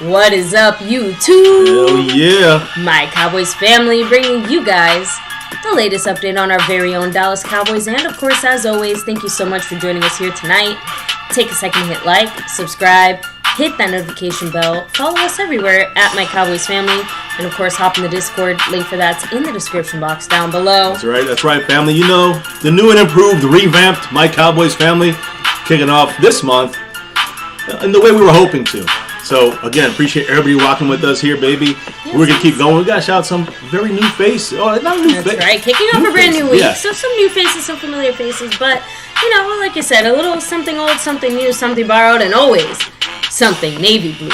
What is up, YouTube? Hell yeah. My Cowboys family bringing you guys the latest update on our very own Dallas Cowboys. And of course, as always, thank you so much for joining us here tonight. Take a second to hit like, subscribe, hit that notification bell, follow us everywhere at MyCowboysFamily, and of course, hop in the Discord. Link for that's in the description box down below. That's right, family. You know, the new and improved, revamped My Cowboys Family kicking off this month in the way we were hoping to. So, again, appreciate everybody rocking with us here, baby. Yes, we're going to keep going. We got to shout out some very new faces. Oh, not new faces. That's right. Kicking off a brand new week. Yeah. So, some new faces, some familiar faces. But, you know, like I said, a little something old, something new, something borrowed, and always something navy blue.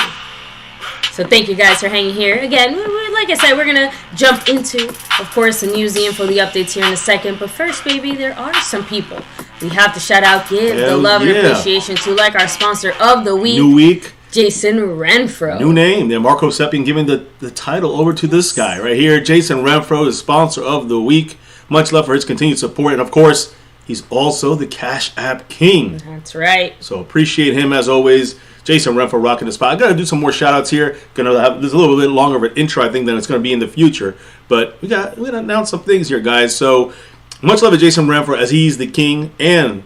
So, thank you guys for hanging here. Again, like I said, we're going to jump into, of course, the news, the info, the updates here in a second. But first, baby, there are some people we have to shout out, give the love and appreciation to, like our sponsor of the week. New week. Jason Renfro. New name. Then Marco Seppian giving the title over to this guy right here. Jason Renfro is sponsor of the week. Much love for his continued support. And, of course, he's also the Cash App King. That's right. So appreciate him as always. Jason Renfro rocking the spot. I got to do some more shout-outs here. There's a little bit longer of an intro, I think, than it's going to be in the future. But we're going to announce some things here, guys. So much love to Jason Renfro as he's the king and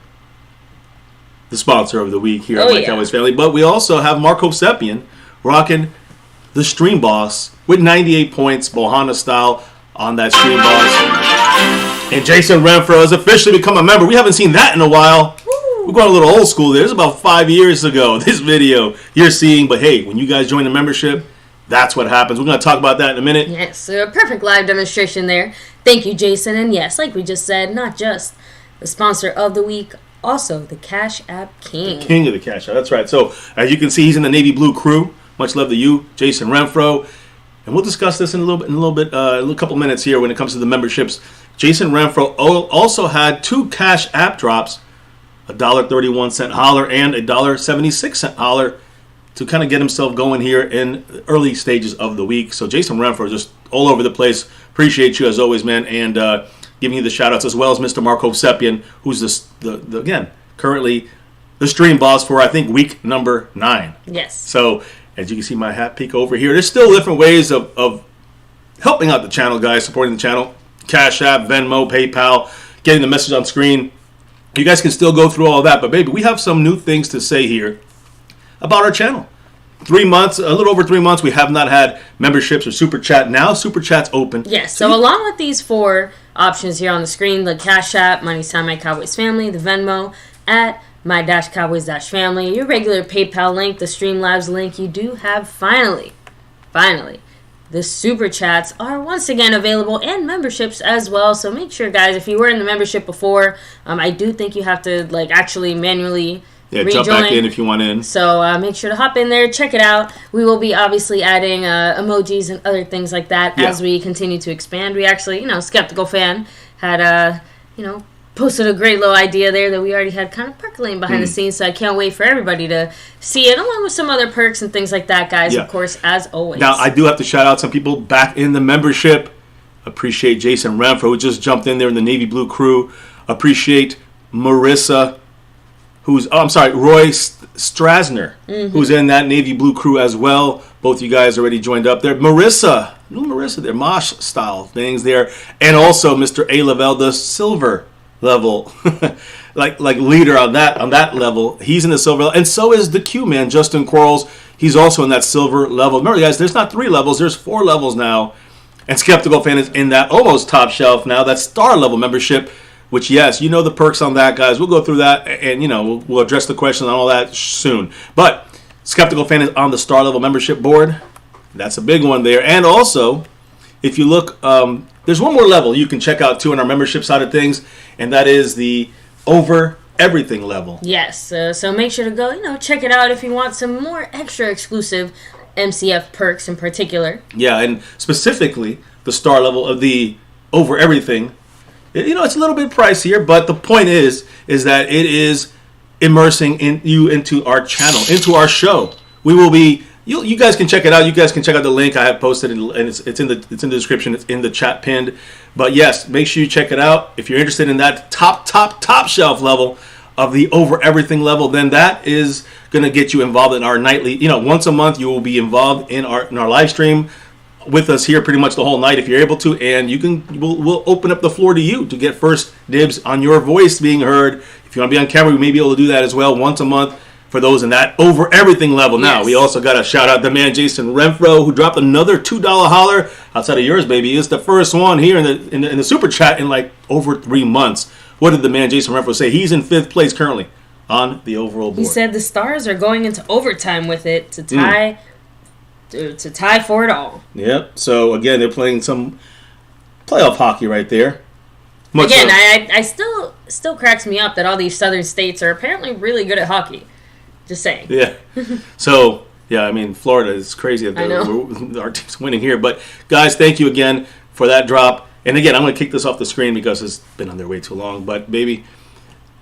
the sponsor of the week here at My Cowboys Family. But we also have Marco Seppian rocking the Stream Boss with 98 points, Bohana style on that Stream Boss. And Jason Renfro has officially become a member. We haven't seen that in a while. We're going a little old school there. It was about 5 years ago, this video you're seeing. But hey, when you guys join the membership, that's what happens. We're going to talk about that in a minute. Yes, a perfect live demonstration there. Thank you, Jason. And yes, like we just said, not just the sponsor of the week, also the Cash App King. The king of the Cash App. That's right. So as you can see, he's in the Navy Blue crew. Much love to you, Jason Renfro. And we'll discuss this in a couple minutes here when it comes to the memberships. Jason Renfro also had two Cash App drops, $1.31 holler and $1.76 holler, to kind of get himself going here in the early stages of the week. So Jason Renfro just all over the place. Appreciate you as always, man. And giving you the shout-outs, as well as Mr. Marco Seppian, who's again, currently the Stream Boss for, I think, week number 9. Yes. So, as you can see my hat peek over here, there's still different ways of helping out the channel, guys, supporting the channel. Cash App, Venmo, PayPal, getting the message on screen. You guys can still go through all of that. But, baby, we have some new things to say here about our channel. 3 months, a little over 3 months, we have not had memberships or Super Chat. Now Super Chat's open. Yes, so along with these 4 options here on the screen, the Cash App, Money's Time My Cowboys Family, the Venmo, at My-Cowboys-Family, your regular PayPal link, the Streamlabs link, you do have finally, the Super Chats are once again available, and memberships as well. So make sure, guys, if you were in the membership before, I do think you have to actually manually jump back in if you want in. So make sure to hop in there, check it out. We will be obviously adding emojis and other things like that as we continue to expand. We actually, Skeptical Fan had, posted a great little idea there that we already had kind of percolating behind the scenes. So I can't wait for everybody to see it, along with some other perks and things like that, guys, of course, as always. Now, I do have to shout out some people back in the membership. Appreciate Jason Renfro, who just jumped in there in the Navy Blue crew. Appreciate Marissa, Roy Strasner, who's in that Navy Blue crew as well. Both you guys already joined up there. Marissa there, Mosh style things there. And also Mr. A. Lavelle, the silver level like leader on that level. He's in the silver level, and so is the Q man, Justin Quarles. He's also in that silver level. Remember, guys, there's not 3 levels, there's 4 levels now. And Skeptical Fan is in that almost top shelf now, that star level membership, which, yes, you know the perks on that, guys. We'll go through that, and, you know, we'll address the question on all that soon. But Skeptical Fan is on the star level membership board. That's a big one there. And also, if you look, there's one more level you can check out, too, on our membership side of things, and that is the over everything level. Yes, so make sure to go, check it out if you want some more extra exclusive MCF perks in particular. Yeah, and specifically the star level of the over everything. It's a little bit pricier, but the point is that it is immersing you into our channel, into our show. We will be. You guys can check it out. You guys can check out the link I have posted, and it's in the description. It's in the chat pinned. But yes, make sure you check it out if you're interested in that top shelf level of the over everything level. Then that is going to get you involved in our nightly. Once a month you will be involved in our live stream with us here pretty much the whole night if you're able to, and we'll open up the floor to you to get first dibs on your voice being heard. If you want to be on camera, we may be able to do that as well once a month for those in that over everything level. Now, we also got to shout out the man Jason Renfro, who dropped another $2 holler outside of yours, baby. It's the first one here in the super chat in like over 3 months. What did the man Jason Renfro say? He's in 5th place currently on the overall board. He said the Stars are going into overtime with it to tie to tie for it all. Yep. So again, they're playing some playoff hockey right there. I still cracks me up that all these southern states are apparently really good at hockey. Just saying. Yeah. So, yeah, I mean, Florida is crazy that our team's winning here. But, guys, thank you again for that drop. And, again, I'm going to kick this off the screen because it's been on there way too long. But, baby,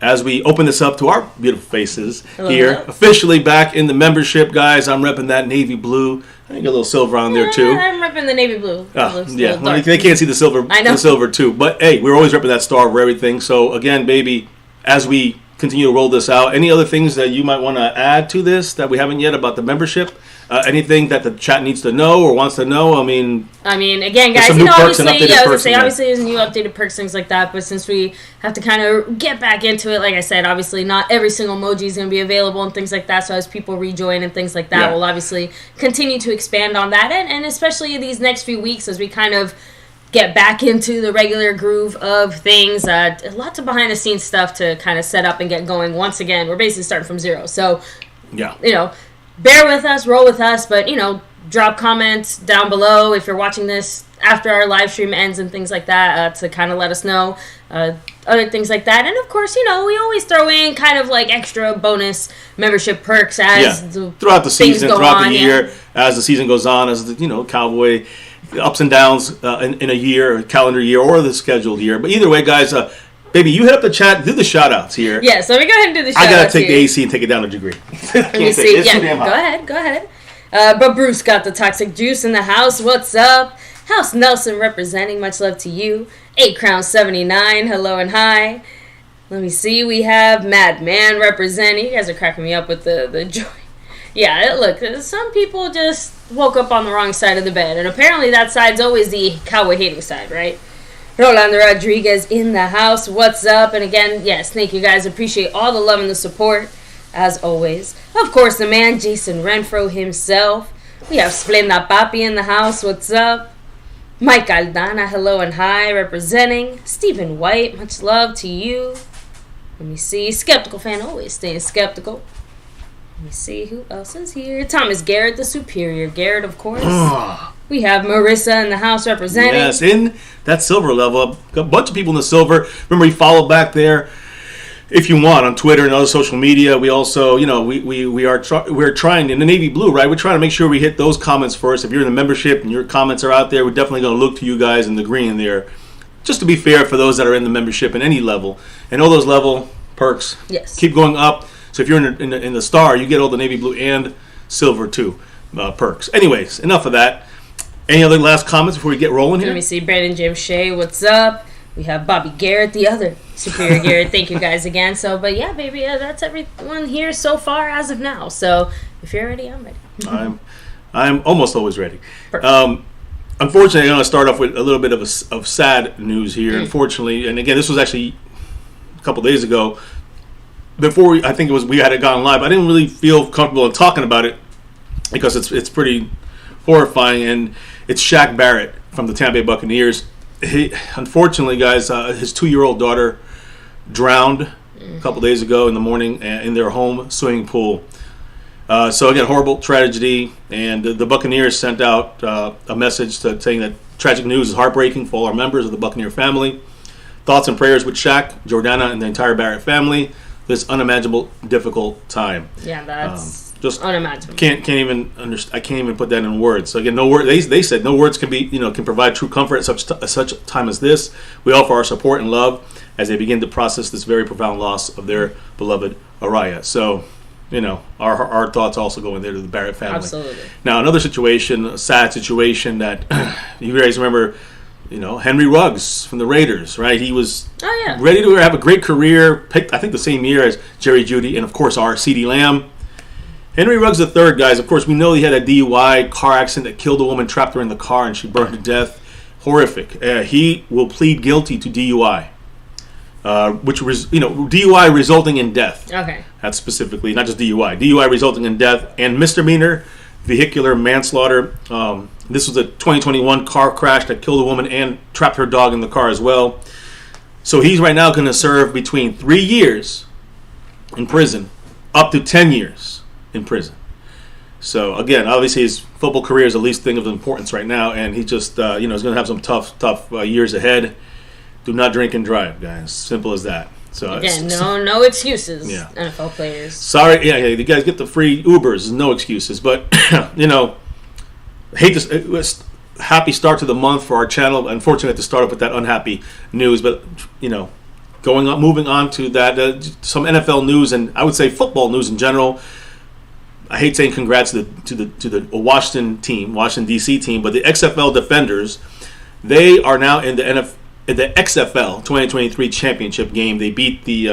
as we open this up to our beautiful faces officially back in the membership, guys, I'm repping that navy blue. I think a little silver on there, too. I'm repping the navy blue. Well, they can't see the silver, too. But, hey, we're always repping that star over everything. So, again, baby, as we continue to roll this out, any other things that you might want to add to this that we haven't yet about the membership? Anything that the chat needs to know or wants to know? I mean, again, guys, obviously there's new updated perks, things like that. But since we have to kind of get back into it, like I said, obviously not every single emoji is going to be available and things like that. So as people rejoin and things like that, we'll obviously continue to expand on that, and especially these next few weeks as we kind of get back into the regular groove of things. Lots of behind the scenes stuff to kind of set up and get going. Once again, we're basically starting from zero. So, bear with us, roll with us, but, drop comments down below if you're watching this after our live stream ends and things like that to kind of let us know other things like that. And, of course, we always throw in kind of like extra bonus membership perks as throughout the season, throughout the year, as the season goes on, as the, Cowboy ups and downs in a year, a calendar year, or the scheduled year. But either way, guys, baby, you hit up the chat, do the shout-outs here. Yeah, so we go ahead and do the shout-outs. I got to take the AC and take it down a degree. Let me see. Go ahead. But Bruce got the toxic juice in the house. What's up? House Nelson representing. Much love to you. 8Crown79, hello and hi. Let me see. We have Madman representing. You guys are cracking me up with the joy. Yeah, look, some people just woke up on the wrong side of the bed, and apparently that side's always the cowboy hating side, right? Rolando Rodriguez in the house, what's up? And again, yes, thank you guys, appreciate all the love and the support, as always. Of course, the man, Jason Renfro himself. We have Splenda Papi in the house, what's up? Mike Aldana, hello and hi, representing. Stephen White, much love to you. Let me see, Skeptical Fan, always staying skeptical. Let me see who else is here. Thomas Garrett, the superior Garrett, of course. We have Marissa in the house representing. Yes, in that silver level. A bunch of people in the silver. Remember, you follow back there if you want on Twitter and other social media. We also, we're trying in the navy blue, right? We're trying to make sure we hit those comments first. If you're in the membership and your comments are out there, we're definitely going to look to you guys in the green there. Just to be fair for those that are in the membership in any level. And all those level perks keep going up. So if you're in the star, you get all the navy blue and silver too perks. Anyways, enough of that. Any other last comments before we get rolling here? Let me see. Brandon Jim Shea, what's up? We have Bobby Garrett, the other superior Garrett. Thank you guys again. So, but yeah, baby, that's everyone here so far as of now. So if you're ready, I'm ready. I'm almost always ready. Unfortunately, I'm going to start off with a little bit of sad news here. Unfortunately, and again, this was actually a couple days ago. before I think we had it gone live, I didn't really feel comfortable in talking about it because it's pretty horrifying, and it's Shaq Barrett from the Tampa Bay Buccaneers. Unfortunately, guys, his 2-year-old daughter drowned a couple days ago in the morning in their home swimming pool. So again, horrible tragedy, and the Buccaneers sent out a message saying that tragic news is heartbreaking for all our members of the Buccaneer family. Thoughts and prayers with Shaq, Jordana, and the entire Barrett family. This unimaginable, difficult time. Yeah, that's just unimaginable. Can't even understand. I can't even put that in words. So again, no word. They said no words can provide true comfort at such a time as this. We offer our support and love as they begin to process this very profound loss of their beloved Araya. So, our thoughts also go in there to the Barrett family. Absolutely. Now, another situation, a sad situation that you guys remember. Henry Ruggs from the Raiders, right? He was ready to have a great career, picked, I think, the same year as Jerry Jeudy and, of course, our CeeDee Lamb. Henry Ruggs III, guys, of course, we know he had a DUI car accident that killed a woman, trapped her in the car, and she burned to death. Horrific. He will plead guilty to DUI, DUI resulting in death. Okay. That's specifically, not just DUI. DUI resulting in death and misdemeanor vehicular manslaughter. This was a 2021 car crash that killed a woman and trapped her dog in the car as well. So he's right now going to serve between 3 years in prison up to 10 years in prison. So again, obviously his football career is the least thing of importance right now, and he just is going to have some tough years ahead. Do not drink and drive, guys. Simple as that. So again, no excuses, NFL players. Sorry, you guys get the free Ubers. No excuses, but hate this. Happy start to the month for our channel. Unfortunate to start up with that unhappy news, but moving on to that, some NFL news and I would say football news in general. I hate saying congrats to the Washington DC team, but the XFL Defenders, they are now in the XFL 2023 championship game. They beat the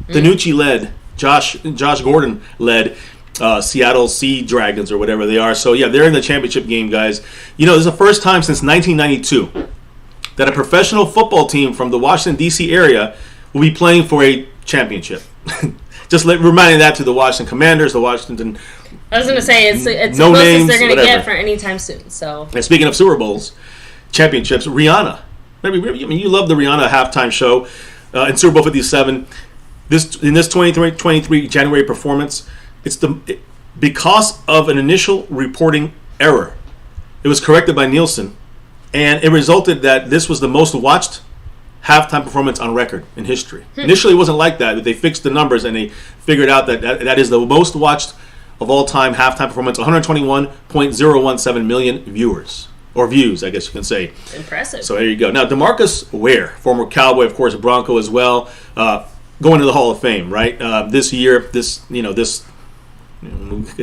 Danucci-led, Josh Gordon-led Seattle Sea Dragons or whatever they are. So, yeah, they're in the championship game, guys. This is the first time since 1992 that a professional football team from the Washington, D.C. area will be playing for a championship. Just reminding that to the Washington Commanders, the Washington... I was going to say, it's no the closest names, they're going to whatever. get for any time soon. So. And speaking of Super Bowls, championships, Rihanna. You love the Rihanna halftime show in Super Bowl 57. In this 2023 January performance, because of an initial reporting error. It was corrected by Nielsen, and it resulted that this was the most watched halftime performance on record in history. Initially, it wasn't like that, but they fixed the numbers and they figured out that is the most watched of all time halftime performance. 121.017 million viewers. Or views, I guess you can say. Impressive. So there you go. Now, DeMarcus Ware, former Cowboy, of course, a Bronco as well, going to the Hall of Fame, right? This year, the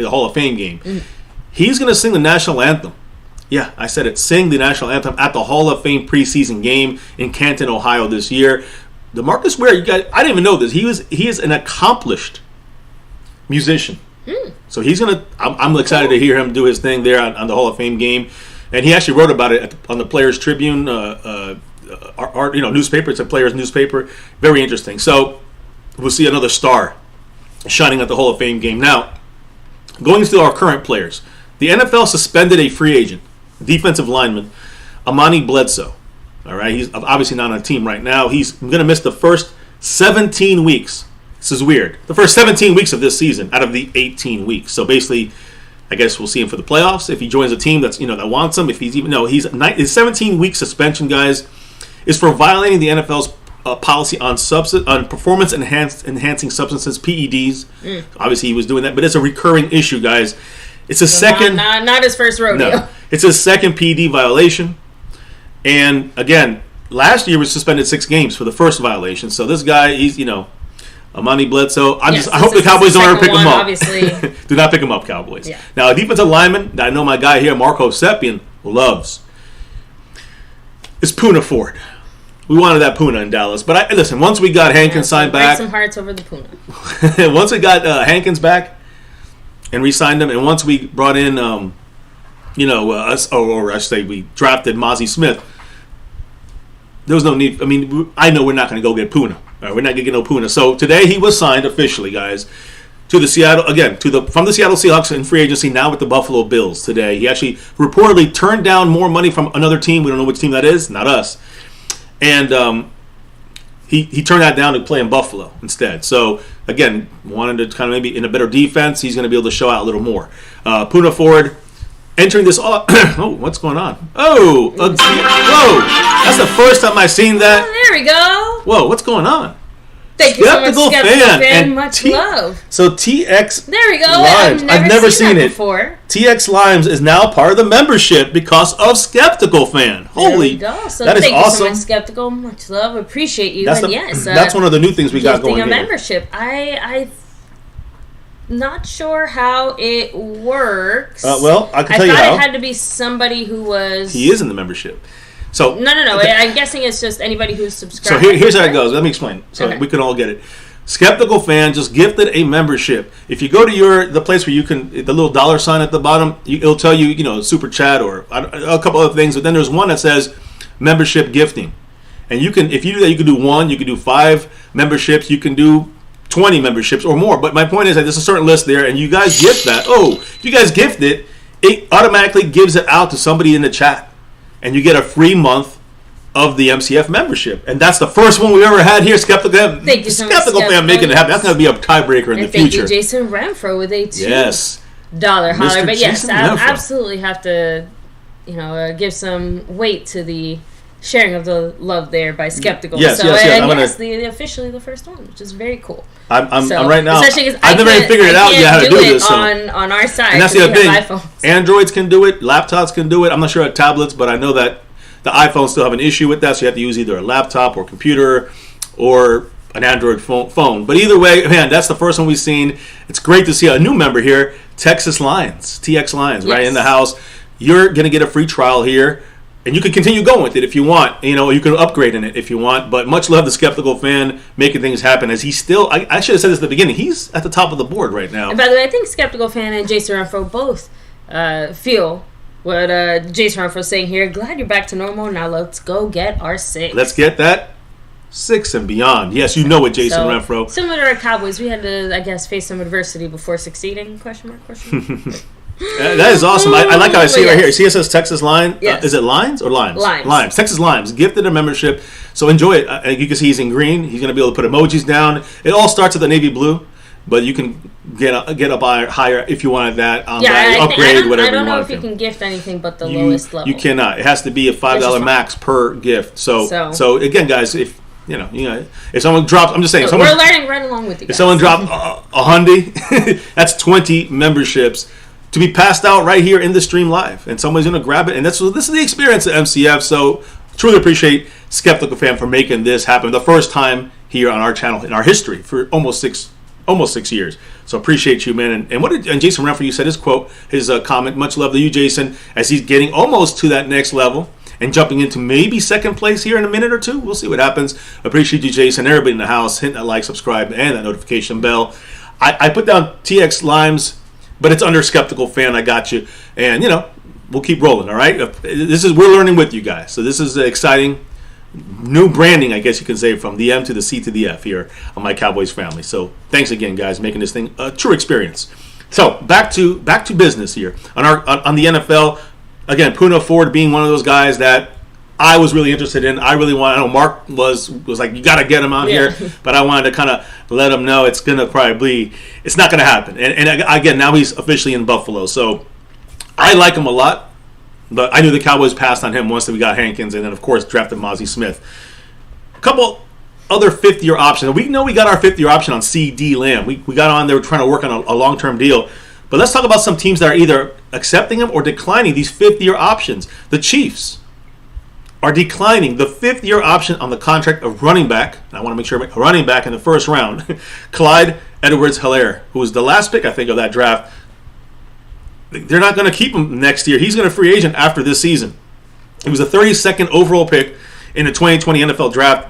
Hall of Fame game. He's going to sing the national anthem. Yeah, I said it. Sing the national anthem at the Hall of Fame preseason game in Canton, Ohio this year. DeMarcus Ware, I didn't even know this. He is an accomplished musician. So he's going to. I'm excited to hear him do his thing there on the Hall of Fame game. And he actually wrote about it on the Players Tribune, newspaper. It's a Players newspaper. Very interesting. So we'll see another star shining at the Hall of Fame game. Now, going to our current players, the NFL suspended a free agent, defensive lineman, Amani Bledsoe. All right, he's obviously not on a team right now. He's going to miss the first 17 weeks. This is weird. The first 17 weeks of this season out of the 18 weeks. So basically, I guess we'll see him for the playoffs if he joins a team that's that wants him. If he's his 17-week suspension, guys, is for violating the NFL's policy on performance enhancing substances, PEDs. Obviously, he was doing that, but it's a recurring issue, guys. It's a second, not his first rodeo. No, it's a second PED violation, and again, last year was suspended 6 games for the first violation. So this guy, he's Amani Bledsoe. I hope the Cowboys don't ever pick him up. Obviously. Do not pick him up, Cowboys. Yeah. Now, a defensive lineman that I know my guy here, Marco Seppian, loves is Puna Ford. We wanted that Puna in Dallas. But listen, once we got Hankins signed back. Break some hearts over the Puna. Once we got Hankins back and re-signed him, and once we brought in, I should say we drafted Mozzie Smith, there was no need. I mean, I know we're not going to go get Puna. All right, we're not getting no Puna. So today he was signed officially, guys, to the Seattle from the Seattle Seahawks in free agency. Now with the Buffalo Bills today. He actually reportedly turned down more money from another team. We don't know which team that is. Not us. And he turned that down to play in Buffalo instead. So again, wanted to kind of maybe in a better defense. He's going to be able to show out a little more. Puna Ford. Entering this all. Oh, what's going on? Oh, whoa! That's the first time I've seen that. Oh, there we go. Whoa, what's going on? Thank you so much, Skeptical Fan. Much love. So TX. There we go. Limes. I've never seen it before. TX Limes is now part of the membership because of Skeptical Fan. Holy, there we go. So that is thank awesome. You so much, Skeptical. Much love. Appreciate you. That's one of the new things we got going here. A membership. I not sure how it works. Well, I can tell you how. I thought it had to be somebody who was... He is in the membership. So No. I'm guessing it's just anybody who's subscribed. So here's how it goes. Let me explain so we can all get it. Skeptical Fan just gifted a membership. If you go to the place where you can, the little dollar sign at the bottom, it'll tell you, super chat or a couple other things. But then there's one that says membership gifting. And if you do that, you can do 1, you can do 5 memberships, you can do 20 memberships or more. But my point is that there's a certain list there, and you guys gift that. If you guys gift it, it automatically gives it out to somebody in the chat. And you get a free month of the MCF membership. And that's the first one we ever had here. Skeptical Fan making it happen. That's going to be a tiebreaker in the future. Thank you, Jason Renfro, with a $2 holler. But yes, I absolutely have to, give some weight to the sharing of the love there by Skeptical. Yes. Officially the first one, which is very cool. I'm right now. I've never even figured it out yet how to do this. On our side, and that's the other thing. Androids can do it. Laptops can do it. I'm not sure at tablets, but I know that the iPhones still have an issue with that, so you have to use either a laptop or computer or an Android phone. But either way, man, that's the first one we've seen. It's great to see a new member here, TX Lions, right in the house. You're going to get a free trial here. And you can continue going with it if you want. You can upgrade in it if you want. But much love to Skeptical Fan making things happen. As he's still, I should have said this at the beginning, he's at the top of the board right now. And by the way, I think Skeptical Fan and Jason Renfro both feel what Jason Renfro's saying here. Glad you're back to normal. Now let's go get our 6. Let's get that 6 and beyond. Yes, you know it, Jason Renfro. Similar to our Cowboys, we had to, I guess, face some adversity before succeeding? Question mark. That is awesome. I like how I see it right here. See, it says Texas Line. Yes. Is it Lines or Limes? Limes. Texas Limes. Gifted a membership. So enjoy it. You can see he's in green. He's going to be able to put emojis down. It all starts with the navy blue, but you can get up higher if you wanted that. Upgrade, whatever you want. I don't know if you can gift anything but the lowest level. You cannot. It has to be a $5 max per gift. So again, guys, if someone drops, I'm just saying. We're learning right along with you guys. If someone dropped a $100, that's 20 memberships to be passed out right here in the stream live, and someone's going to grab it. And this is the experience at MCF. So truly appreciate Skeptical Fan for making this happen. The first time here on our channel in our history for almost six years. So appreciate you, man. And Jason Renfro, you said his comment. Much love to you, Jason, as he's getting almost to that next level and jumping into maybe second place here in a minute or two. We'll see what happens. Appreciate you, Jason. Everybody in the house, hit that like, subscribe, and that notification bell. I put down TX Limes, but it's under Skeptical Fan. I got you. And, we'll keep rolling, all right? We're learning with you guys. So this is exciting new branding, I guess you can say, from the M to the C to the F here on My Cowboys Family. So thanks again, guys, making this thing a true experience. So back to business here. On the NFL, again, Puna Ford being one of those guys that I was really interested in. I know Mark was like, you got to get him out here, but I wanted to kind of let him know it's not going to happen. And again, now he's officially in Buffalo, so I like him a lot. But I knew the Cowboys passed on him once we got Hankins, and then of course drafted Mozzie Smith. A couple other fifth-year options. We know we got our fifth-year option on C.D. Lamb. We got on there trying to work on a long-term deal. But let's talk about some teams that are either accepting them or declining these fifth-year options. The Chiefs are declining the fifth-year option on the contract of running back. And I want to make sure running back in the first round, Clyde Edwards-Helaire, who was the last pick, I think, of that draft. They're not going to keep him next year. He's going to free agent after this season. He was a 32nd overall pick in the 2020 NFL draft.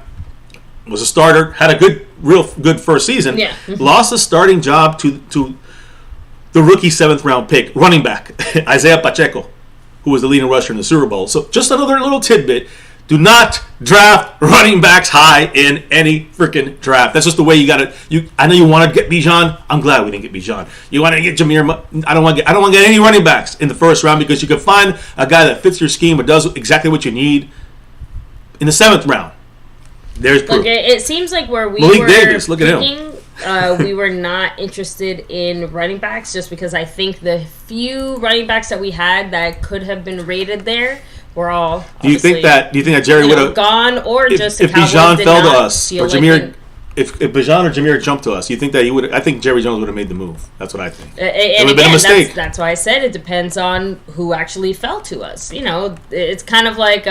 Was a starter, had a real good first season. Yeah. Lost a starting job to the rookie 7th round pick, running back, Isaiah Pacheco, who was the leading rusher in the Super Bowl. So just another little tidbit Do not draft running backs high in any freaking draft. That's just the way you got it. I know you wanted to get Bijan. I'm glad we didn't get Bijan. You want to get Jameer. I don't want to get any running backs in the first round because you can find a guy that fits your scheme or does exactly what you need in the 7th round. There's proof. Look, it seems like where we Malik were Davis, look at him. We were not interested in running backs just because I think the few running backs that we had that could have been rated there were all. Do you think that Jerry would have gone, or just if Bijan fell to us, or Jameer? If Bijan or Jameer jumped to us, you think that he would? I think Jerry Jones would have made the move. That's what I think. It would have been a mistake. That's why I said it depends on who actually fell to us. You know, it's kind of like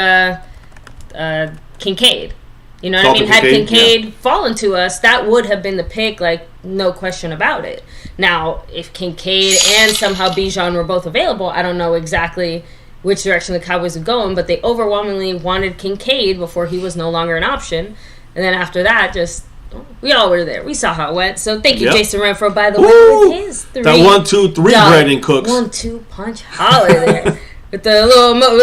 Kincaid. You know what I mean? Had Kincaid fallen to us, that would have been the pick, like, no question about it. Now, if Kincaid and somehow Bijan were both available, I don't know exactly which direction the Cowboys would go in, but they overwhelmingly wanted Kincaid before he was no longer an option. And then after that, we all were there. We saw how it went. So thank you, Jason Renfro, by the way, with his that 1-2-3 Brandon Cooks 1-2 punch holler there with the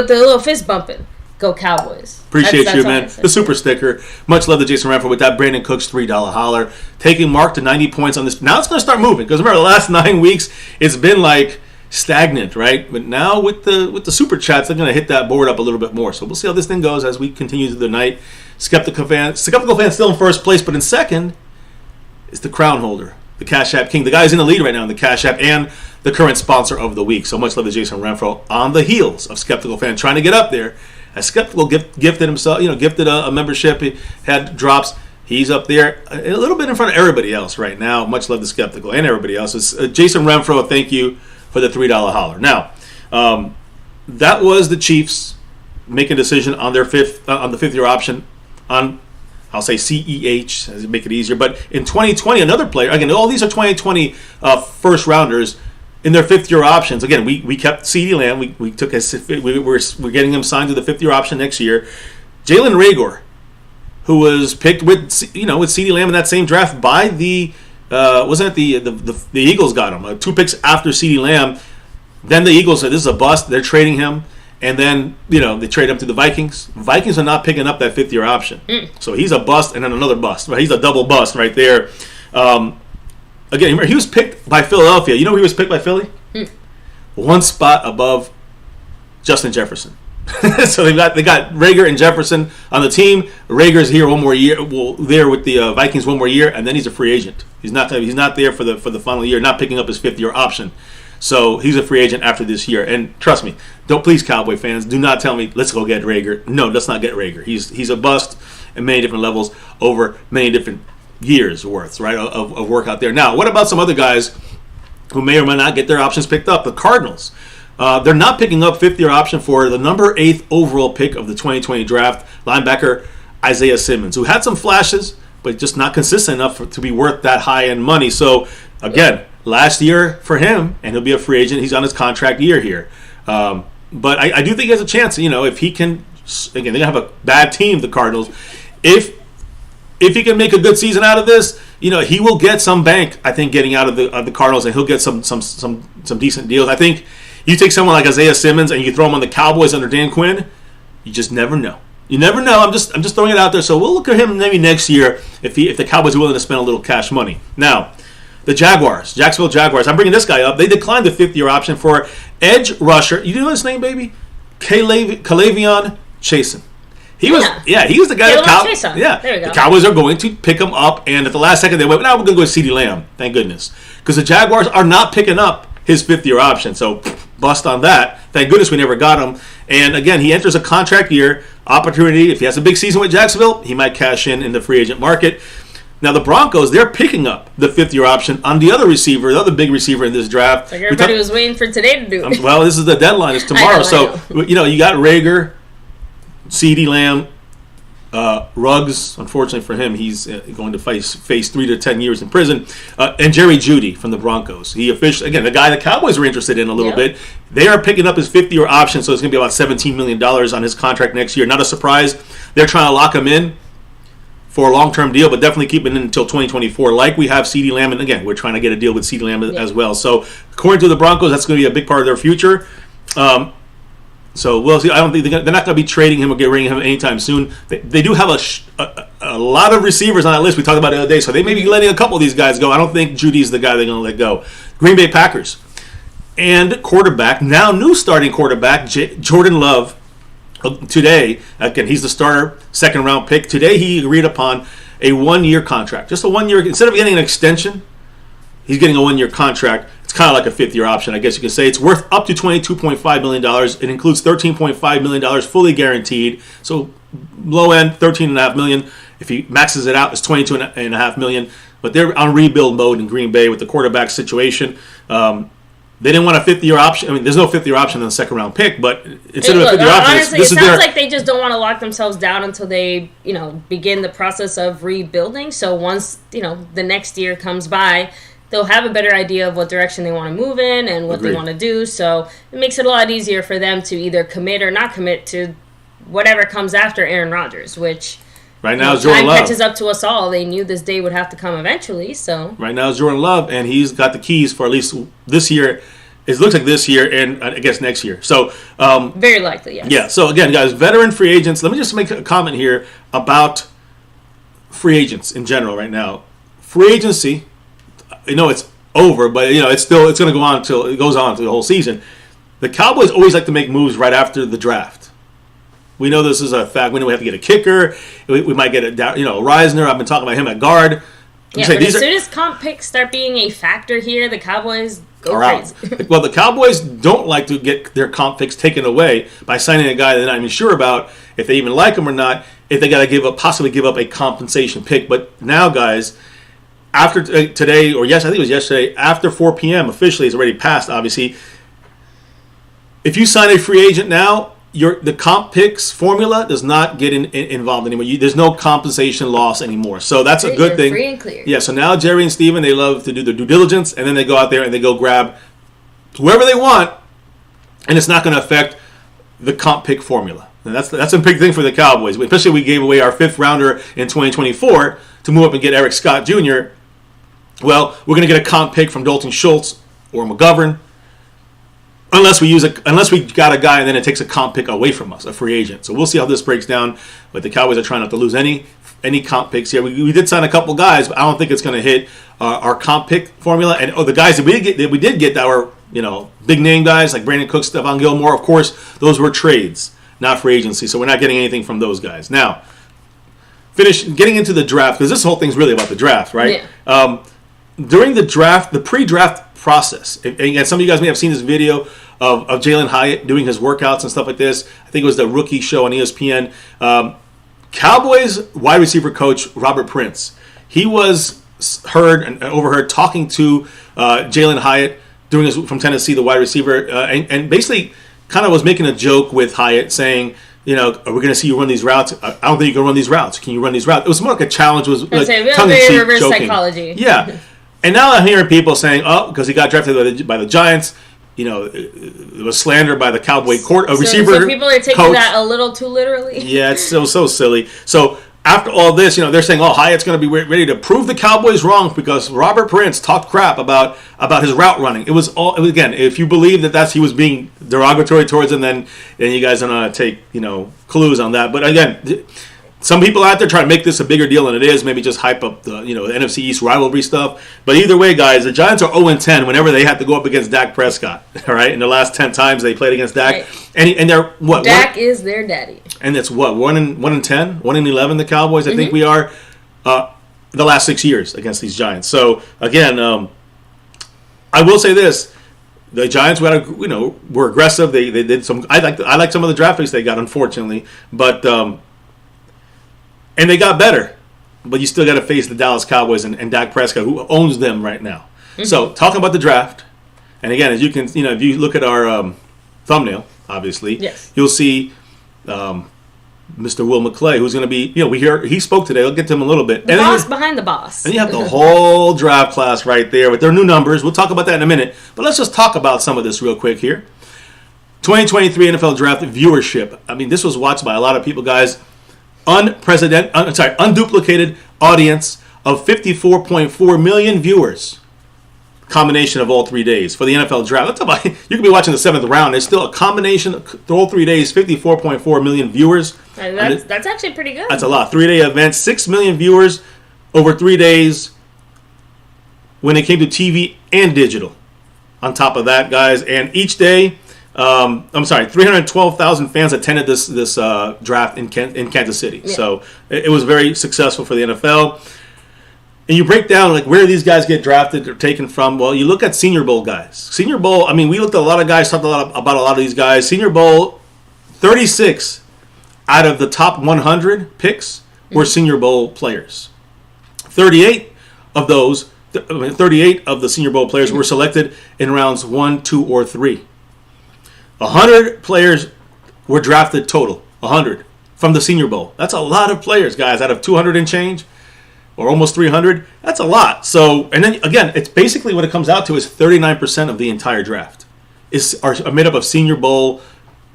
little fist bumping. Go Cowboys. Appreciate you, man. The super sticker. Much love to Jason Renfro with that Brandon Cooks $3 holler. Taking Mark to 90 points on this. Now it's going to start moving because remember the last 9 weeks it's been like stagnant, right? But now with the super chats, they're going to hit that board up a little bit more. So we'll see how this thing goes as we continue through the night. Skeptical fan still in first place, but in second is the crown holder, the Cash App King. The guy's in the lead right now in the Cash App and the current sponsor of the week. So much love to Jason Renfro on the heels of Skeptical Fan trying to get up there. As Skeptical gifted himself, gifted a membership. He had drops. He's up there a little bit in front of everybody else right now. Much love to Skeptical and everybody else. It's, Jason Renfro, thank you for the $3 holler. Now, that was the Chiefs making a decision on their on the 5th-year option on, I'll say CEH, to make it easier. But in 2020, another player, again, all these are 2020 first-rounders in their 5th-year options. Again, we kept CeeDee Lamb. We took we're getting him signed to the 5th-year option next year. Jalen Reagor, who was picked with CeeDee Lamb in that same draft by the wasn't it the Eagles got him 2 picks after CeeDee Lamb. Then the Eagles said this is a bust. They're trading him, and then they trade him to the Vikings. Vikings are not picking up that 5th-year option, so he's a bust and then another bust. Right? He's a double bust right there. Again, remember, he was picked by Philadelphia. You know who he was picked by Philly? 1 spot above Justin Jefferson. So they got Reagor and Jefferson on the team. Rager's here one more year. Well, there with the Vikings one more year, and then he's a free agent. He's not there for the final year, not picking up his 5th-year option. So he's a free agent after this year. And trust me, please Cowboy fans, do not tell me let's go get Reagor. No, let's not get Reagor. He's a bust at many different levels over many different years worth, right, of work out there. Now, what about some other guys who may or may not get their options picked up? The Cardinals. They're not picking up 5th-year option for the number 8th overall pick of the 2020 draft, linebacker Isaiah Simmons, who had some flashes, but just not consistent enough to be worth that high-end money. So, again, last year for him, and he'll be a free agent. He's on his contract year here. But I do think he has a chance, if he can, again, they have a bad team, the Cardinals. If he can make a good season out of this, he will get some bank, I think, getting out of the Cardinals, and he'll get some decent deals. I think you take someone like Isaiah Simmons and you throw him on the Cowboys under Dan Quinn, you just never know. You never know. I'm just throwing it out there. So we'll look at him maybe next year if the Cowboys are willing to spend a little cash money. Now, the Jacksonville Jaguars. I'm bringing this guy up. They declined the 5th-year option for edge rusher. You know his name, baby? Kalavion Chasen. He was the guy that there we go. The Cowboys are going to pick him up, and at the last second they went, we're going to go with CeeDee Lamb. Thank goodness. Because the Jaguars are not picking up his 5th-year option. So, bust on that. Thank goodness we never got him. And again, he enters a contract year opportunity. If he has a big season with Jacksonville, he might cash in the free agent market. Now, the Broncos, they're picking up the 5th-year option on the other receiver, the other big receiver in this draft. Like everybody was waiting for today to do it. Well, this is the deadline. It's tomorrow. I know. You got Reagor, CeeDee Lamb, Ruggs. Unfortunately for him, he's going to face 3 to 10 years in prison. And Jerry Jeudy from the Broncos. He officially, again, the guy the Cowboys were interested in a little bit. They are picking up his 5th-year option, so it's going to be about $17 million on his contract next year. Not a surprise. They're trying to lock him in for a long-term deal, but definitely keep it in until 2024, like we have CeeDee Lamb. And again, we're trying to get a deal with CeeDee Lamb as well. So according to the Broncos, that's going to be a big part of their future. So we'll see. I don't think they're not going to be trading him or getting rid of him anytime soon. They do have a lot of receivers on that list we talked about the other day, so they may be letting a couple of these guys go. I don't think Judy's the guy they're going to let go. Green Bay Packers. And quarterback, now new starting quarterback, Jordan Love. Today, again, he's the starter, second-round pick. Today he agreed upon a 1-year contract. Just a 1-year. Instead of getting an extension, he's getting a 1-year contract. It's kind of like a 5th-year option, I guess you could say. It's worth up to $22.5 million. It includes $13.5 million fully guaranteed. So low end, $13.5 million. If he maxes it out, it's $22.5 million. But they're on rebuild mode in Green Bay with the quarterback situation. They didn't want a 5th-year option. I mean, there's no 5th-year option in the second-round pick, but instead of a 5th-year option, honestly, it sounds like they just don't want to lock themselves down until they, begin the process of rebuilding. So once, the next year comes by, they'll have a better idea of what direction they want to move in and what they want to do. So it makes it a lot easier for them to either commit or not commit to whatever comes after Aaron Rodgers, which right now is Jordan Love. Time catches up to us all. They knew this day would have to come eventually. So right now is Jordan Love, and he's got the keys for at least this year. It looks like this year and I guess next year. So very likely, yes. Yeah. So again, guys, veteran free agents. Let me just make a comment here about free agents in general right now. Free agency. It's over, but it's going to go on until it goes on through the whole season. The Cowboys always like to make moves right after the draft. We know this is a fact. We know we have to get a kicker. We might get a Reisner. I've been talking about him at guard. Yeah, but as soon as comp picks start being a factor here, the Cowboys go crazy. Well, the Cowboys don't like to get their comp picks taken away by signing a guy they're not even sure about if they even like him or not. If they got to possibly give up a compensation pick. But now, guys, after today, or yes, I think it was yesterday, after 4 p.m. officially, it's already passed, obviously. If you sign a free agent now, the comp picks formula does not get involved anymore. There's no compensation loss anymore. So that's a good thing. Free and clear. Yeah, so now Jerry and Steven, they love to do their due diligence, and then they go out there and they go grab whoever they want, and it's not going to affect the comp pick formula. And that's a big thing for the Cowboys. Especially we gave away our 5th rounder in 2024 to move up and get Eric Scott Jr. Well, we're going to get a comp pick from Dalton Schultz or McGovern. Unless we got a guy and then it takes a comp pick away from us, a free agent. So we'll see how this breaks down. But the Cowboys are trying not to lose any comp picks here. We did sign a couple guys, but I don't think it's going to hit our comp pick formula. And the guys that we did get that were big name guys like Brandon Cooks, Stephon Gilmore. Of course, those were trades, not free agency. So we're not getting anything from those guys. Now, getting into the draft, because this whole thing's really about the draft, right? Yeah. During the draft, the pre-draft process, and again, some of you guys may have seen this video of Jalen Hyatt doing his workouts and stuff like this. I think it was the rookie show on ESPN. Cowboys wide receiver coach Robert Prince, he was heard and overheard talking to Jalen Hyatt doing his from Tennessee, the wide receiver, and basically kind of was making a joke with Hyatt, saying, are we going to see you run these routes? I don't think you can run these routes. Can you run these routes? It was more like a challenge. It was like tongue-in-cheek reverse joking. Psychology. Yeah. And now I'm hearing people saying, because he got drafted by the Giants, it was slander by the Cowboy receiver. So people are taking coach. that a little too literally. Yeah, it's so silly. So after all this, they're saying, Hyatt's going to be ready to prove the Cowboys wrong because Robert Prince talked crap about his route running. It was again, if you believe that he was being derogatory towards him, then you guys don't know how to take clues on that. But again, some people out there try to make this a bigger deal than it is, maybe just hype up the NFC East rivalry stuff. But either way, guys, the Giants are 0-10 whenever they have to go up against Dak Prescott. All right, in the last 10 times they played against Dak, right. and they're what? Dak is their daddy. And it's what 1-10, 1-11. The Cowboys, I think we are the last 6 years against these Giants. So again, I will say this. The Giants were aggressive. They did some. I like some of the draft picks they got, unfortunately, but. And they got better, but you still got to face the Dallas Cowboys and Dak Prescott, who owns them right now. Mm-hmm. So, talking about the draft, and again, as you can, if you look at our thumbnail, obviously, yes. You'll see Mr. Will McClay, who's going to be, he spoke today. I'll get to him a little bit. The boss behind the boss. And you have the whole draft class right there with their new numbers. We'll talk about that in a minute. But let's just talk about some of this real quick here. 2023 NFL Draft viewership. I mean, this was watched by a lot of people, guys. Unduplicated audience of 54.4 million viewers. combination of all 3 days for the NFL draft. Let's talk about, you could be watching the 7th round. There's still a combination of all 3 days, 54.4 million viewers. That's actually pretty good. That's a lot. 3-day event, 6 million viewers over 3 days when it came to TV and digital. On top of that, guys, and each day, 312,000 fans attended this draft in Kansas City. Yeah. So it was very successful for the NFL. And you break down, like, where these guys get drafted or taken from. Well, you look at Senior Bowl guys. Senior Bowl, I mean, we looked at a lot of guys, talked about a lot of these guys. Senior Bowl, 36 out of the top 100 picks were Senior Bowl players. 38 of the Senior Bowl players were selected in rounds 1, 2, or 3. 100 players were drafted total. 100 from the Senior Bowl. That's a lot of players, guys, out of 200 and change. Or almost 300. That's a lot. So, and then again, it's basically what it comes out to is 39% of the entire draft are made up of Senior Bowl.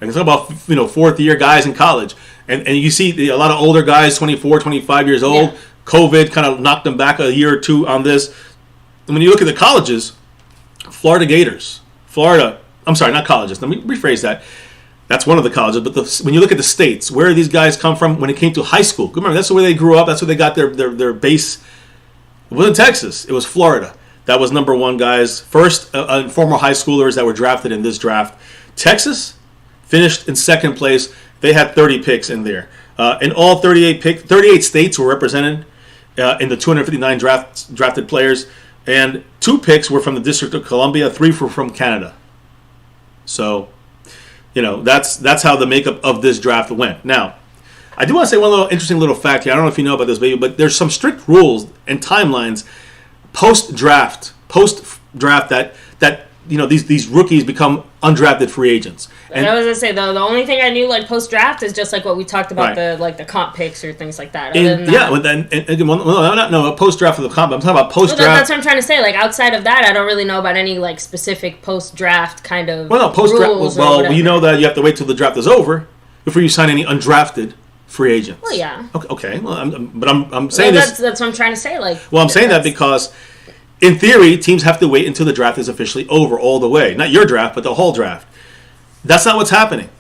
And it's about fourth year guys in college, and you see a lot of older guys, 24, 25 years old. Yeah. COVID kind of knocked them back a year or two on this. And when you look at the colleges, Florida Gators, I'm sorry, not colleges. Let me rephrase that. That's one of the colleges, but when you look at the states, where do these guys come from when it came to high school? Remember, that's where they grew up. That's where they got their base. It wasn't Texas. It was Florida. That was number one, guys. First, former high schoolers that were drafted in this draft. Texas finished in second place. They had 30 picks in there. In all 38 states were represented in the 259 drafted players. And 2 picks were from the District of Columbia. 3 were from Canada. So, that's how the makeup of this draft went. Now, I do want to say one interesting little fact here. I don't know if you know about this, baby, but there's some strict rules and timelines post-draft that these rookies become undrafted free agents. And I was gonna say the only thing I knew like post-draft is just like what we talked about, right, the comp picks or things like that. Post-draft of the comp. I'm talking about post-draft. Well, that's what I'm trying to say. Like outside of that, I don't really know about any like specific post-draft kind of rules. Well, you know that you have to wait till the draft is over before you sign any undrafted free agents. Well, yeah. Okay. Well, I'm saying this. That's what I'm trying to say. Like, well, I'm saying that because, in theory, teams have to wait until the draft is officially over all the way. Not your draft, but the whole draft. That's not what's happening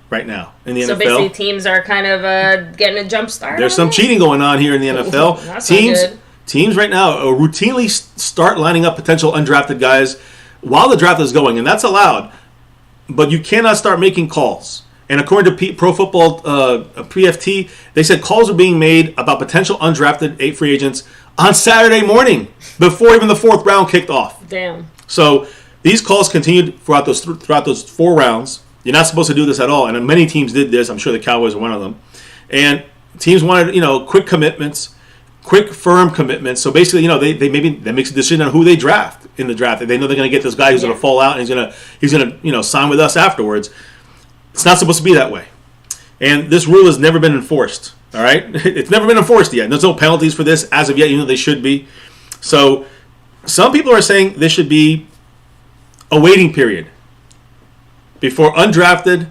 right now in the NFL. So basically, teams are kind of getting a jump start. There's some cheating going on here in the NFL. That's teams right now routinely start lining up potential undrafted guys while the draft is going, and that's allowed. But you cannot start making calls. And according to Pro Football PFT, they said calls are being made about potential undrafted free agents on Saturday morning before even the 4th round kicked off. Damn. So these calls continued throughout those 4 rounds. You're not supposed to do this at all, and many teams did this. I'm sure the Cowboys are one of them. And teams wanted quick commitments, quick firm commitments. So basically, they makes a decision on who they draft in the draft. They know they're going to get this guy who's going to fall out and he's going to sign with us afterwards. It's not supposed to be that way. And this rule has never been enforced. All right? It's never been enforced yet. There's no penalties for this as of yet, even though they should be. So some people are saying there should be a waiting period before undrafted,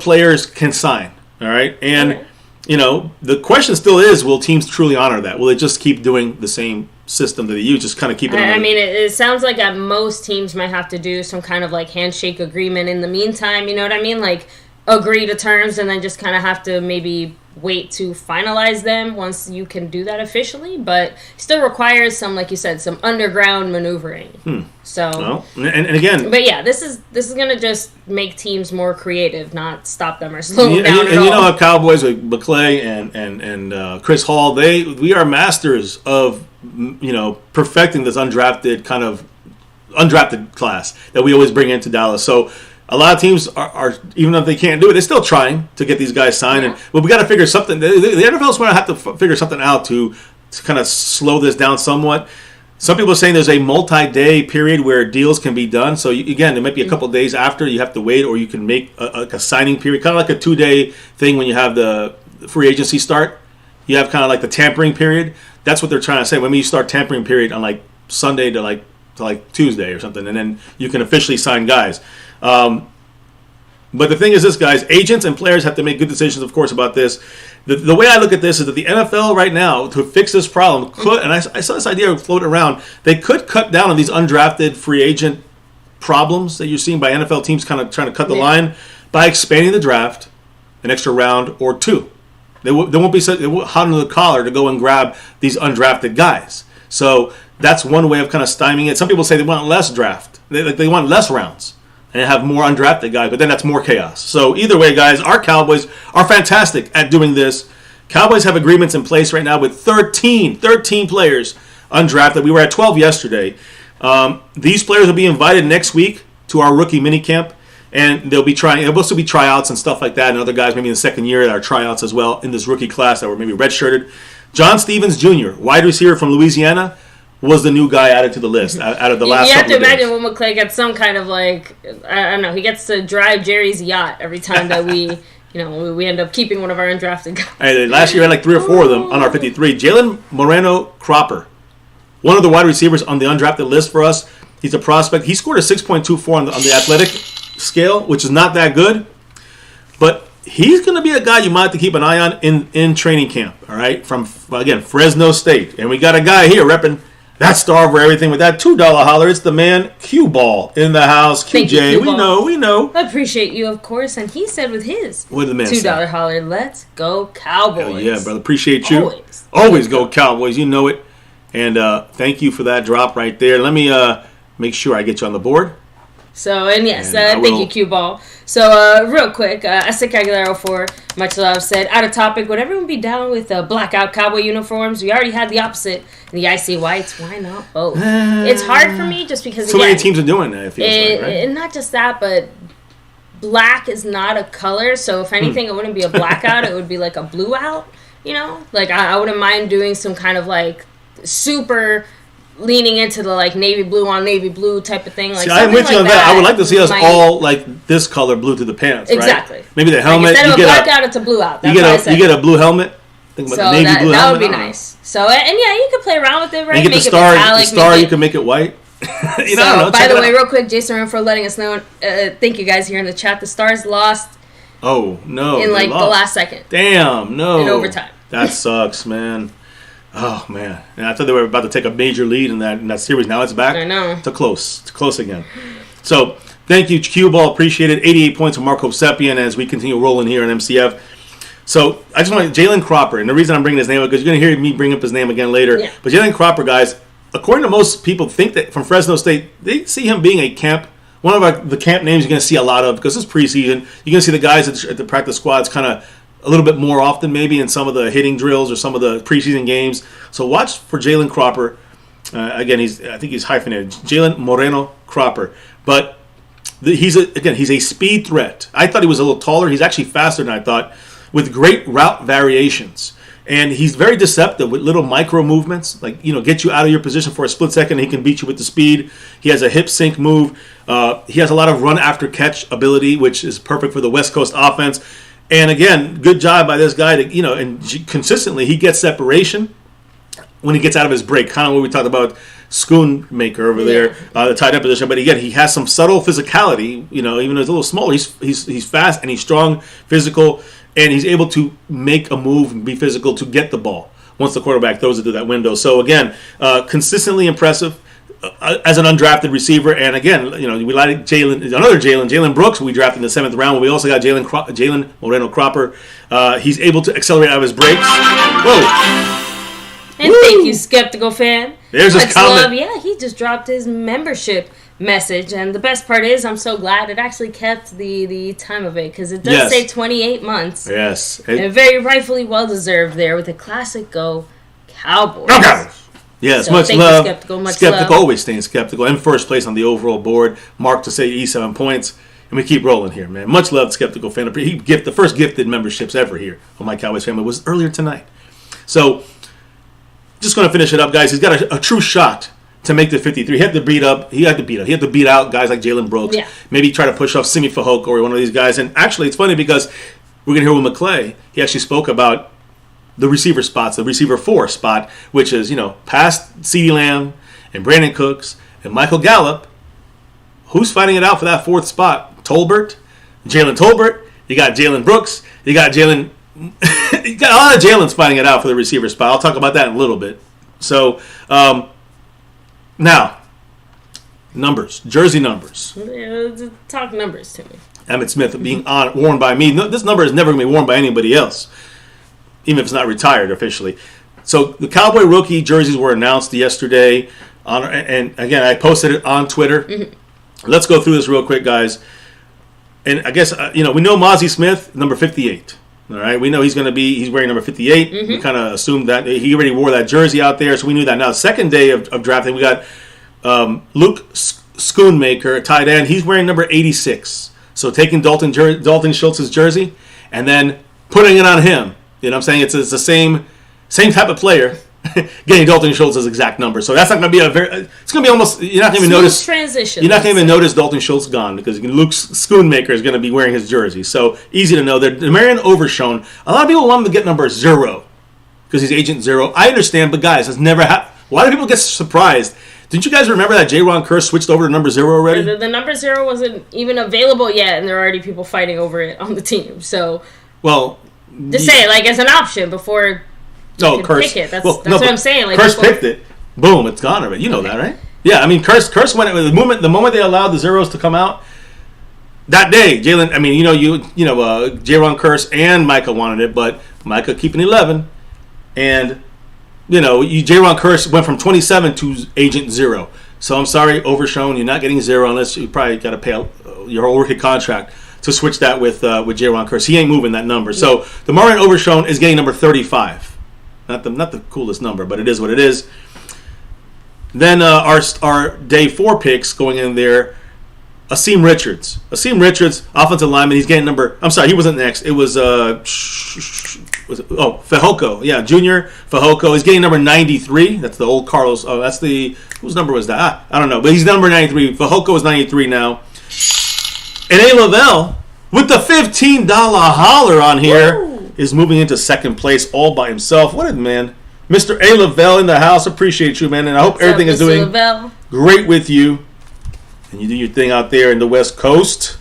players can sign. All right? And, the question still is, will teams truly honor that? Will they just keep doing the same system that they use, just kind of keep it on? I mean, it sounds like at most teams might have to do some kind of like handshake agreement in the meantime, you know what I mean? Like agree to terms and then just kind of have to maybe wait to finalize them once you can do that officially, but still requires some, like you said, some underground maneuvering. So, and again, but yeah, this is gonna just make teams more creative, not stop them or slow them down. And how Cowboys with McClay and Chris Hall, we are masters of perfecting this undrafted class that we always bring into Dallas. So a lot of teams are even if they can't do it, they're still trying to get these guys signed. Yeah. But we got to figure something. The NFL's going to have to figure something out to kind of slow this down somewhat. Some people are saying there's a multi-day period where deals can be done. So again, there might be a couple of days after you have to wait, or you can make a signing period, kind of like a 2-day thing when you have the free agency start. You have kind of like the tampering period. That's what they're trying to say. When you start tampering period on like Sunday to like Tuesday or something, and then you can officially sign guys. But the thing is this, guys, agents and players have to make good decisions, of course, about this. The way I look at this is that the NFL right now, to fix this problem, could, and I saw this idea float around, they could cut down on these undrafted free agent problems that you're seeing by NFL teams kind of trying to cut the line by expanding the draft an extra round or two. They won't be hot under the collar to go and grab these undrafted guys. So that's one way of kind of stymieing it. Some people say they want less draft. They want less rounds and have more undrafted guys, but then that's more chaos. So either way, guys, our Cowboys are fantastic at doing this. Cowboys have agreements in place right now with 13 players undrafted. We were at 12 yesterday. These players will be invited next week to our rookie minicamp, and there'll also be tryouts and stuff like that, and other guys maybe in the second year that are tryouts as well in this rookie class that were maybe redshirted. John Stevens Jr., wide receiver from Louisiana, was the new guy added to the list out of the last couple of days. You have to imagine when McClay gets some kind of I don't know, he gets to drive Jerry's yacht every time that we end up keeping one of our undrafted guys. Hey, last year we had 3 or 4 of them on our 53. Jalen Moreno Cropper, one of the wide receivers on the undrafted list for us. He's a prospect. He scored a 6.24 on the athletic scale, which is not that good. But he's going to be a guy you might have to keep an eye on in training camp, all right? From, again, Fresno State. And we got a guy here repping that star over everything with that $2 holler. It's the man, Q-Ball, in the house. QJ, we know. I appreciate you, of course. And he said with his what did the man $2 say? holler, let's go Cowboys. Hell yeah, brother. Appreciate you. Always go Cowboys. You know it. And thank you for that drop right there. Let me make sure I get you on the board. So, and yes, thank you, Q-Ball. So, real quick, Essex Aguilera 4, much love, said, out of topic, would everyone be down with blackout Cowboy uniforms? We already had the opposite, the icy whites. Why not both? It's hard for me just because, so many teams are doing that, it feels like, right? And not just that, but black is not a color, so if anything, it wouldn't be a blackout, it would be like a blue out, I wouldn't mind doing some kind of, super leaning into the navy blue on navy blue type of thing. See, I'm with you on that. I would like to see us all this color blue to the pants, exactly. Right? Maybe the helmet. Instead of a blackout, it's a blue out. You get a blue helmet. Think about the navy blue helmet. That would be nice. So, and you could play around with it, right? And you get the star. The star, you can make it white. By the way, real quick, Jason, for letting us know. Thank you guys here in the chat. The Stars lost. Oh no! In the last second. Damn no! In overtime. That sucks, man. Oh man! And I thought they were about to take a major lead in that series. Now it's back. I know. It's close again. So thank you, Q Ball. Appreciate it. 88 points from Marco Seppian as we continue rolling here in MCF. So I just want Jalen Cropper, and the reason I'm bringing his name up because you're going to hear me bring up his name again later. Yeah. But Jalen Cropper, guys, according to most people, think that from Fresno State, they see him being a camp. One of the camp names you're going to see a lot of because it's preseason. You're going to see the guys at the practice squads kind of a little bit more often maybe in some of the hitting drills or some of the preseason games. So watch for Jalen Cropper. Again, I think he's hyphenated. Jalen Moreno Cropper. But he's a speed threat. I thought he was a little taller. He's actually faster than I thought with great route variations. And he's very deceptive with little micro movements, get you out of your position for a split second. He can beat you with the speed. He has a hip sync move. He has a lot of run after catch ability, which is perfect for the West Coast offense. And again, good job by this guy to, and consistently he gets separation when he gets out of his break. Kind of what we talked about Schoonmaker over there, the tight end position. But again, he has some subtle physicality, even though he's a little smaller. He's fast and he's strong, physical, and he's able to make a move and be physical to get the ball once the quarterback throws it through that window. So again, consistently impressive. As an undrafted receiver, and again, we like Jalen Brooks, we drafted in the 7th round. We also got Jalen Moreno Cropper. He's able to accelerate out of his breaks. Whoa! And thank you, Skeptical Fan. There's his comment. Yeah, he just dropped his membership message, and the best part is, I'm so glad it actually kept the time of it because it does say 28 months. Yes, and very rightfully well deserved there with a classic Go Cowboys. Okay. Yes, so much love. Skeptical, always staying skeptical. In first place on the overall board. Mark to say 7 points. And we keep rolling here, man. Much love, Skeptical Fan. The first gifted memberships ever here on My Cowboys Family was earlier tonight. So, just going to finish it up, guys. He's got a true shot to make the 53. He had to beat out guys like Jalen Brooks. Yeah. Maybe try to push off Simi Fehoko or one of these guys. And actually, it's funny because we're going to hear with McClay. He actually spoke about the receiver spots, the receiver 4 spot, which is, past CeeDee Lamb and Brandon Cooks and Michael Gallup. Who's fighting it out for that 4th spot? Tolbert, Jalen Tolbert. You got Jalen Brooks. You got Jalen. You got a lot of Jalen's fighting it out for the receiver spot. I'll talk about that in a little bit. So, now, numbers. Jersey numbers. Yeah, talk numbers to me. Emmitt Smith being worn by me. No, this number is never going to be worn by anybody else, even if it's not retired officially. So the Cowboy rookie jerseys were announced yesterday, and again, I posted it on Twitter. Mm-hmm. Let's go through this real quick, guys. And I guess, we know Mozzie Smith, number 58. All right, we know he's wearing number 58. Mm-hmm. We kind of assumed that he already wore that jersey out there, so we knew that. Now, second day of drafting, we got Luke Schoonmaker, tight end. He's wearing number 86. So taking Dalton Schultz's jersey and then putting it on him. You know what I'm saying? It's the same type of player getting Dalton Schultz's exact number. So that's not going to be it's going to be almost, you're not going to even notice. Transition. You're not going to even notice Dalton Schultz gone because Luke Schoonmaker is going to be wearing his jersey. So easy to know. They're Marion Overshone. A lot of people want him to get number 0 because he's Agent 0. I understand, but guys, that's never happened. Why do people get surprised? Didn't you guys remember that J-Ron Curse switched over to number 0 already? The number 0 wasn't even available yet, and there are already people fighting over it on the team. So, well, just say it like as an option before you Curse. pick it. That's what I'm saying. Like Curse picked it. Boom, it's gone already. You know that, right? Yeah, I mean, Curse went the moment they allowed the zeros to come out that day. Jalen, I mean, J-Ron Curse and Micah wanted it, but Micah keeping 11, and. J-Ron Curse went from 27 to Agent 0. So I'm sorry, Overshone, you're not getting 0 unless you probably got to pay your whole rookie contract to switch that with J-Ron Curse. He ain't moving that number. So the Marion Overshone is getting number 35. Not the coolest number, but it is what it is. Then our day 4 picks going in there. Asim Richards, offensive lineman. He's getting number. I'm sorry, he wasn't next. It was Fehoko. Yeah, Junior Fehoko. He's getting number 93. That's the old Carlos. Oh, that's whose number was that? I don't know, but he's number 93. Fehoko is 93 now. And A. Lavelle with the $15 holler on here is moving into second place all by himself. What a man, Mr. A. Lavelle in the house. Appreciate you, man, and I hope everything is doing great with you. And you do your thing out there in the West Coast.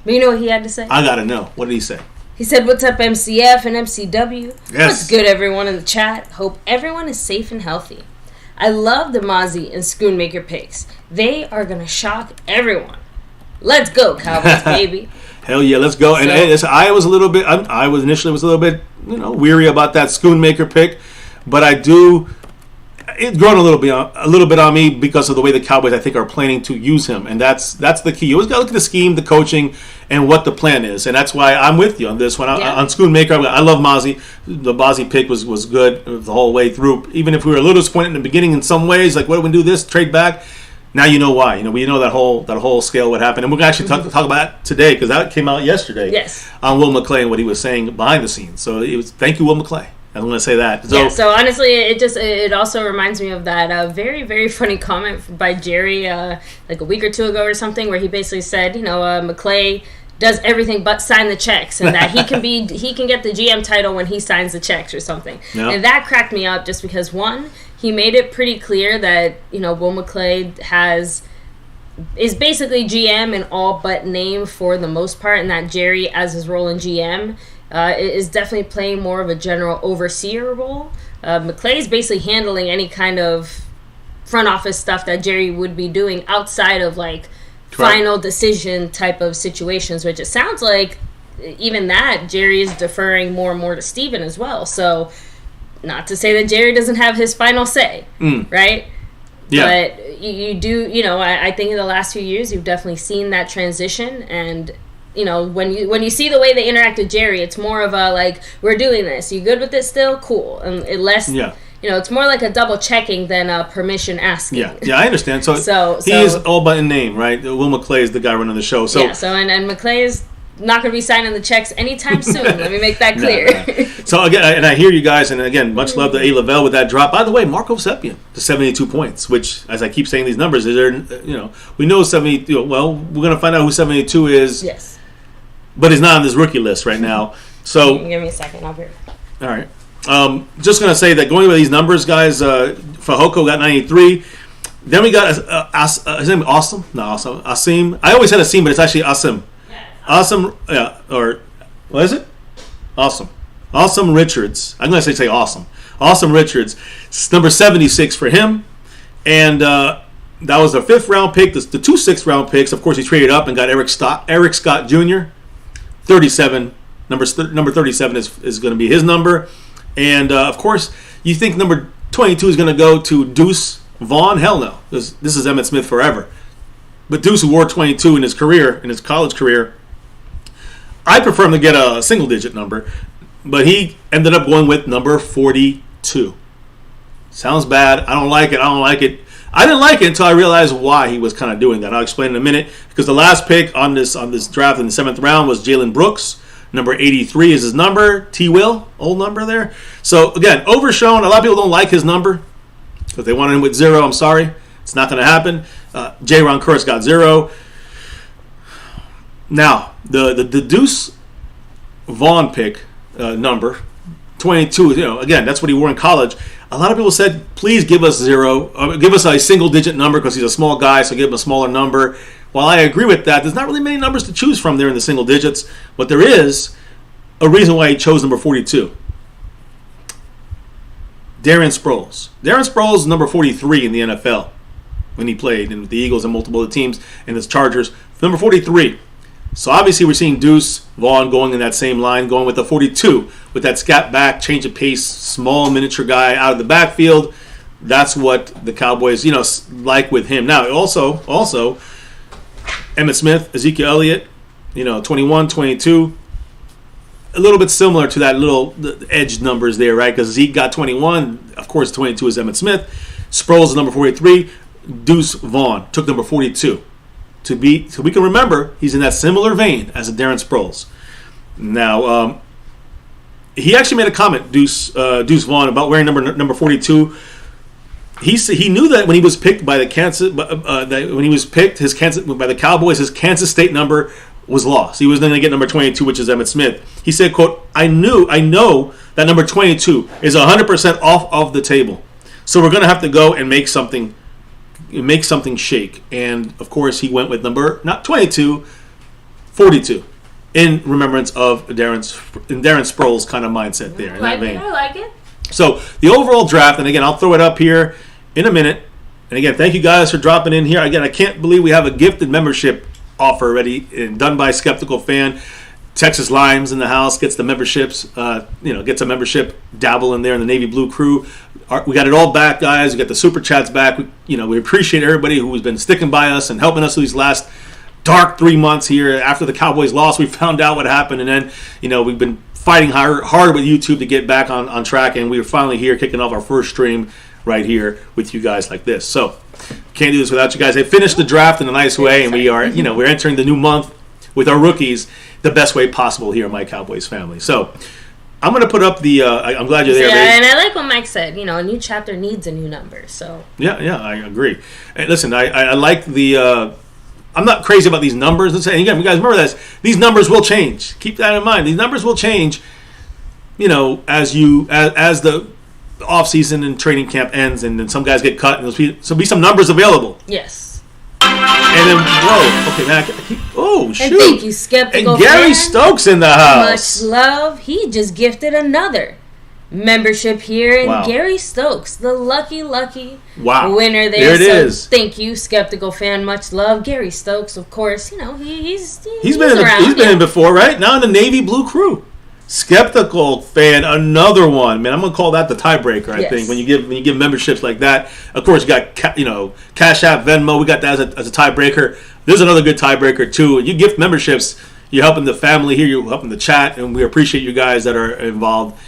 But you know what he had to say? I gotta know. What did he say? He said, "What's up, MCF and MCW? Yes. What's good, everyone in the chat? Hope everyone is safe and healthy. I love the Mozzie and Schoonmaker picks. They are gonna shock everyone. Let's go, Cowboys, baby." Hell yeah, let's go. And I was a little bit. I was initially a little bit, weary about that Schoonmaker pick, but I do. It's grown a little bit on me because of the way the Cowboys, I think, are planning to use him, and that's the key. You always got to look at the scheme, the coaching, and what the plan is, and that's why I'm with you on this one. Yeah. On Schoonmaker, I love Mozzie. The Mozzie pick was good the whole way through. Even if we were a little disappointed in the beginning in some ways, like, what do we do this, trade back? Now you know why. We know that whole scale what happened, and we're going to actually talk about that today because that came out yesterday. Yes. On Will McClay and what he was saying behind the scenes. So thank you, Will McClay. I'm going to say that. So honestly, it also reminds me of that very, very funny comment by Jerry like a week or two ago or something where he basically said, McClay does everything but sign the checks and that he can get the GM title when he signs the checks or something. Yep. And that cracked me up just because, one, he made it pretty clear that, Will McClay is basically GM in all but name for the most part, and that Jerry, as his role in GM, is definitely playing more of a general overseer role. McClay is basically handling any kind of front office stuff that Jerry would be doing outside of final decision type of situations, which it sounds like even that Jerry is deferring more and more to Steven as well. So not to say that Jerry doesn't have his final say, right? Yeah. But you do, I think in the last few years you've definitely seen that transition, and when you see the way they interact with Jerry, it's more of a we're doing this. You good with it still? Cool. And it's more like a double checking than a permission asking. Yeah, I understand. So he is all but in name, right? Will McClay is the guy running the show. So and McClay is not going to be signing the checks anytime soon. Let me make that clear. No. So again, and I hear you guys, and again, much love to A. Lavelle with that drop. By the way, Marco Seppian to 72 points, which, as I keep saying these numbers, is there? We know 70. Well, we're going to find out who 72 is. Yes. But he's not on this rookie list right now. So give me a second. I'll be right back. All right. Just going to say that going with these numbers, guys, Fehoko got 93. Then we got his name Awesome? No, Awesome. Asim. I always said Asim, but it's actually Asim. Awesome, or what is it? Awesome Richards. I'm going to say awesome. Awesome Richards. It's number 76 for him. And that was the 5th round pick. The 2 6th round picks. Of course, he traded up and got Eric Scott Jr. 37. Number 37 is going to be his number. And, of course, you think number 22 is going to go to Deuce Vaughn? Hell no. This is Emmitt Smith forever. But Deuce, who wore 22 in his career, in his college career, I prefer him to get a single-digit number. But he ended up going with number 42. Sounds bad. I don't like it. I didn't like it until I realized why he was kind of doing that. I'll explain in a minute. Because the last pick on this draft in the 7th round was Jalen Brooks. Number 83 is his number. T-Will, old number there. So, again, overshown. A lot of people don't like his number. If they wanted him with 0, I'm sorry. It's not going to happen. J-Ron Kurtz got 0. Now, the Deuce Vaughn pick number 22, again, that's what he wore in college. A lot of people said, please give us 0, give us a single-digit number because he's a small guy, so give him a smaller number. While I agree with that, there's not really many numbers to choose from there in the single digits, but there is a reason why he chose number 42. Darren Sproles. Darren Sproles is number 43 in the NFL when he played in the Eagles and multiple other teams and his Chargers. Number 43. So obviously we're seeing Deuce Vaughn going in that same line, going with the 42, with that scat back, change of pace, small miniature guy out of the backfield. That's what the Cowboys, like with him. Now, also, Emmitt Smith, Ezekiel Elliott, 21, 22. A little bit similar to that little edge numbers there, right? Because Zeke got 21. Of course, 22 is Emmitt Smith. Sproles is number 43. Deuce Vaughn took number 42. So we can remember he's in that similar vein as a Darren Sproles. Now, he actually made a comment, Deuce Vaughn, about wearing number 42. He knew that when he was picked by the by the Cowboys, his Kansas State number was lost. He was then going to get number 22, which is Emmitt Smith. He said, "quote I know that number 22 is 100% off of the table, so we're going to have to go and make something shake." And of course, he went with number not 22, 42, in remembrance of Darren Sproles kind of mindset there. I like it. So the overall draft, and again, I'll throw it up here in a minute. And again, thank you guys for dropping in here. Again, I can't believe we have a gifted membership offer already and done by Skeptical Fan. Texas Limes in the house gets the memberships. Gets a membership. Dabble in there in the Navy Blue crew. We got it all back, guys. We got the super chats back. We appreciate everybody who has been sticking by us and helping us through these last dark 3 months here. After the Cowboys lost, we found out what happened, and then we've been fighting hard with YouTube to get back on track, and we are finally here kicking off our first stream right here with you guys like this. So can't do this without you guys. They finished the draft in a nice way, and we are we're entering the new month with our rookies the best way possible here in My Cowboys Family. So I'm going to put up the I'm glad you're there, babe. And I like what Mike said. A new chapter needs a new number. So yeah, I agree. And listen, I like the I'm not crazy about these numbers. And again, you guys remember this. These numbers will change. Keep that in mind. These numbers will change, as the off-season and training camp ends, and then some guys get cut, and there'll be some numbers available. Yes. And then, whoa, okay, man, shoot. And thank you, Skeptical And Gary fan. Stokes in the house. Much love. He just gifted another membership here, and Wow. Gary Stokes, the lucky Wow. winner there. There it is. Thank you, Skeptical Fan. Much love. Gary Stokes, of course, he's been around. He's been in before, right? Now in the Navy Blue crew. Skeptical Fan, another one. Man, I'm gonna call that the tiebreaker. I think when you give memberships like that. Of course, you got Cash App, Venmo. We got that as a tiebreaker. There's another good tiebreaker too. You gift memberships. You're helping the family here. You're helping the chat, and we appreciate you guys that are involved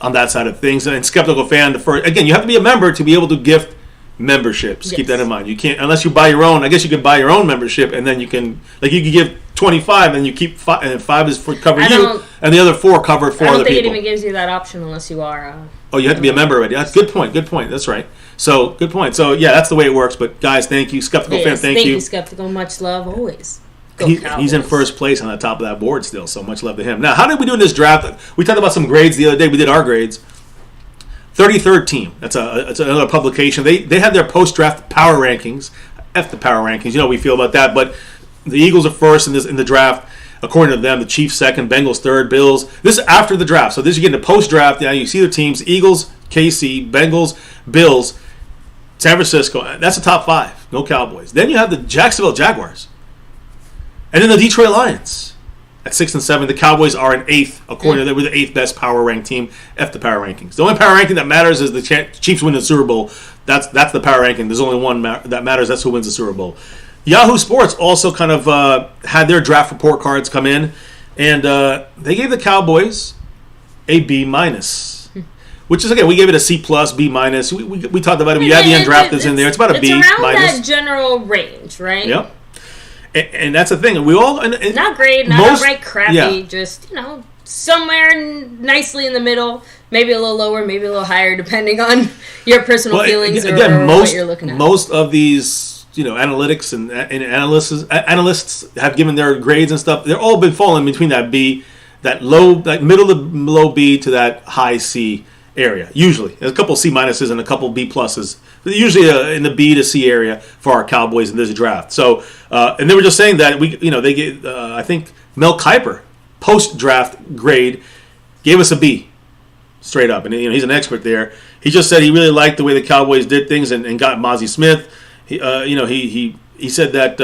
on that side of things. And Skeptical Fan, again, you have to be a member to be able to gift memberships. Yes. Keep that in mind. You can't unless you buy your own. I guess you can buy your own membership, and then you can give 25, and you keep 5, and 5 is for cover you, and the other 4 cover 4 other people. I don't think it even gives you that option unless you are. You have to be a member already. That's good point. That's right. So good point. So yeah, that's the way it works. But guys, thank you, Skeptical Fan. Thank you, Skeptical. Much love always. He's in first place on the top of that board still. So much love to him. Now, how did we do in this draft? We talked about some grades the other day. We did our grades. 33rd team. That's another publication. They had their post-draft power rankings. F the power rankings. We feel about that. But the Eagles are first in the draft. according to them, the Chiefs second, Bengals third, Bills. This is after the draft. So this is getting the post-draft. Now you see the teams, Eagles, KC, Bengals, Bills, San Francisco. That's the top 5. No Cowboys. Then you have the Jacksonville Jaguars. And then the Detroit Lions. At 6 and 7, the Cowboys are in 8th. According to them, we're the 8th best power ranked team. F the power rankings. The only power ranking that matters is the Chiefs win the Super Bowl. That's the power ranking. There's only one that matters. That's who wins the Super Bowl. Yahoo Sports also kind of had their draft report cards come in, and they gave the Cowboys a B-, which is, again, we gave it a C+, B-. We talked about it. We had the Undrafteds in there. It's about a B-. It's around that general range, right? Yep. And that's the thing. We all not great, not outright crappy. Yeah. Just somewhere nicely in the middle. Maybe a little lower, maybe a little higher, depending on your personal feelings or what you're looking at. Most of these, analytics and analysts have given their grades and stuff. They're all been falling between that B, that middle to low B to that high C area. Usually, there's a couple C- and a couple B+. Usually in the B to C area for our Cowboys in this draft. So, and they were just saying that they gave I think Mel Kiper post draft grade gave us a B, straight up, and he's an expert there. He just said he really liked the way the Cowboys did things and got Mozzie Smith. He said that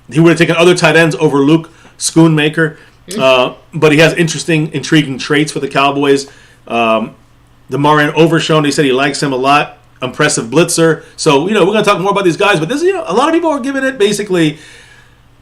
he would have taken other tight ends over Luke Schoonmaker, but he has intriguing traits for the Cowboys. DeMarion Overshown, he said he likes him a lot. Impressive blitzer. So, we're going to talk more about these guys, but this, a lot of people are giving it basically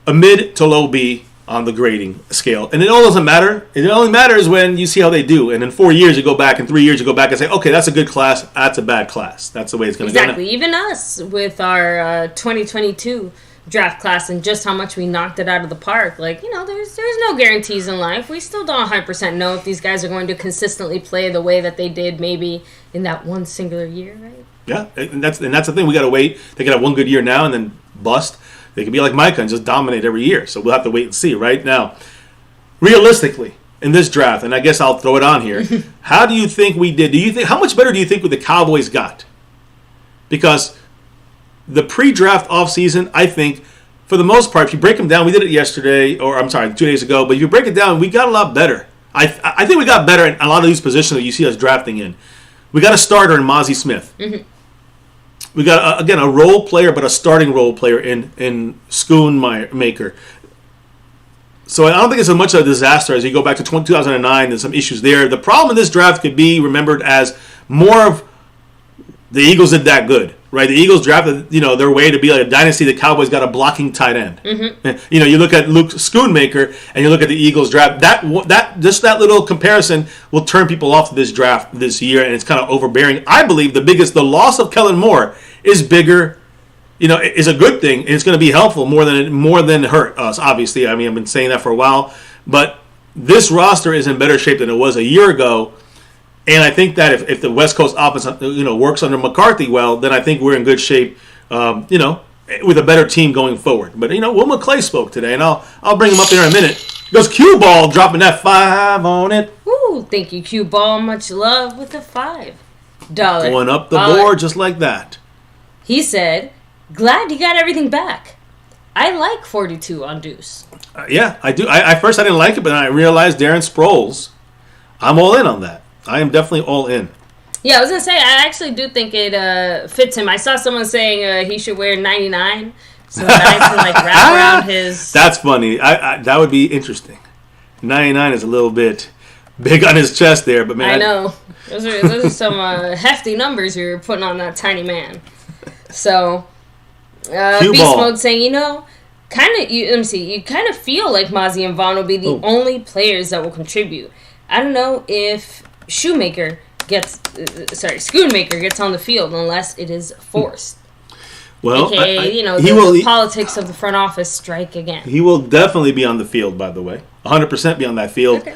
a mid to low B on the grading scale. And it all doesn't matter. It only matters when you see how they do. And in 4 years, you go back, in 3 years, you go back and say, okay, that's a good class, that's a bad class. That's the way it's going to go. Exactly. Even us with our 2022 draft class and just how much we knocked it out of the park. There's no guarantees in life. We still don't 100% know if these guys are going to consistently play the way that they did maybe in that one singular year, right? Yeah, and that's the thing. We got to wait. They could have one good year now and then bust. They could be like Micah and just dominate every year. So we'll have to wait and see. Right now, realistically, in this draft, and I guess I'll throw it on here. How do you think we did? How much better do you think the Cowboys got? Because the pre-draft offseason, I think, for the most part, if you break them down, we did it yesterday, or I'm sorry, 2 days ago, but if you break it down, we got a lot better. I think we got better in a lot of these positions that you see us drafting in. We got a starter in Mozzie Smith. Mm-hmm. We got, again, a role player, but a starting role player in Schoonmaker. So I don't think it's as much of a disaster as you go back to 2009 and some issues there. The problem in this draft could be remembered as more of the Eagles did that good, right? The Eagles drafted, their way to be like a dynasty. The Cowboys got a blocking tight end. Mm-hmm. You look at Luke Schoonmaker and you look at the Eagles draft. That little comparison will turn people off to this draft this year, and it's kind of overbearing. I believe the loss of Kellen Moore is bigger. Is a good thing, and it's going to be helpful more than hurt us. Obviously, I've been saying that for a while, but this roster is in better shape than it was a year ago. And I think that if the West Coast offense, works under McCarthy well, then I think we're in good shape, with a better team going forward. But, Will McClay spoke today, and I'll bring him up there in a minute. He goes, Cue Ball dropping that 5 on it. Ooh, thank you, Cue Ball. Much love with the $5. Going up the board just like that. He said, glad you got everything back. I like 42 on Deuce. Yeah, I do. I first I didn't like it, but then I realized Darren Sproles. I'm all in on that. I am definitely all in. Yeah, I was going to say, I actually do think it fits him. I saw someone saying he should wear 99 so that I can wrap around his... That's funny. That would be interesting. 99 is a little bit big on his chest there, but man... I know. Those are some hefty numbers you're putting on that tiny man. So, Beast Mode saying, you kind of feel like Mozzie and Vaughn will be the only players that will contribute. I don't know if Schoonmaker gets on the field unless it is forced. Well, AKA, the politics of the front office strike again. He will definitely be on the field, by the way. 100% be on that field. Okay.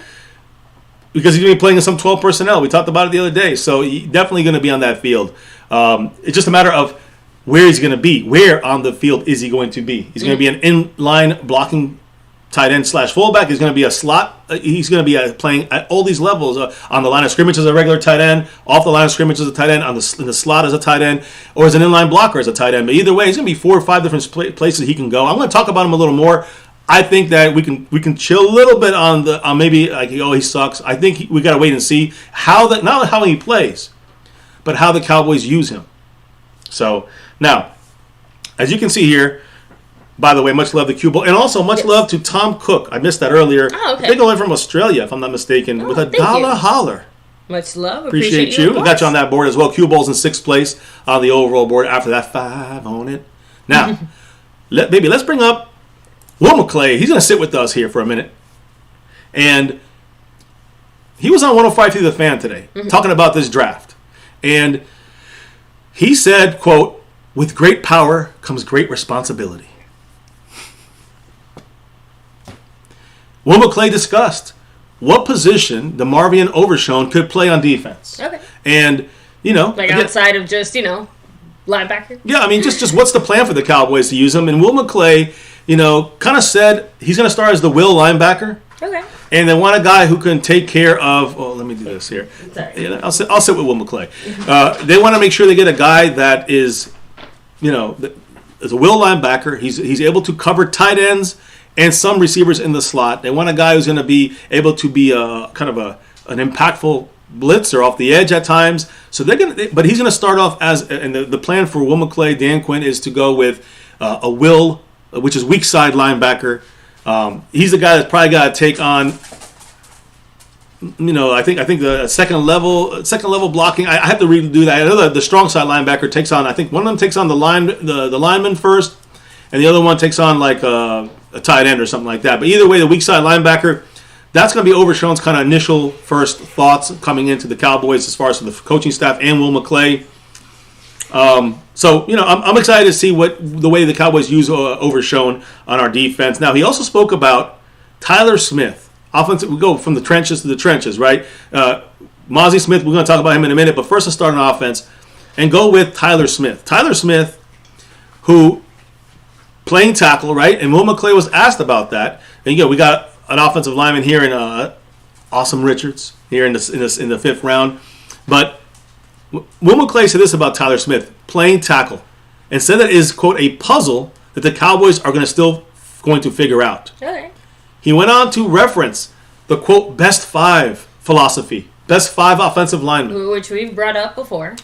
Because he's going to be playing in some 12 personnel. We talked about it the other day. So he's definitely going to be on that field. It's just a matter of where he's going to be. Where on the field is he going to be? He's going to be an in-line blocking tight end / fullback. He's going to be a slot. He's going to be playing at all these levels. On the line of scrimmage as a regular tight end, off the line of scrimmage as a tight end, in the slot as a tight end, or as an inline blocker as a tight end. But either way, he's going to be 4 or 5 different places he can go. I'm going to talk about him a little more I think that we can chill a little bit on maybe like, oh, he sucks. I think we got to wait and see not how he plays, but how the Cowboys use him. So now, as you can see here, by the way, much love to Cubo, and also much love to Tom Cook. I missed that earlier. Oh, okay. Big away from Australia, if I'm not mistaken, with $1 holler. Much love. Appreciate you. I got you on that board as well. Cue Ball's in 6th place on the overall board after that 5 on it. Now, let's bring up Will McClay. He's going to sit with us here for a minute. And he was on 105 through the Fan today talking about this draft. And he said, quote, "With great power comes great responsibility." Will McClay discussed what position DeMarvion Overshown could play on defense. Okay. And, like outside of just, linebacker? Yeah, I mean, just what's the plan for the Cowboys to use him? And Will McClay, kind of said he's going to start as the will linebacker. Okay. And they want a guy who can take care of, let me do this here. Sorry. I'll sit with Will McClay. They want to make sure they get a guy that is, is a will linebacker. He's able to cover tight ends and some receivers in the slot. They want a guy who's going to be able to be kind of an impactful blitzer off the edge at times. So but he's going to start off and the plan for Will McClay, Dan Quinn, is to go with a will, which is weak side linebacker. He's the guy that's probably got to take on, I think the second level blocking. I have to redo that. I know the strong side linebacker takes on. I think one of them takes on the lineman first, and the other one takes on like a tight end or something like that. But either way, the weak side linebacker, that's going to be Overshown's kind of initial first thoughts coming into the Cowboys as far as the coaching staff and Will McClay. So I'm excited to see the way the Cowboys use Overshown on our defense. Now he also spoke about Tyler Smith. Offensive, we go from the trenches to the trenches, right? Mozzie Smith, we're going to talk about him in a minute, but first let's start on offense and go with Tyler Smith. Tyler Smith, who playing tackle, right? And Will McClay was asked about that. And we got an offensive lineman here in Awesome Richards here in the 5th round. But Will McClay said this about Tyler Smith, playing tackle, and said that is, quote, a puzzle that the Cowboys are going to figure out. Okay. He went on to reference the, quote, best 5 philosophy, best 5 offensive linemen, which we've brought up before.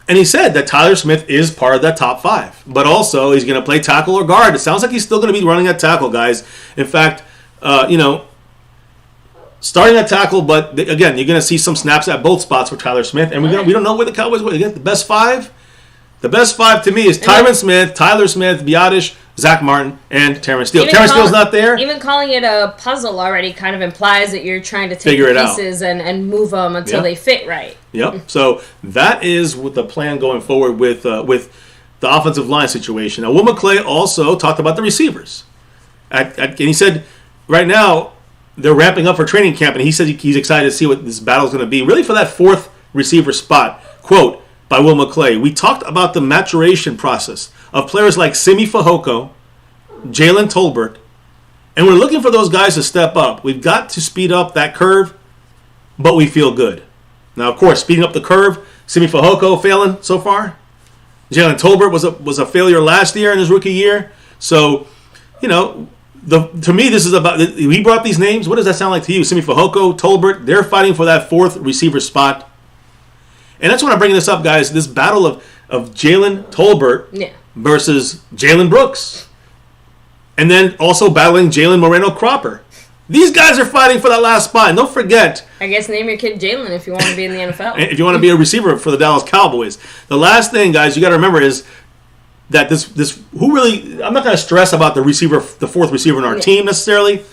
And he said that Tyler Smith is part of that top 5. But also, he's going to play tackle or guard. It sounds like he's still going to be running at tackle, guys. In fact, starting at tackle, but again, you're going to see some snaps at both spots for Tyler Smith. And we don't know where the Cowboys will. Again, the best 5? The best 5 to me is Tyron Smith, Tyler Smith, Biotish, Zach Martin, and Terrence Steele. Terrence Steele's not there. Even calling it a puzzle already kind of implies that you're trying to take the pieces and move them until they fit right. Yep. So that is what the plan going forward with the offensive line situation. Now, Will McClay also talked about the receivers. And he said right now they're ramping up for training camp, and he said he's excited to see what this battle is going to be, really for that 4th receiver spot. Quote by Will McClay, "We talked about the maturation process of players like Simi Fehoko, Jalen Tolbert, and we're looking for those guys to step up. We've got to speed up that curve, but we feel good." Now, of course, speeding up the curve, Simi Fehoko failing so far. Jalen Tolbert was a failure last year in his rookie year. So, to me, this is about. He brought up these names. What does that sound like to you? Simi Fehoko, Tolbert, they're fighting for that 4th receiver spot. And that's when I'm bringing this up, guys. This battle of Jalen Tolbert versus Jalen Brooks. And then also battling Jalen Moreno-Cropper. These guys are fighting for that last spot. And don't forget. I guess name your kid Jalen if you want to be in the NFL. If you want to be a receiver for the Dallas Cowboys. The last thing, guys, you got to remember is that I'm not going to stress about the 4th receiver in our team necessarily,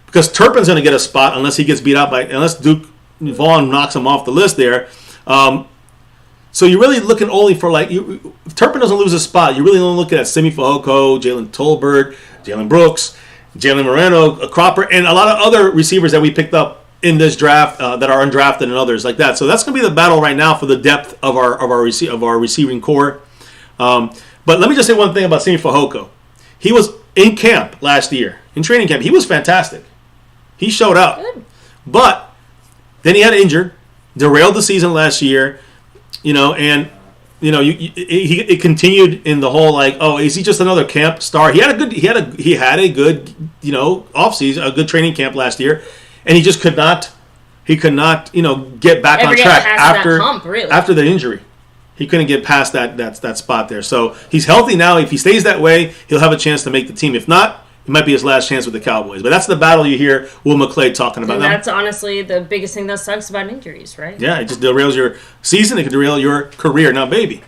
because Turpin's going to get a spot unless he gets beat out unless Duke Vaughn knocks him off the list there. So you're really looking only for if Turpin doesn't lose a spot, you're really only looking at Simi Fehoko, Jalen Tolbert, Jalen Brooks, Jalen Moreno, Cropper, and a lot of other receivers that we picked up in this draft that are undrafted and others like that. So that's going to be the battle right now for the depth of our receiving core. But let me just say one thing about Simi Fehoko. He was in camp last year, in training camp. He was fantastic. He showed up. Good. But then he had injured, derailed the season last year, and it continued in the whole like, oh, is he just another camp star? He had a good offseason, a good training camp last year, and he just could not get back on track after the injury. He couldn't get past that spot there. So he's healthy now. If he stays that way, he'll have a chance to make the team. If not, it might be his last chance with the Cowboys. But that's the battle you hear Will McClay talking about. And that's honestly the biggest thing that sucks about injuries, right? Yeah, it just derails your season. It can derail your career. Now, baby,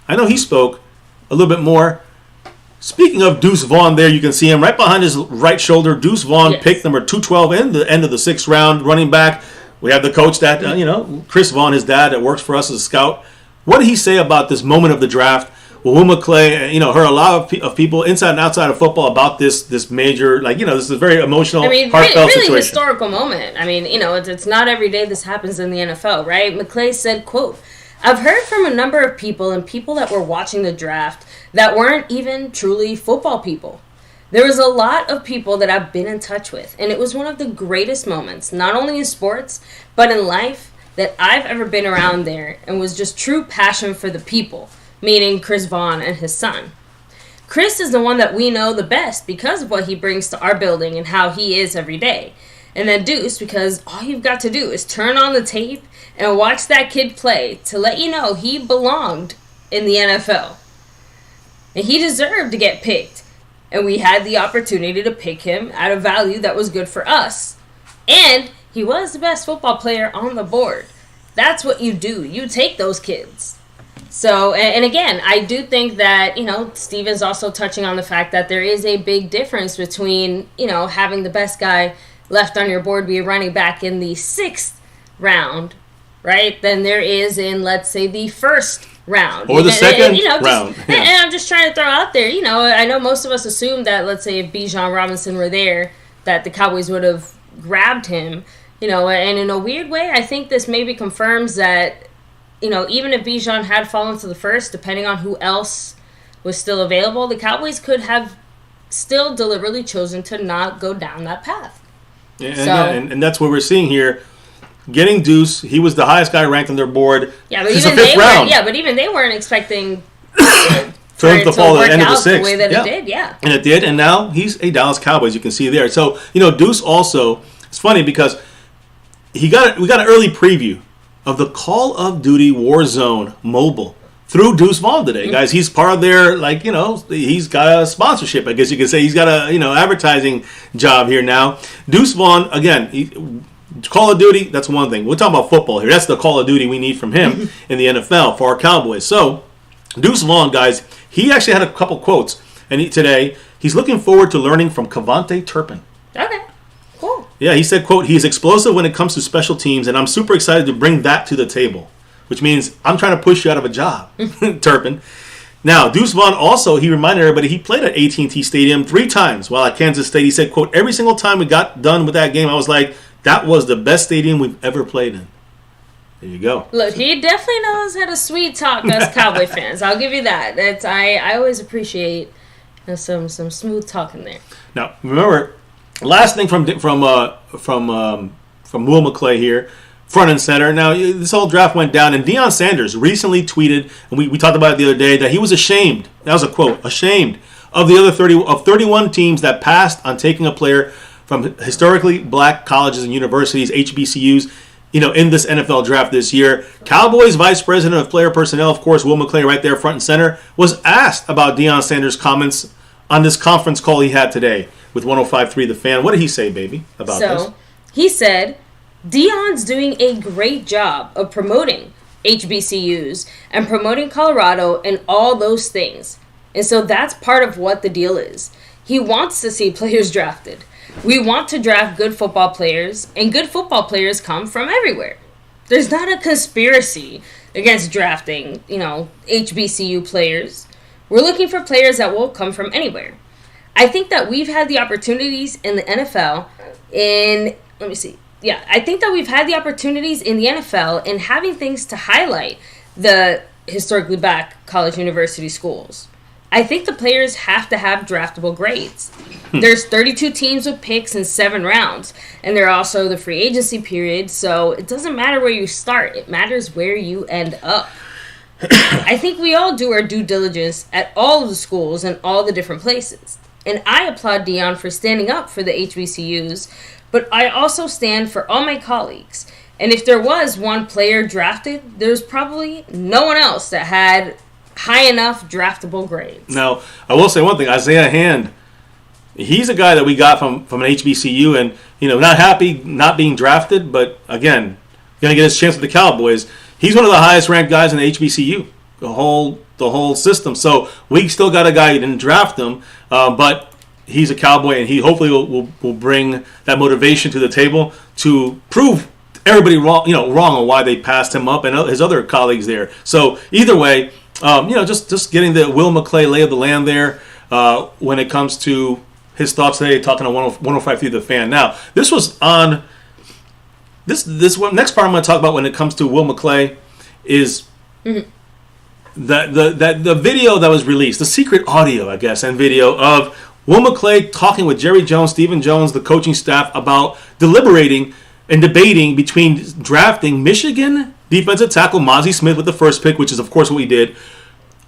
I know he spoke a little bit more. Speaking of Deuce Vaughn there, you can see him right behind his right shoulder. Deuce Vaughn, picked number 212 in the end of the 6th round, running back. We have the coach that, Chris Vaughn, his dad, that works for us as a scout. What did he say about this moment of the draft? Well, Will McClay, heard a lot of people inside and outside of football about this major, this is a very emotional, heartfelt really situation. Historical moment. I mean, it's not every day this happens in the NFL, right? McClay said, quote, "I've heard from a number of people and people that were watching the draft that weren't even truly football people. There was a lot of people that I've been in touch with, and it was one of the greatest moments, not only in sports, but in life, that I've ever been around there, and was just true passion for the people," meaning Chris Vaughn and his son. Chris is the one that we know the best because of what he brings to our building and how he is every day. And then Deuce, because all you've got to do is turn on the tape and watch that kid play to let you know he belonged in the NFL. And he deserved to get picked. And we had the opportunity to pick him at a value that was good for us. And he was the best football player on the board. That's what you do. You take those kids. So, and again, I do think that, Steven's also touching on the fact that there is a big difference between, having the best guy left on your board be a running back in the 6th round, right, than there is in, let's say, the 1st round. Or the second round. Yeah. And I'm just trying to throw out there, I know most of us assume that, let's say, if Bijan Robinson were there, that the Cowboys would have grabbed him, and in a weird way, I think this maybe confirms that, even if Bijan had fallen to the 1st, depending on who else was still available, the Cowboys could have still deliberately chosen to not go down that path. Yeah, and that's what we're seeing here. Getting Deuce, he was the highest guy ranked on their board. Yeah, but even they weren't expecting for him to fall at the end of the 6th. The way that it did, yeah. And it did, and now he's a Dallas Cowboys, you can see there. So, Deuce also, it's funny because we got an early preview of the Call of Duty Warzone mobile through Deuce Vaughn today, guys. He's part of their, he's got a sponsorship, I guess you could say. He's got a, advertising job here now. Deuce Vaughn, again, Call of Duty, that's one thing. We're talking about football here. That's the Call of Duty we need from him in the NFL for our Cowboys. So, Deuce Vaughn, guys, he actually had a couple quotes today. He's looking forward to learning from Cavante Turpin. Okay. Cool. Yeah, he said, quote, "He's explosive when it comes to special teams, and I'm super excited to bring that to the table," which means I'm trying to push you out of a job, Turpin. Now, Deuce Vaughn also, he reminded everybody he played at AT&T Stadium 3 times while at Kansas State. He said, quote, "Every single time we got done with that game, I was like, that was the best stadium we've ever played in." There you go. Look, he definitely knows how to sweet talk us Cowboy fans. I'll give you that. I always appreciate some smooth talking there. Now, remember, last thing from Will McClay here, front and center. Now, this whole draft went down, and Deion Sanders recently tweeted, and we talked about it the other day, that he was ashamed. That was a quote, ashamed of the other 31 teams that passed on taking a player from historically black colleges and universities, HBCUs, in this NFL draft this year. Cowboys Vice President of Player Personnel, of course, Will McClay right there front and center, was asked about Deion Sanders' comments on this conference call he had today with 105.3 The Fan. What did he say, baby, about this? So, he said, "Deion's doing a great job of promoting HBCUs and promoting Colorado and all those things. And so that's part of what the deal is. He wants to see players drafted. We want to draft good football players, and good football players come from everywhere. There's not a conspiracy against drafting, HBCU players. We're looking for players that will come from anywhere. I think that we've had the opportunities in the NFL I think that we've had the opportunities in the NFL in having things to highlight the historically black college university schools. I think the players have to have draftable grades. There's 32 teams with picks in 7 rounds, and there are also the free agency period, so it doesn't matter where you start. It matters where you end up. I think we all do our due diligence at all of the schools and all the different places. And I applaud Dion for standing up for the HBCUs, but I also stand for all my colleagues. And if there was one player drafted, there's probably no one else that had high enough draftable grades. Now, I will say one thing. Isaiah Hand, he's a guy that we got from an HBCU, and not happy not being drafted, but again, going to get his chance with the Cowboys. He's one of the highest ranked guys in the HBCU, the whole system. So we still got a guy who didn't draft him, but he's a Cowboy, and he hopefully will bring that motivation to the table to prove everybody wrong on why they passed him up and his other colleagues there. So either way, just getting the Will McClay lay of the land there when it comes to his thoughts today, talking to 105 through the fan. Now, this was on this one. Next part I'm going to talk about when it comes to Will McClay is the video that was released, the secret audio, I guess, and video of Will McClay talking with Jerry Jones, Stephen Jones, the coaching staff about deliberating and debating between drafting Michigan defensive tackle Mazi Smith with the first pick, which is of course what we did,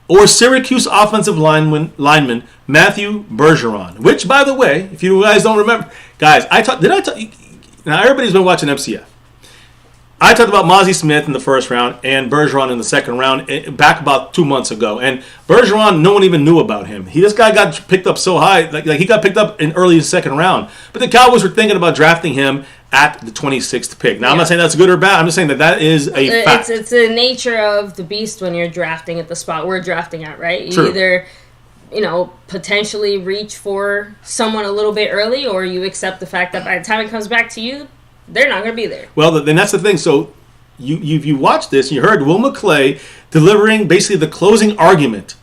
or Syracuse offensive lineman Matthew Bergeron. Which, by the way, if you guys don't remember, guys, now everybody's been watching MCF. I talked about Mazi Smith in the first round and Bergeron in the second round back about 2 months ago. And Bergeron, no one even knew about him. This guy got picked up so high, like he got picked up in early second round. But the Cowboys were thinking about drafting him at the 26th pick. Now, I'm not saying that's good or bad. I'm just saying that is a fact. It's the nature of the beast when you're drafting at the spot we're drafting at, right? You either, potentially reach for someone a little bit early, or you accept the fact that by the time it comes back to you, they're not going to be there. Well, then that's the thing. So you watched this, you heard Will McClay delivering basically the closing argument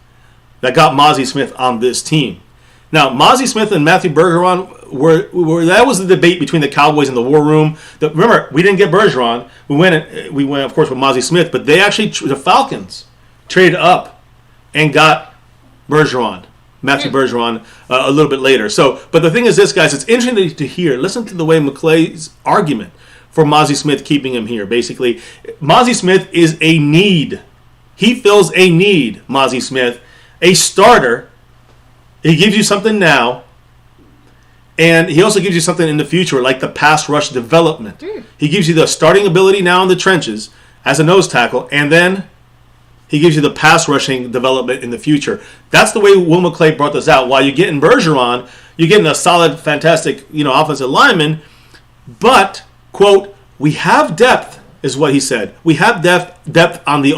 that got Mazi Smith on this team. Now, Mazi Smith and Matthew Bergeron were that was the debate between the Cowboys and the War Room. Remember, we didn't get Bergeron. We went of course with Mazi Smith, but they actually the Falcons traded up and got Bergeron. Matthew Bergeron a little bit later. So, but the thing is this, guys, it's interesting to hear. Listen to the way McClay's argument for Mazi Smith keeping him here. Basically, Mazi Smith is a need. He fills a need, Mazi Smith. A starter. He gives you something now, and he also gives you something in the future, like the pass rush development. He gives you the starting ability now in the trenches as a nose tackle, and then he gives you the pass rushing development in the future. That's the way Will McClay brought this out. While you're getting Bergeron, you're getting a solid, fantastic, offensive lineman. But, quote, we have depth, is what he said. We have depth on the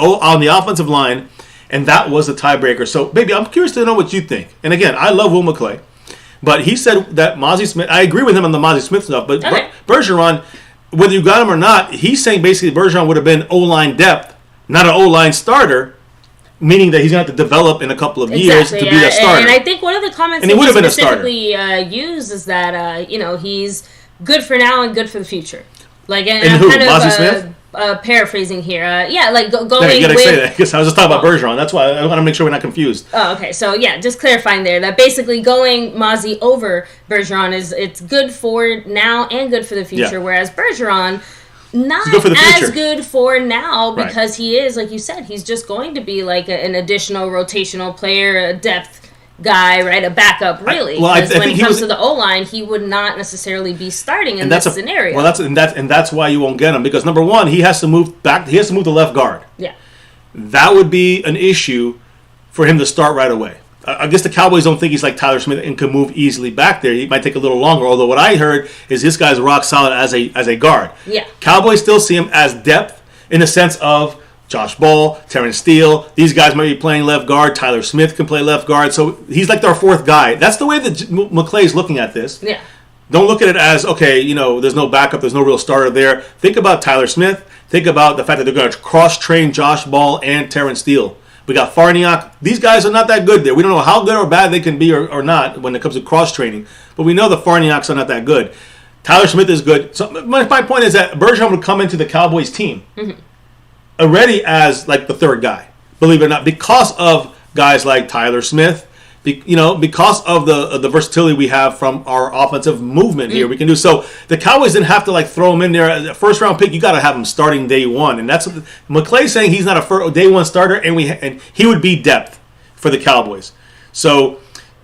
offensive line, and that was the tiebreaker. So, baby, I'm curious to know what you think. And again, I love Will McClay, but he said that Mazi Smith. I agree with him on the Mazi Smith stuff, but Bergeron, whether you got him or not, he's saying basically Bergeron would have been O-line depth, not an O-line starter, meaning that he's going to have to develop in a couple of years to be that starter. And I think one of the comments that he specifically used is that, he's good for now and good for the future. Like, and I'm who? kind Mazi Smith? Paraphrasing here. Going you gotta say that, because I was just talking about Bergeron. That's why I want to make sure we're not confused. Oh, okay. So, just clarifying there that basically going Mazi over Bergeron it's good for now and good for the future, whereas Bergeron not as good for now because he is, like you said, he's just going to be like an additional rotational player, a depth guy, right? A backup, really. Because when it comes to the O-line, he would not necessarily be starting in this scenario. Well, that's why you won't get him, because number one, he has to move back. He has to move to left guard. Yeah, that would be an issue for him to start right away. I guess the Cowboys don't think he's like Tyler Smith and can move easily back there. He might take a little longer. Although what I heard is this guy's rock solid as a guard. Yeah, Cowboys still see him as depth in the sense of Josh Ball, Terrence Steele. These guys might be playing left guard. Tyler Smith can play left guard. So he's like our fourth guy. That's the way that McClay is looking at this. Yeah. Don't look at it as, okay, there's no backup, there's no real starter there. Think about Tyler Smith. Think about the fact that they're going to cross-train Josh Ball and Terrence Steele. We got Farniok. These guys are not that good there. We don't know how good or bad they can be or not when it comes to cross-training. But we know the Farnioks are not that good. Tyler Smith is good. So my point is that Bergeron would come into the Cowboys team already as like the third guy, believe it or not, because of guys like Tyler Smith, because of the versatility we have from our offensive movement here, we can do so. The Cowboys didn't have to like throw him in there. A first round pick, you got to have him starting day one, and that's what McClay saying he's not a day one starter, and he would be depth for the Cowboys. So,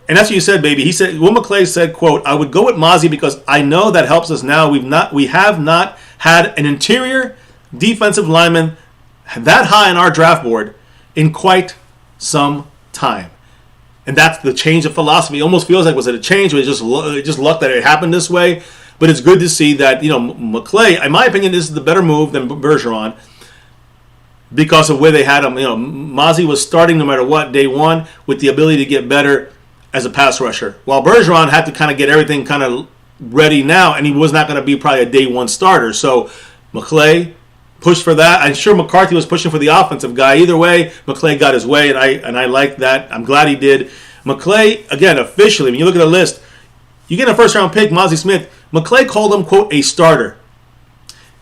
and that's what you said, baby. He said, Will McClay said, "quote I would go with Mozzie because I know that helps us now. We have not had an interior defensive lineman that high on our draft board in quite some time." And that's the change of philosophy. It almost feels like, was it a change? Or it just luck that it happened this way? But it's good to see that, McClay, in my opinion, this is the better move than Bergeron because of where they had him. Mozzie was starting no matter what, day one, with the ability to get better as a pass rusher. While Bergeron had to kind of get everything kind of ready now, and he was not going to be probably a day one starter. So McClay pushed for that. I'm sure McCarthy was pushing for the offensive guy. Either way, McClay got his way, and I like that. I'm glad he did. McClay, again, officially, when you look at the list, you get a first-round pick, Mozzie Smith. McClay called him, quote, a starter.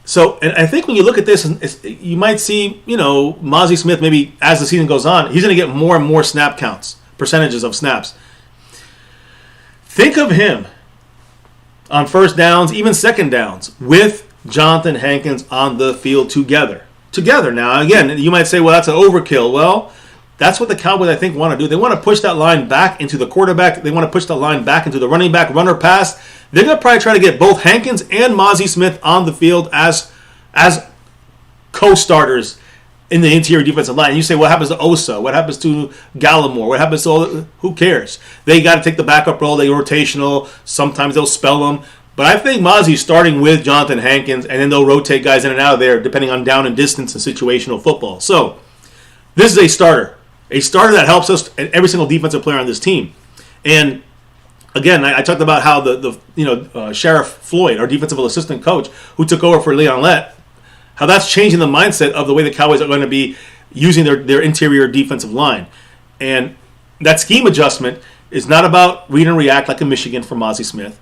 So, and I think when you look at this, you might see, Mozzie Smith, maybe as the season goes on, he's going to get more and more snap counts, percentages of snaps. Think of him on first downs, even second downs, with Jonathan Hankins on the field together. Now, again, you might say, well, that's an overkill. Well, that's what the Cowboys, I think, want to do. They want to push that line back into the quarterback. They want to push that line back into the running back, runner pass. They're going to probably try to get both Hankins and Mozzie Smith on the field as co-starters in the interior defensive line. And you say, what happens to Osa? What happens to Gallimore? What happens to who cares? They got to take the backup role. They're rotational. Sometimes they'll spell them. But I think Mozzie's starting with Jonathan Hankins, and then they'll rotate guys in and out of there depending on down and distance and situational football. So this is a starter that helps us and every single defensive player on this team. And again, I talked about how the Sheriff Floyd, our defensive assistant coach, who took over for Leon Lett, how that's changing the mindset of the way the Cowboys are going to be using their interior defensive line. And that scheme adjustment is not about read and react like a Michigan for Mozzie Smith.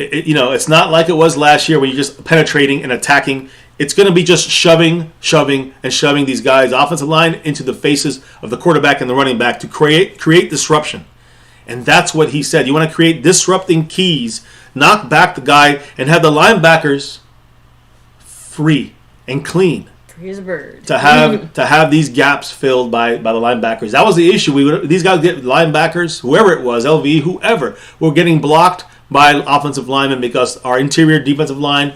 It's not like it was last year where you're just penetrating and attacking. It's going to be just shoving these guys, offensive line, into the faces of the quarterback and the running back to create disruption. And that's what he said. You want to create disrupting keys, knock back the guy, and have the linebackers free and clean. Free as a bird. To have these gaps filled by the linebackers. That was the issue. These guys get linebackers, whoever it was, LV, whoever, were getting blocked by offensive linemen because our interior defensive line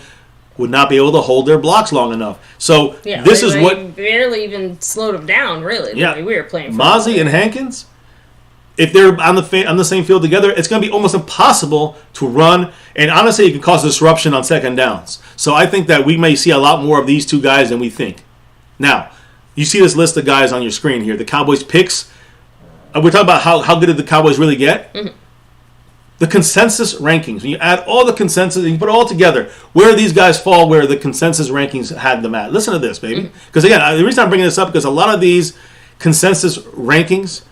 would not be able to hold their blocks long enough. So this is what barely even slowed them down. Really, the way we were playing. Mozzie and Hankins, if they're on the same field together, it's going to be almost impossible to run. And honestly, it can cause disruption on second downs. So I think that we may see a lot more of these two guys than we think. Now, you see this list of guys on your screen here. The Cowboys picks. We're talking about how good did the Cowboys really get. Mm-hmm. The consensus rankings. When you add all the consensus and you put it all together, where these guys fall, where the consensus rankings had them at. Listen to this, baby. Because again, the reason I'm bringing this up because a lot of these consensus rankings,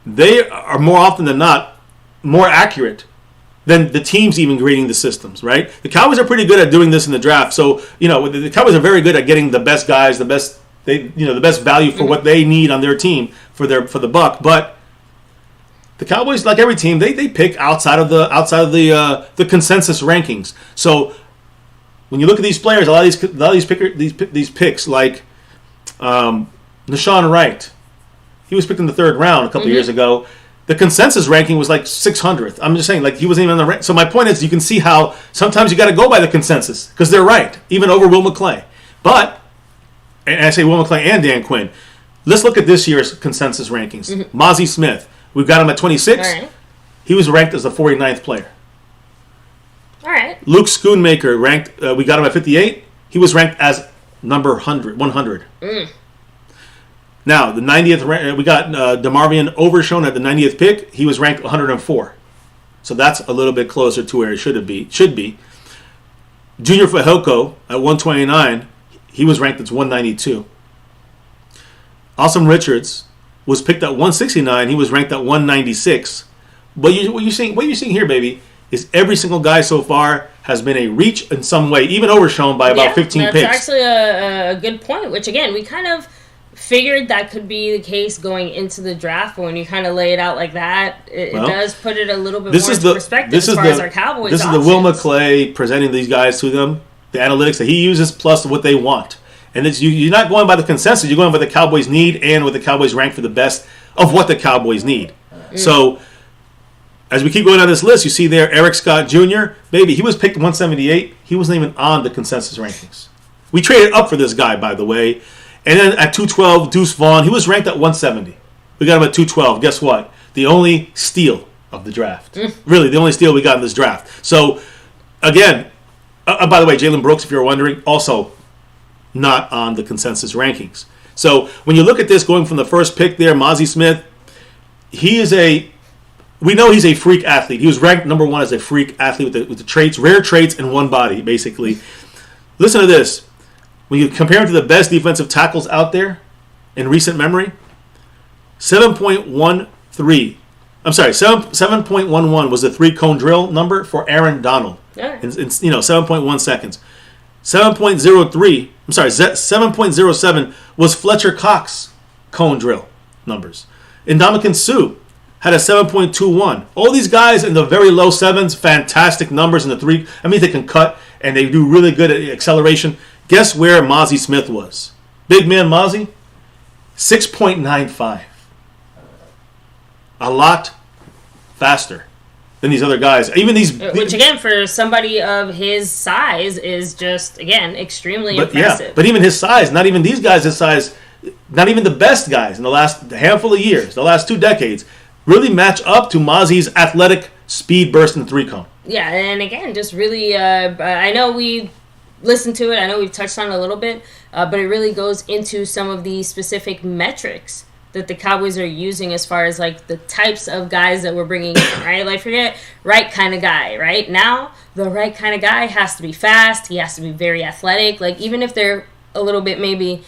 they are more often than not more accurate than the teams even grading the systems, right? The Cowboys are pretty good at doing this in the draft. So, the Cowboys are very good at getting the best guys, the best value for what they need on their team for the buck. But the Cowboys, like every team, they pick outside of the consensus rankings. So when you look at these players, a lot of these picks, like Nashawn Wright, he was picked in the third round a couple years ago. The consensus ranking was like 600th. I'm just saying, like he wasn't even on the rank. So my point is, you can see how sometimes you got to go by the consensus because they're right, even over Will McClay. But, and I say Will McClay and Dan Quinn. Let's look at this year's consensus rankings. Mozzie Smith. We've got him at 26. All right. He was ranked as the 49th player. All right. Luke Schoonmaker ranked. We got him at 58. He was ranked as number 100. Now, the 90th, we got DeMarvion Overshown at the 90th pick. He was ranked 104. So that's a little bit closer to where it should be. Junior Fehoko at 129. He was ranked as 192. Awesome Richards was picked at 169. He was ranked at 196. But what you're seeing here, baby, is every single guy so far has been a reach in some way, even overshown by about 15 picks. That's actually a good point, which, again, we kind of figured that could be the case going into the draft, but when you kind of lay it out like that, it does put it a little bit more into perspective as far as our Cowboys This options. is the Will McClay presenting these guys to them, the analytics that he uses plus what they want. And you're not going by the consensus, you're going by the Cowboys need and what the Cowboys rank for the best of what the Cowboys need. So, as we keep going down this list, you see there Eric Scott Jr., baby, he was picked 178. He wasn't even on the consensus rankings. We traded up for this guy, by the way. And then at 212, Deuce Vaughn, he was ranked at 170. We got him at 212. Guess what? The only steal of the draft. Really, the only steal we got in this draft. So, again, by the way, Jalen Brooks, if you're wondering, also not on the consensus rankings. So, when you look at this, going from the first pick there, Mazi Smith, we know he's a freak athlete. He was ranked number 1 as a freak athlete with the traits, rare traits in one body, basically. Listen to this. When you compare him to the best defensive tackles out there in recent memory, 7.11 was the 3-cone drill number for Aaron Donald. Yeah. In 7.1 seconds. 7.07 was Fletcher Cox cone drill numbers. Ndamukong Suh had a 7.21. All these guys in the very low sevens, fantastic numbers in the 3. I mean, they can cut and they do really good at acceleration. Guess where Mazi Smith was? Big man Mazi? 6.95. A lot faster than these other guys. Even these, which again, for somebody of his size, is just again extremely impressive. Yeah, but even his size, not even these guys' his size, not even the best guys in the last handful of years, the last 2 decades, really match up to Mazi's athletic speed burst in the 3-cone. Yeah, and again, just really, I know we listened to it. I know we've touched on it a little bit, but it really goes into some of the specific metrics that the Cowboys are using as far as like the types of guys that we're bringing in, right? Like forget right kind of guy, right? Now the right kind of guy has to be fast. He has to be very athletic. Like even if they're a little bit maybe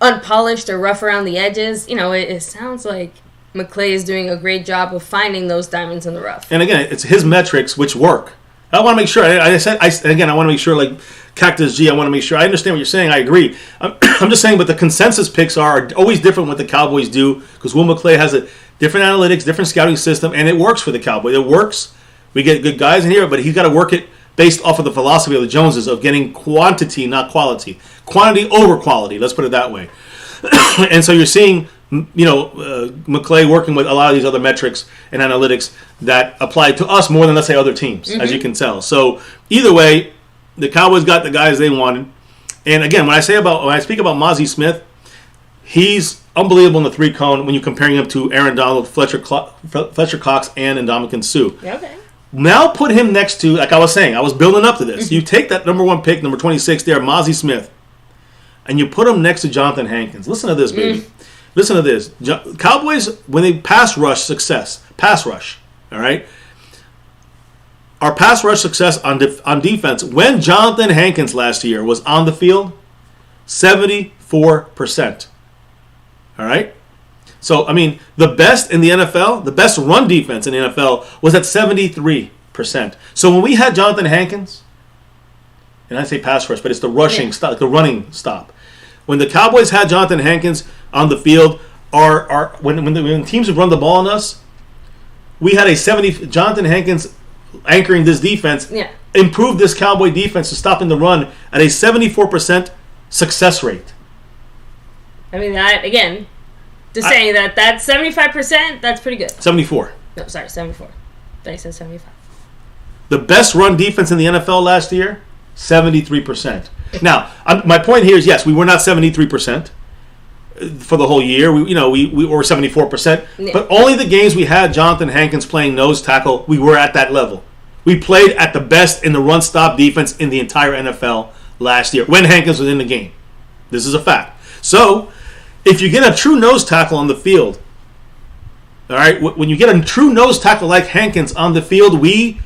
unpolished or rough around the edges, it sounds like McClay is doing a great job of finding those diamonds in the rough. And again, it's his metrics which work. I want to make sure. I want to make sure, like Cactus G, I want to make sure. I understand what you're saying. I agree. I'm just saying, but the consensus picks are always different what the Cowboys do because Will McClay has a different analytics, different scouting system, and it works for the Cowboys. It works. We get good guys in here, but he's got to work it based off of the philosophy of the Joneses of getting quantity, not quality. Quantity over quality. Let's put it that way. And so you're seeing, McClay working with a lot of these other metrics and analytics that apply to us more than, let's say, other teams, as you can tell. So either way, the Cowboys got the guys they wanted. And again, when I speak about Mazi Smith, he's unbelievable in the 3-cone when you're comparing him to Aaron Donald, Fletcher Cox, and Ndamukong Suh. Okay. Now put him next to, like I was saying, I was building up to this. You take that number 1 pick, number 26 there, Mazi Smith, and you put him next to Jonathan Hankins. Listen to this, baby. Listen to this. Cowboys, when they pass rush, all right? Our pass rush success on defense, when Jonathan Hankins last year was on the field, 74%. All right? So, I mean, the best in the NFL, the best run defense in the NFL was at 73%. So when we had Jonathan Hankins, and I say pass rush, but it's the rushing stop, the running stop. When the Cowboys had Jonathan Hankins on the field, when teams would run the ball on us, we had Jonathan Hankins anchoring this defense, improved this Cowboy defense to stopping the run at a 74% success rate. I mean, that, again, saying that 75%, that's pretty good. 74. No, sorry, 74. I said 75. The best run defense in the NFL last year, 73%. Now, my point here is, yes, we were not 73% for the whole year. We were 74%. Yeah. But only the games we had Jonathan Hankins playing nose tackle, we were at that level. We played at the best in the run-stop defense in the entire NFL last year when Hankins was in the game. This is a fact. So, if you get a true nose tackle on the field, all right, when you get a true nose tackle like Hankins on the field, we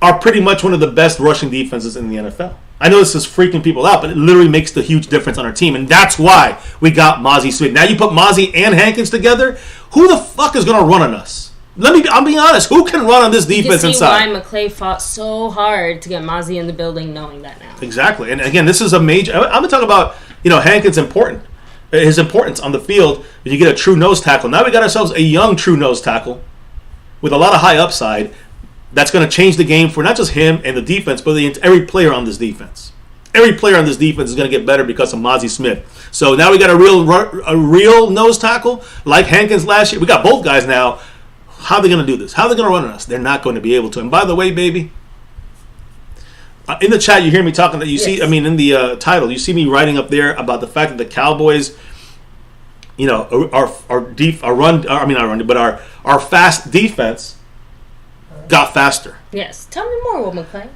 are pretty much one of the best rushing defenses in the NFL. I know this is freaking people out, but it literally makes the huge difference on our team, and that's why we got Mazi Smith. Now you put Mazi and Hankins together, who the fuck is going to run on us? I'm being honest. Who can run on this defense inside? You can see why McClay fought so hard to get Mazi in the building, knowing that now. Exactly, and again, this is a major. I'm going to talk about Hankins important. his importance on the field when you get a true nose tackle. Now we got ourselves a young true nose tackle with a lot of high upside that's going to change the game for not just him and the defense, but every player on this defense. Every player on this defense is going to get better because of Mozzie Smith. So now we got a real nose tackle like Hankins last year. We got both guys now. How are they going to do this? How are they going to run on us? They're not going to be able to. And by the way, baby, in the chat you hear me talking. You see, I mean, in the title, you see me writing up there about the fact that the Cowboys, you know, our fast defense got faster. Yes. Tell me more, Will McClay.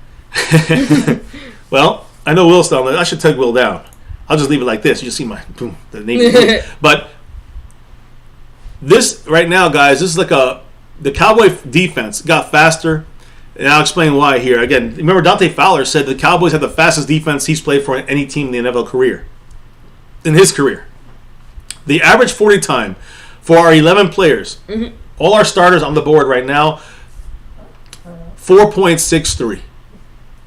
Well, I know Will's down there. I should take Will down. I'll just leave it like this. You just see my boom, the name. But this right now, guys, this is like the Cowboy defense got faster, and I'll explain why here. Again, remember Dante Fowler said the Cowboys had the fastest defense he's played for any team in the NFL career. In his career, the average 40 time for our 11 players, all our starters on the board right now, 4.63.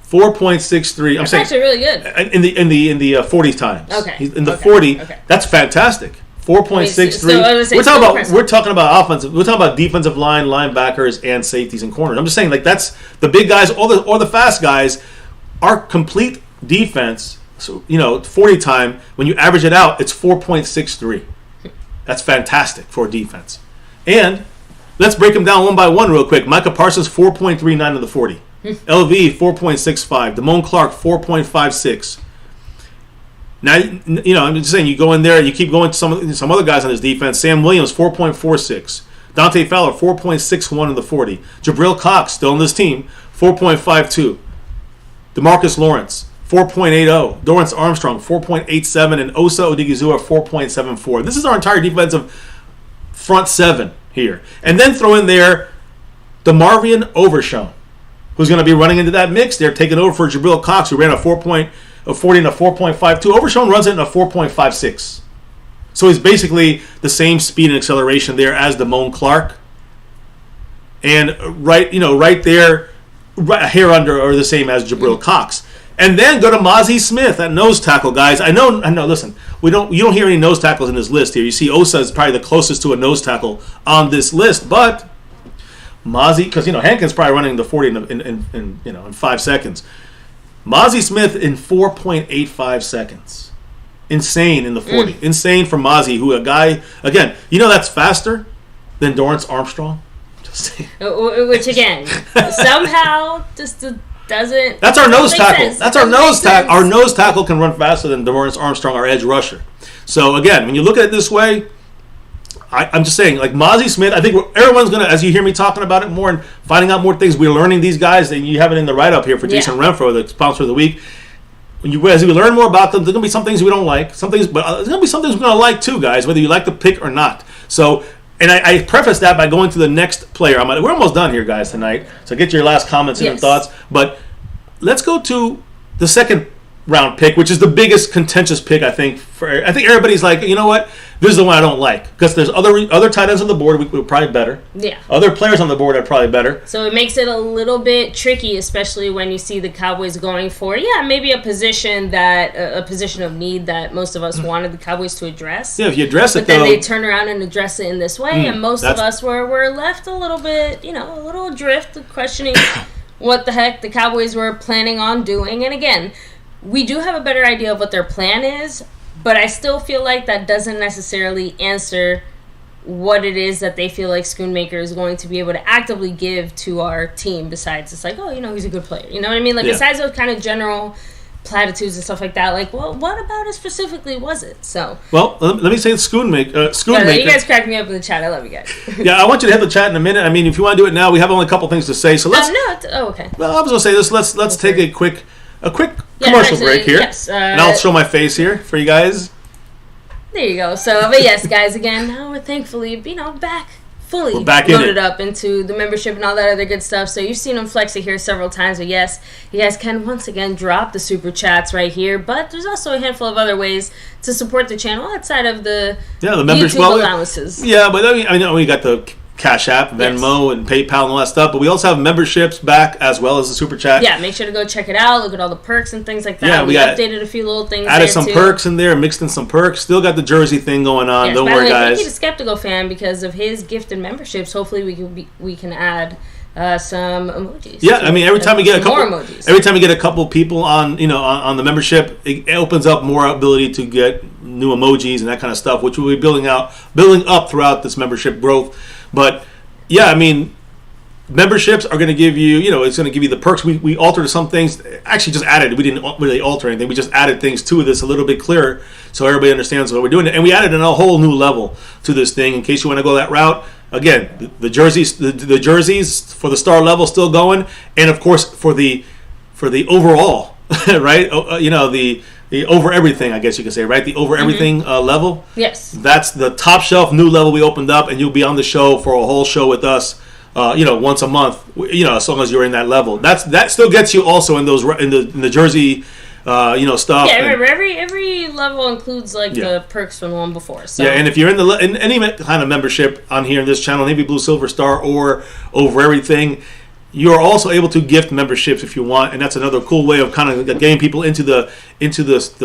4.63. That's actually really good. In the 40 times. Okay. In the 40. Okay. That's fantastic. 4.63. We're talking about offensive. We're talking about defensive line, linebackers, and safeties and corners. I'm just saying, like, that's the big guys, all the fast guys. Our complete defense. So 40 time. When you average it out, it's 4.63. That's fantastic for a defense. And let's break them down one by one real quick. Micah Parsons 4.39 to the 40. LV 4.65. Damone Clark 4.56. Now I'm just saying you go in there, you keep going to some other guys on his defense. Sam Williams 4.46. Dante Fowler 4.61 in the 40. Jabril Cox still on this team 4.52. DeMarcus Lawrence 4.80. Dorrance Armstrong 4.87, and Osa Odigizua 4.74. This is our entire defensive front seven here, and then throw in there DeMarvion Overshown, who's going to be running into that mix. They're taking over for Jabril Cox, who ran a 40 and a 4.52. Overshown runs it in a 4.56. So he's basically the same speed and acceleration there as Damone Clark. And right there, a hair under, or the same as Jabril Cox. And then go to Mozzie Smith at nose tackle, guys. I know. Listen, you don't hear any nose tackles in this list here. You see Osa is probably the closest to a nose tackle on this list, but Mozzie, because Hankins probably running the 40 in 5 seconds. Mozzie Smith in 4.85 seconds. Insane in the 40. Insane for Mozzie, who a guy, again, that's faster than Dorrance Armstrong. Just saying. Which again, somehow just doesn't. That's our nose tackle. Sense. That's our nose tackle. Our nose tackle can run faster than Dorrance Armstrong, our edge rusher. So again, when you look at it this way, I'm just saying, like Mozzie Smith, I think everyone's going to, as you hear me talking about it more and finding out more things, we're learning these guys, and you have it in the write-up here for Jason Renfro, the sponsor of the week. As we learn more about them, there's going to be some things we don't like, but there's going to be some things we're going to like too, guys, whether you like the pick or not. So, and I preface that by going to the next player. We're almost done here, guys, tonight, so get your last comments and thoughts. But let's go to the second round pick, which is the biggest contentious pick, I think. I think everybody's like, you know what? This is the one I don't like, because there's other tight ends on the board we're probably better. Yeah. Other players on the board are probably better. So it makes it a little bit tricky, especially when you see the Cowboys going for maybe a position of need that most of us wanted the Cowboys to address. Yeah, if you address it, but then they turn around and address it in this way, and most of us were left a little bit, a little adrift, questioning what the heck the Cowboys were planning on doing. And again, we do have a better idea of what their plan is, but I still feel like that doesn't necessarily answer what it is that they feel like Schoonmaker is going to be able to actively give to our team, besides it's like, he's a good player. You know what I mean? Like, besides those kind of general platitudes and stuff like that, like, well, what about it specifically was it? So, well, let me say Schoonmaker. You guys crack me up in the chat. I love you guys. Yeah, I want you to hit the chat in a minute. I mean, if you want to do it now, we have only a couple things to say. So let's. Okay. Well, I was going to say this. Let's take a quick commercial break here. Yes. And I'll show my face here for you guys. There you go. So, but yes, guys, again, now we're thankfully, back fully loaded up into the membership and all that other good stuff. So you've seen him flex it here several times. But yes, you guys can once again drop the super chats right here. But there's also a handful of other ways to support the channel outside of the membership YouTube allowances. Yeah, but I know we got the Cash App, Venmo, and PayPal and all that stuff. But we also have memberships back as well as the Super Chat. Yeah, make sure to go check it out. Look at all the perks and things like that. Yeah, we updated a few little things. Added some perks in there, mixed in some perks. Still got the jersey thing going on. Don't worry, guys. Thank you to Skeptical Fan because of his gifted memberships. Hopefully, we can add some emojis. Yeah, I mean every time we get a couple people on on the membership, it opens up more ability to get new emojis and that kind of stuff, which we'll be building up throughout this membership growth. But yeah, I mean, memberships are going to give you, it's going to give you the perks. We altered some things. Actually, just added. We didn't really alter anything. We just added things to this a little bit clearer so everybody understands what we're doing. And we added a whole new level to this thing in case you want to go that route. Again, the jerseys, the jerseys for the star level still going, and of course for the overall, right? The over everything, I guess you could say, right? The over everything level. Yes. That's the top shelf new level we opened up, and you'll be on the show for a whole show with us, once a month. As long as you're in that level. That still gets you also in the jersey, stuff. Yeah, remember every level includes the perks from the one before. So. Yeah, and if you're in any kind of membership on here in this channel, Navy Blue, Silver Star, or over everything, you're also able to gift memberships if you want, and that's another cool way of kind of getting people into the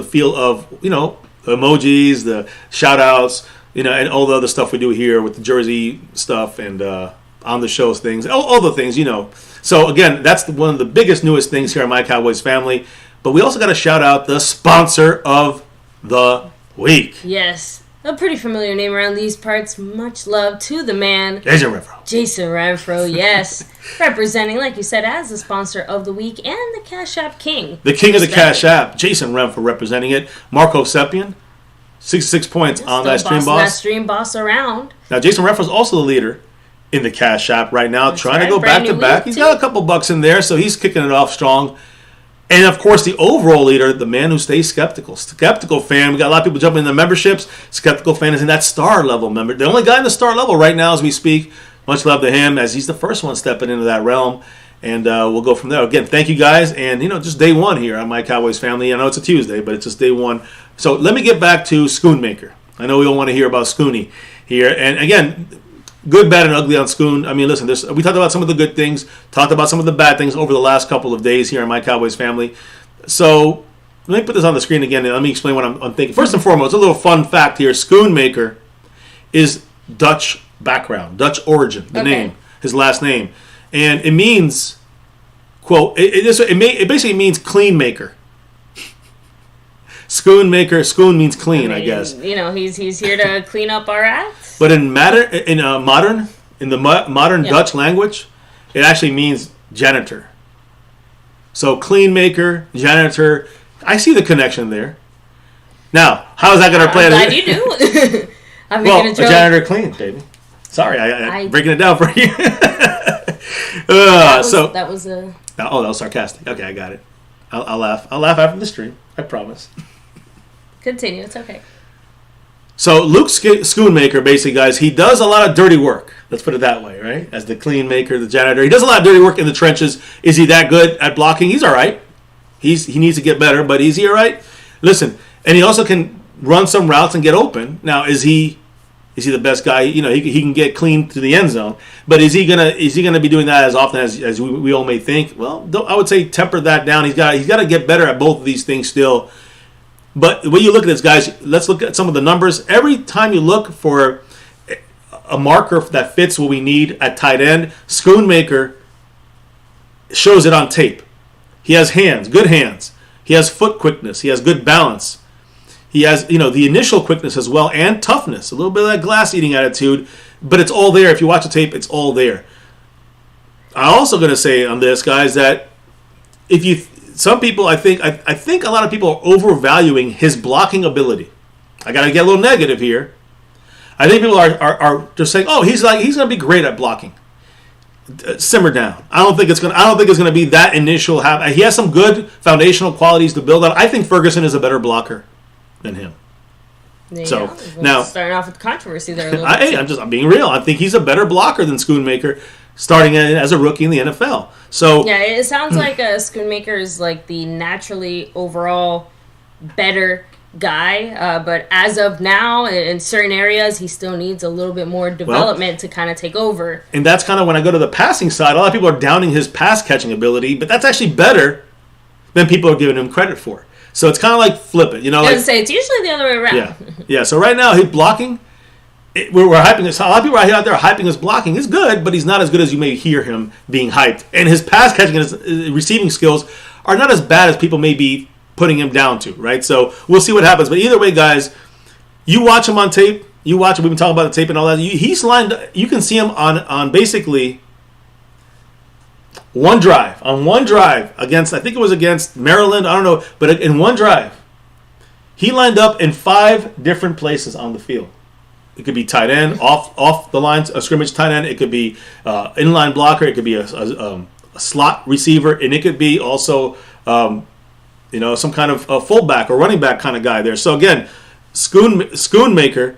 feel of emojis, the shout outs, and all the other stuff we do here with the jersey stuff and on the shows things, all the things, So again, that's one of the biggest newest things here on My Cowboys Family. But we also got to shout out the sponsor of the week. Yes. A pretty familiar name around these parts. Much love to the man. Jason Renfro, yes. Representing, like you said, as the sponsor of the week and the Cash App King. The king of the Cash App. Jason Renfro representing it. Marco Seppian, 66 points on that Stream Boss. That Stream Boss around. Now, Jason Renfro is also the leader in the Cash App right now, trying to go back to back. He's got a couple bucks in there, so he's kicking it off strong. And, of course, the overall leader, the man who stays skeptical. Skeptical Fan. We got a lot of people jumping in the memberships. Skeptical Fan is in that star level member. The only guy in the star level right now as we speak. Much love to him as he's the first one stepping into that realm. And we'll go from there. Again, thank you guys. And, just day one here on My Cowboys Family. I know it's a Tuesday, but it's just day one. So let me get back to Schoonmaker. I know we all want to hear about Scooney here. And, again, good, bad, and ugly on Schoon. I mean, listen, we talked about some of the good things, talked about some of the bad things over the last couple of days here on My Cowboys Family. So let me put this on the screen again and let me explain what I'm thinking. First and foremost, a little fun fact here. Schoonmaker is Dutch background, Dutch origin, the name, his last name. And it means, quote, it basically means clean maker. Schoonmaker, Schoon means clean, I guess. He's here to clean up our acts. But in modern Dutch language, it actually means janitor. So clean maker, janitor. I see the connection there. Now, how is that going to play? I'm glad you do. A janitor clean, baby. Sorry, I'm breaking it down for you. that was sarcastic. Okay, I got it. I'll laugh. I'll laugh after the stream. I promise. Continue. It's okay. So Luke Schoonmaker, basically, guys, he does a lot of dirty work. Let's put it that way, right? As the clean maker, the janitor. He does a lot of dirty work in the trenches. Is he that good at blocking? He's all right. He needs to get better, but is he all right? Listen, and he also can run some routes and get open. Now, is he the best guy? He can get clean to the end zone. But is he gonna be doing that as often as we all may think? Well, I would say temper that down. He's got to get better at both of these things still. But when you look at this, guys, let's look at some of the numbers. Every time you look for a marker that fits what we need at tight end, Schoonmaker shows it on tape. He has hands, good hands. He has foot quickness. He has good balance. He has, the initial quickness as well and toughness. A little bit of that glass-eating attitude, but it's all there. If you watch the tape, it's all there. I'm also going to say on this, guys, that some people, I think a lot of people are overvaluing his blocking ability. I got to get a little negative here. I think people are just saying, "Oh, he's going to be great at blocking." Simmer down. I don't think it's going to be that initial. He has some good foundational qualities to build on. I think Ferguson is a better blocker than him. Yeah, now starting off with controversy there a little bit. I'm being real. I think he's a better blocker than Schoonmaker, starting as a rookie in the NFL. So yeah, it sounds like Schoonmaker is like the naturally overall better guy, but as of now, in certain areas, he still needs a little bit more development to kind of take over. And that's kind of when I go to the passing side. A lot of people are downing his pass catching ability, but that's actually better than people are giving him credit for. So it's kind of like flip it, I would say it's usually the other way around. Yeah. So right now, he's blocking. We're hyping this. A lot of people out there are hyping his blocking. He's good, but he's not as good as you may hear him being hyped. And his pass catching and his receiving skills are not as bad as people may be putting him down to, right? So we'll see what happens. But either way, guys, you watch him on tape. You watch him. We've been talking about the tape and all that. He's lined. You can see him on basically one drive against, I think it was against Maryland. I don't know, but in one drive, he lined up in 5 different places on the field. It could be tight end, off the lines, a scrimmage tight end. It could be inline blocker. It could be a slot receiver, and it could be also some kind of a fullback or running back kind of guy there. So again, Schoonmaker,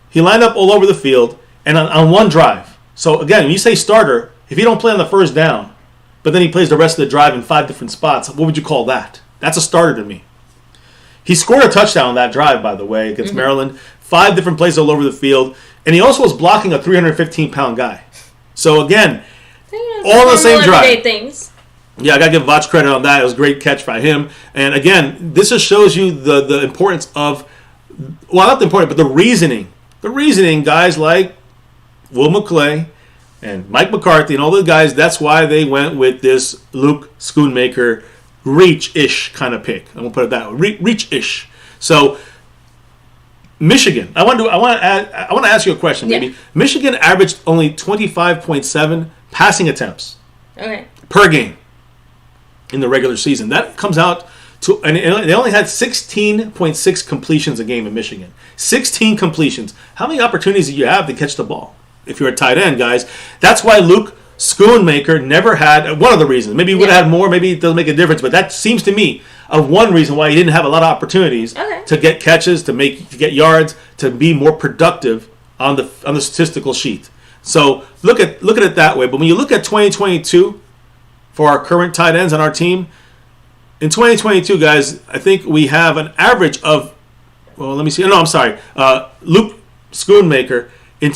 he lined up all over the field and on one drive. So again, when you say starter, if you don't play on the first down, but then he plays the rest of the drive in 5 different spots, what would you call that? That's a starter to me. He scored a touchdown on that drive, by the way, against Maryland. 5 different places all over the field. And he also was blocking a 315-pound guy. So, again, all on the same drive. Things. Yeah, I got to give Vach credit on that. It was a great catch by him. And, again, this just shows you the importance of, well, not the importance, but the reasoning. The reasoning, guys like Will McClay and Mike McCarthy and all those guys, that's why they went with this Luke Schoonmaker reach-ish kind of pick. I'm going to put it that way. Reach-ish. So, Michigan. I want to ask you a question, baby. Michigan averaged only 25.7 passing attempts per game in the regular season. That comes out to, and they only had 16.6 completions a game in Michigan. 16 completions. How many opportunities do you have to catch the ball if you're a tight end, guys? That's why Luke Schoonmaker never had, one of the reasons. Maybe he would have had more, maybe it doesn't make a difference, but that seems to me of one reason why he didn't have a lot of opportunities to get catches, to get yards, to be more productive on the statistical sheet. So look at it that way. But when you look at 2022 for our current tight ends on our team, in 2022, guys, I think we have an average of, well, let me see. No, I'm sorry. Luke Schoonmaker,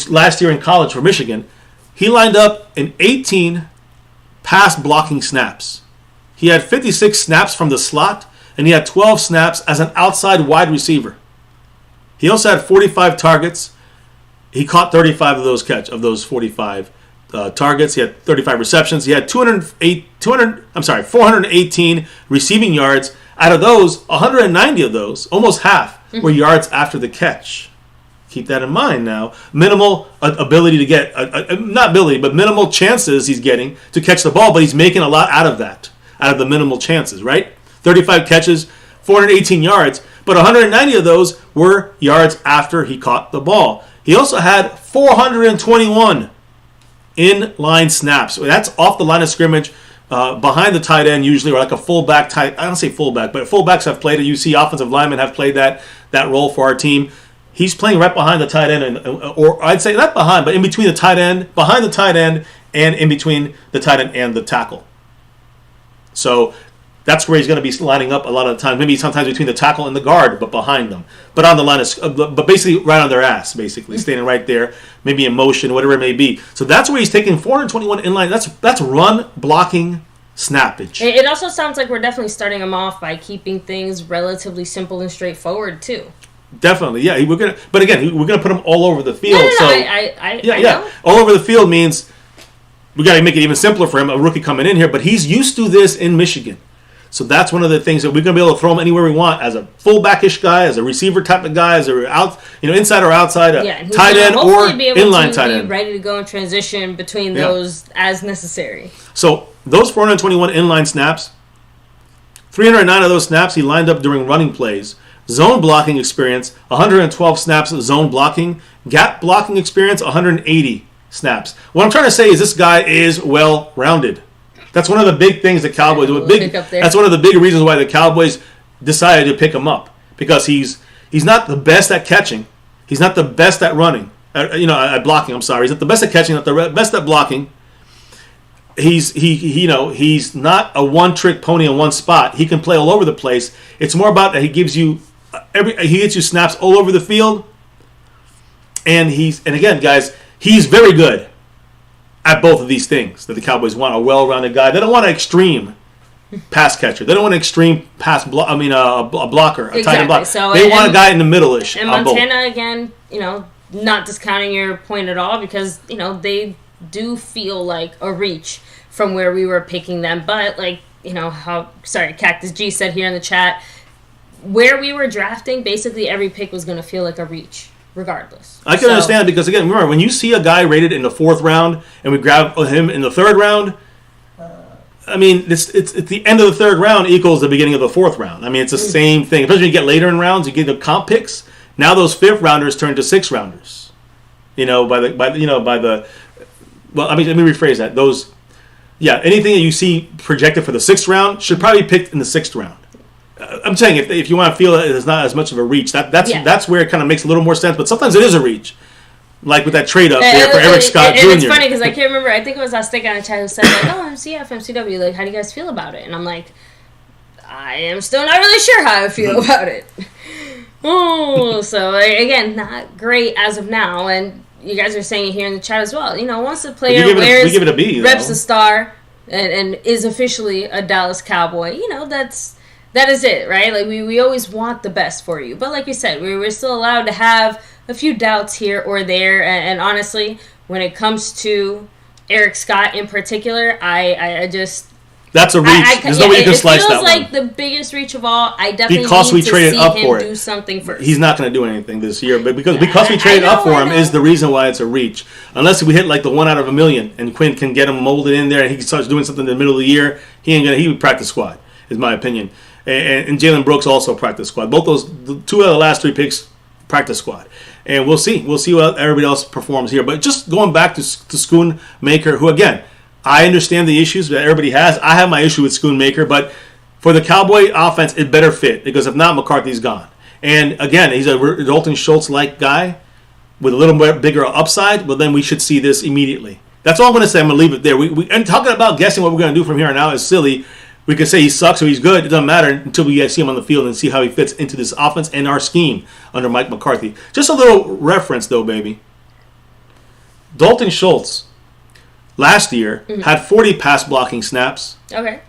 last year in college for Michigan, he lined up in 18 pass blocking snaps. He had 56 snaps from the slot, and he had 12 snaps as an outside wide receiver. He also had 45 targets. He caught 35 of those 45 targets. He had 35 receptions. He had 418 receiving yards. Out of those, 190 of those, almost half, were yards after the catch. Keep that in mind now. Minimal ability to get, not ability, but minimal chances he's getting to catch the ball, but he's making a lot out of that, out of the minimal chances, right? 35 catches, 418 yards, but 190 of those were yards after he caught the ball. He also had 421 in-line snaps. That's off the line of scrimmage, behind the tight end usually, or like a fullback tight. I don't say fullback, but fullbacks have played it. You see offensive linemen have played that role for our team. He's playing right behind the tight end, or I'd say not behind, but in between the tight end, behind the tight end, and in between the tight end and the tackle. So that's where he's going to be lining up a lot of the time. Maybe sometimes between the tackle and the guard, but behind them. But on the line, but basically right on their ass, basically standing right there, maybe in motion, whatever it may be. So that's where he's taking 421 inline. That's run blocking snappage. It also sounds like we're definitely starting him off by keeping things relatively simple and straightforward too. Definitely, yeah. We're gonna put them all over the field. I know. All over the field means we got to make it even simpler for him. A rookie coming in here, but he's used to this in Michigan. So that's one of the things that we're gonna be able to throw him anywhere we want, as a fullback-ish guy, as a receiver type of guy, as a inside or outside, tight end or inline tight end. Be ready to go in transition between those as necessary. So those 421 inline snaps, 309 of those snaps he lined up during running plays. Zone blocking experience, 112 snaps of zone blocking. Gap blocking experience, 180 snaps. What I'm trying to say is this guy is well-rounded. That's one of the big things the Cowboys do. That's one of the big reasons why the Cowboys decided to pick him up. Because he's not the best at catching. He's not the best at running. At blocking, I'm sorry. He's not the best at catching, not the best at blocking. He's not a one-trick pony in one spot. He can play all over the place. It's more about that he gives you he gets you snaps all over the field. And again, guys, he's very good at both of these things that the Cowboys want. A well-rounded guy. They don't want an extreme pass catcher. They don't want an extreme pass block. I mean, a blocker, a tight end blocker. So, they want a guy in the middle-ish. And Montana, again, not discounting your point at all, because they do feel like a reach from where we were picking them. But Cactus G said here in the chat, where we were drafting, basically every pick was going to feel like a reach, regardless. I can understand, because, again, remember, when you see a guy rated in the 4th round and we grab him in the 3rd round, I mean, it's the end of the 3rd round equals the beginning of the 4th round. I mean, it's the same thing. Especially when you get later in rounds, you get the comp picks. Now those 5th rounders turn to 6th rounders. Well, let me rephrase that. Anything that you see projected for the 6th round should probably be picked in the 6th round. I'm saying if you want to feel that it's not as much of a reach, that's where it kind of makes a little more sense. But sometimes it is a reach, like with that trade up there for Eric Scott Jr. It's funny because I can't remember. I think it was Azteca on the chat who said MCF, MCW. Like, how do you guys feel about it? And I'm like, I am still not really sure how I feel about it. So again, not great as of now. And you guys are saying it here in the chat as well. Once the player reps the star and is officially a Dallas Cowboy, that is it, right? Like, we always want the best for you. But like you said, we're still allowed to have a few doubts here or there. And honestly, when it comes to Eric Scott in particular, I just... That's a reach. There's no way you can slice that one. It feels like the biggest reach of all. I definitely because need to see him do something first. He's not going to do anything this year. But because we traded up for him is the reason why it's a reach. Unless we hit like the 1 out of a million and Quinn can get him molded in there and he starts doing something in the middle of the year, he would practice squad, is my opinion. And Jalen Brooks also practice squad. Both those 2 out of the last 3 picks practice squad. And we'll see. We'll see what everybody else performs here. But just going back to Schoonmaker, who, again, I understand the issues that everybody has. I have my issue with Schoonmaker. But for the Cowboy offense, it better fit. Because if not, McCarthy's gone. And, again, he's a Dalton Schultz-like guy with a little bit bigger upside. But then we should see this immediately. That's all I'm going to say. I'm going to leave it there. And talking about guessing what we're going to do from here on out is silly. We can say he sucks or he's good. It doesn't matter until we see him on the field and see how he fits into this offense and our scheme under Mike McCarthy. Just a little reference, though, baby. Dalton Schultz last year had 40 pass blocking snaps. Okay.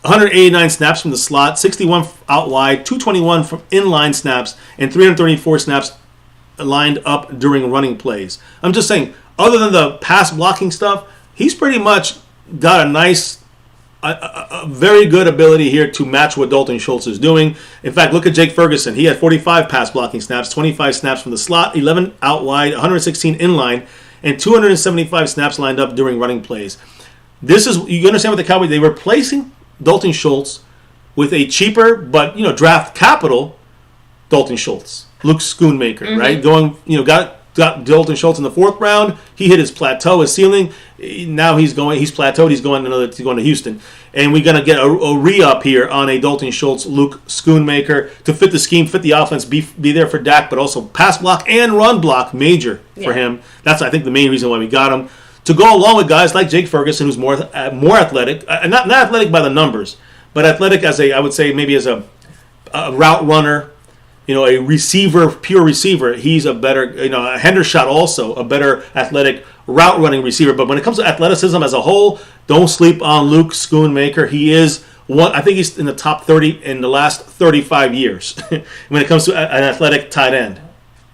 189 snaps from the slot, 61 out wide, 221 from inline snaps, and 334 snaps lined up during running plays. I'm just saying, other than the pass blocking stuff, he's pretty much got a nice, a very good ability here to match what Dalton Schultz is doing. In fact, look at Jake Ferguson. He had 45 pass blocking snaps, 25 snaps from the slot, 11 out wide, 116 inline, and 275 snaps lined up during running plays. You understand what the Cowboys, they were replacing Dalton Schultz with a cheaper but draft capital Dalton Schultz, Luke Schoonmaker, right? Got Dalton Schultz in the 4th round. He hit his plateau, his ceiling. Now he's plateaued. He's going to Houston, and we're gonna get a re-up here on a Dalton Schultz, Luke Schoonmaker to fit the scheme, fit the offense, be there for Dak, but also pass block and run block major for him. That's I think the main reason why we got him to go along with guys like Jake Ferguson, who's more athletic, not athletic by the numbers, but athletic as I would say maybe as a route runner. A receiver, pure receiver, he's a better, a Hendershot also, a better athletic route running receiver. But when it comes to athleticism as a whole, don't sleep on Luke Schoonmaker. He is I think he's in the top 30 in the last 35 years when it comes to an athletic tight end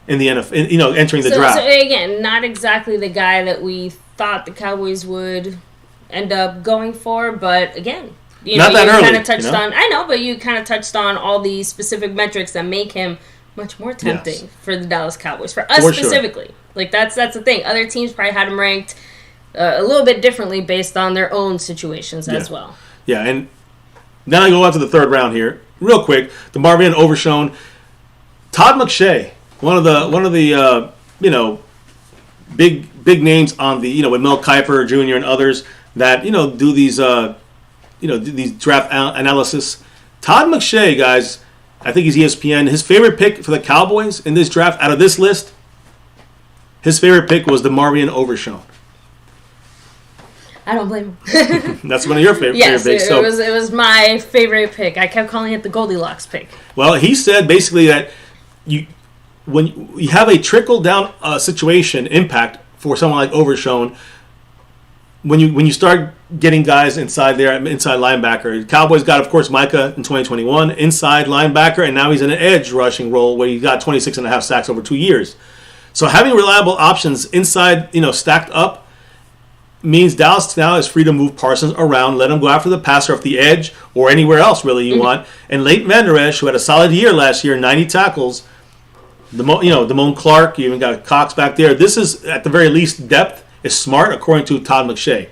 in the NFL, entering the draft. So again, not exactly the guy that we thought the Cowboys would end up going for, but again, not that early. Kind of touched on. I know, but you kind of touched on all these specific metrics that make him much more tempting for the Dallas Cowboys. For us specifically, like that's the thing. Other teams probably had him ranked a little bit differently based on their own situations as well. Yeah, and then I go out to the 3rd round here, real quick. The Marvin Overshown, Todd McShay, one of the big names on the with Mel Kiper Jr. and others that do these. These draft analysis. Todd McShay, guys, I think he's ESPN. His favorite pick for the Cowboys in this draft, out of this list, his favorite pick was the Marvin Overshown. I don't blame him. That's one of your favorite picks. It was my favorite pick. I kept calling it the Goldilocks pick. Well, he said basically that when you have a trickle-down situation impact for someone like Overshown, when you start getting guys inside linebacker. Cowboys got, of course, Micah in 2021, inside linebacker, and now he's in an edge rushing role where he got 26.5 sacks over 2 years. So having reliable options inside, stacked up, means Dallas now is free to move Parsons around, let him go after the passer off the edge or anywhere else really you want. And Leighton Vander Esch, who had a solid year last year, 90 tackles, Damone Clark, you even got Cox back there. This is, at the very least, depth is smart, according to Todd McClay.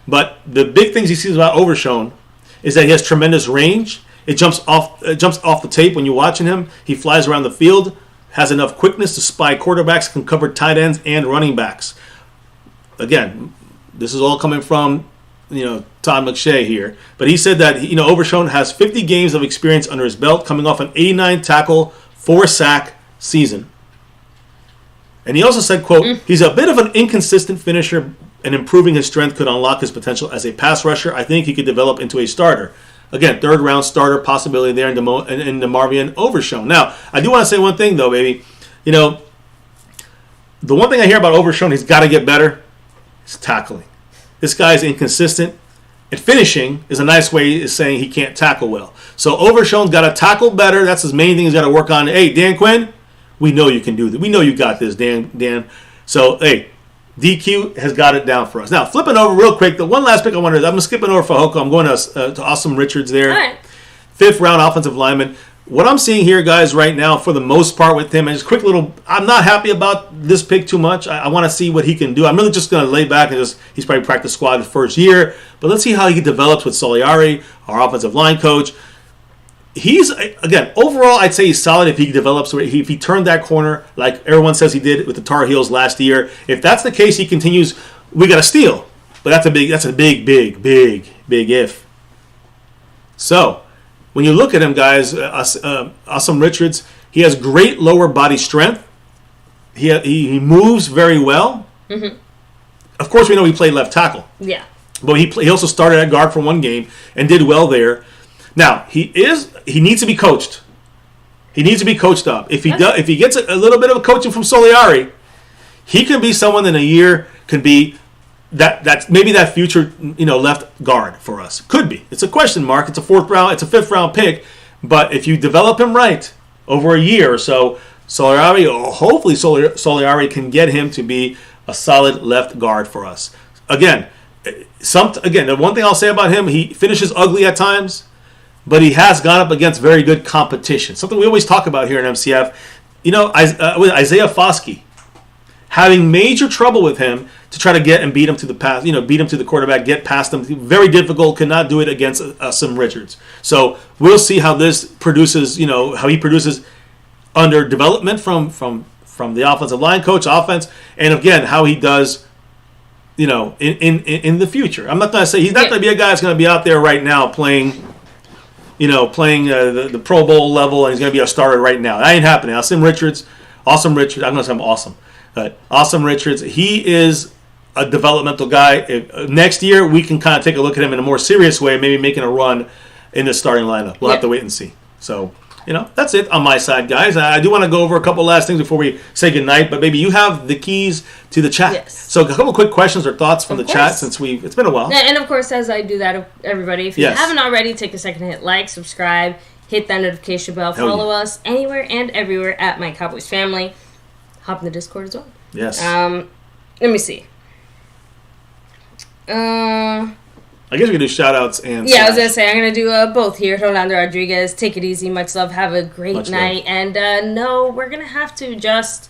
But the big things he sees about Overshown is that he has tremendous range. It jumps off the tape when you're watching him. He flies around the field, has enough quickness to spy quarterbacks, can cover tight ends and running backs. Again, this is all coming from, Todd McClay here. But he said that, Overshown has 50 games of experience under his belt, coming off an 89 tackle, 4 sack season. And he also said, quote, he's a bit of an inconsistent finisher, and improving his strength could unlock his potential as a pass rusher. I think he could develop into a starter. Again, third-round starter possibility there in DeMarvion Overshown. Now, I do want to say one thing, though, baby. The one thing I hear about Overshown, he's got to get better, is tackling. This guy's inconsistent. And finishing is a nice way of saying he can't tackle well. So Overshown's got to tackle better. That's his main thing he's got to work on. Hey, Dan Quinn, we know you can do this. We know you got this, Dan. So, hey, DQ has got it down for us. Now, flipping over real quick, the one last pick I wanted to, I'm skipping over Fehoko. I'm going to Awesome Richards there. All right. 5th round offensive lineman. What I'm seeing here, guys, right now, for the most part with him, and just quick little, I'm not happy about this pick too much. I want to see what he can do. I'm really just going to lay back and he's probably practice squad the first year, but let's see how he develops with Soliari, our offensive line coach. He's, again, overall, I'd say he's solid if he develops, if he turned that corner like everyone says he did with the Tar Heels last year. If that's the case, he continues, we got to steal. But that's a big if. So, when you look at him, guys, Awesome Richards, he has great lower body strength. He moves very well. Mm-hmm. Of course, we know he played left tackle. Yeah. But he also started at guard for one game and did well there. Now, he needs to be coached. He needs to be coached up. If he gets a little bit of coaching from Soliari, he can be someone in a year, can be that's maybe that future, left guard for us. Could be. It's a question mark. It's a 4th round, it's a 5th round pick. But if you develop him right over a year or so, hopefully Soliari can get him to be a solid left guard for us. Again, the one thing I'll say about him, he finishes ugly at times, but he has gone up against very good competition. Something we always talk about here in MCF. Isaiah Foskey, having major trouble with him to try to get and beat him to the pass, beat him to the quarterback, get past him. Very difficult, could not do it against Awesome Richards. So we'll see how this produces, how he produces under development from the offensive line coach, offense, and again, how he does, in the future. I'm not going to say he's not going to be a guy that's going to be out there right now playing the Pro Bowl level, and he's going to be a starter right now. That ain't happening. Awesome Richards, I'm going to say I'm awesome. But Awesome Richards, he is a developmental guy. Next year, we can kind of take a look at him in a more serious way, maybe making a run in the starting lineup. We'll have to wait and see. So, that's it on my side, guys. I do want to go over a couple last things before we say goodnight, but maybe you have the keys to the chat. Yes. So a couple quick questions or thoughts from the chat since it's been a while. And of course, as I do that, everybody, if you haven't already, take a second to hit like, subscribe, hit that notification bell, follow us anywhere and everywhere at MyCowboysFamily. Hop in the Discord as well. Yes. Let me see. I guess we can do shout-outs and I was going to say, I'm going to do both here. Rolando Rodriguez, take it easy. Much love. Have a great night. Love. And no, we're going to have to just...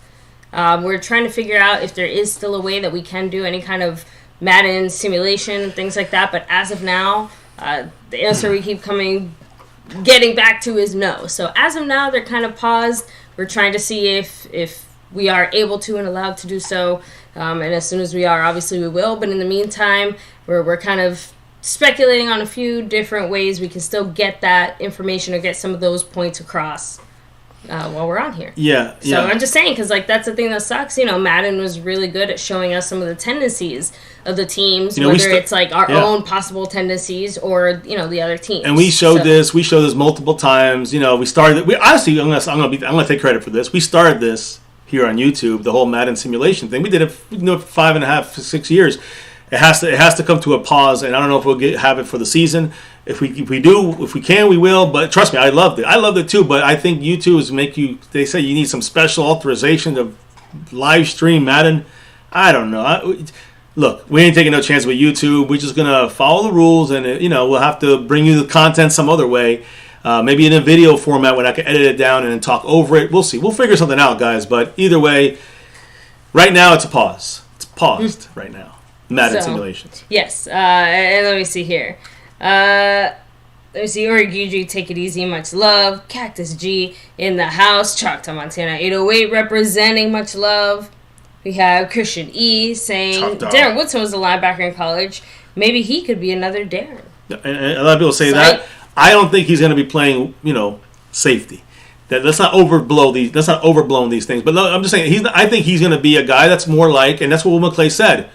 we're trying to figure out if there is still a way that we can do any kind of Madden simulation and things like that. But as of now, the answer we keep getting back to is no. So as of now, they're kind of paused. We're trying to see if we are able to and allowed to do so. And as soon as we are, obviously we will. But in the meantime, we're kind of speculating on a few different ways we can still get that information or get some of those points across while we're on here. Yeah. So I'm just saying, because like that's the thing that sucks. You know, Madden was really good at showing us some of the tendencies of the teams, whether it's like our own possible tendencies or the other teams. And we showed this. We showed this multiple times. You know, we started. We honestly, I'm gonna take credit for this. We started this here on YouTube, the whole Madden simulation thing. We did it for 5.5 to 6 years. It has to come to a pause, and I don't know if we'll have it for the season. If we can, we will. But trust me, I loved it. I loved it too. But I think YouTube is they say you need some special authorization to live stream Madden. I don't know. Look, we ain't taking no chance with YouTube. We're just gonna follow the rules, and we'll have to bring you the content some other way. Maybe in a video format when I can edit it down and then talk over it. We'll see. We'll figure something out, guys. But either way, right now it's a pause. It's paused right now. Madden simulations. Yes. And let me see here. Let me see. Origuji, take it easy. Much love. Cactus G in the house. Choctaw Montana 808 representing. Much love. We have Christian E saying Darren Woodson was a linebacker in college. Maybe he could be another Darren. And a lot of people say that. I don't think he's going to be playing, safety. Let's not overblow these. Let's not overblow these things. But I'm just saying, I think he's going to be a guy that's more like, and that's what McClay said,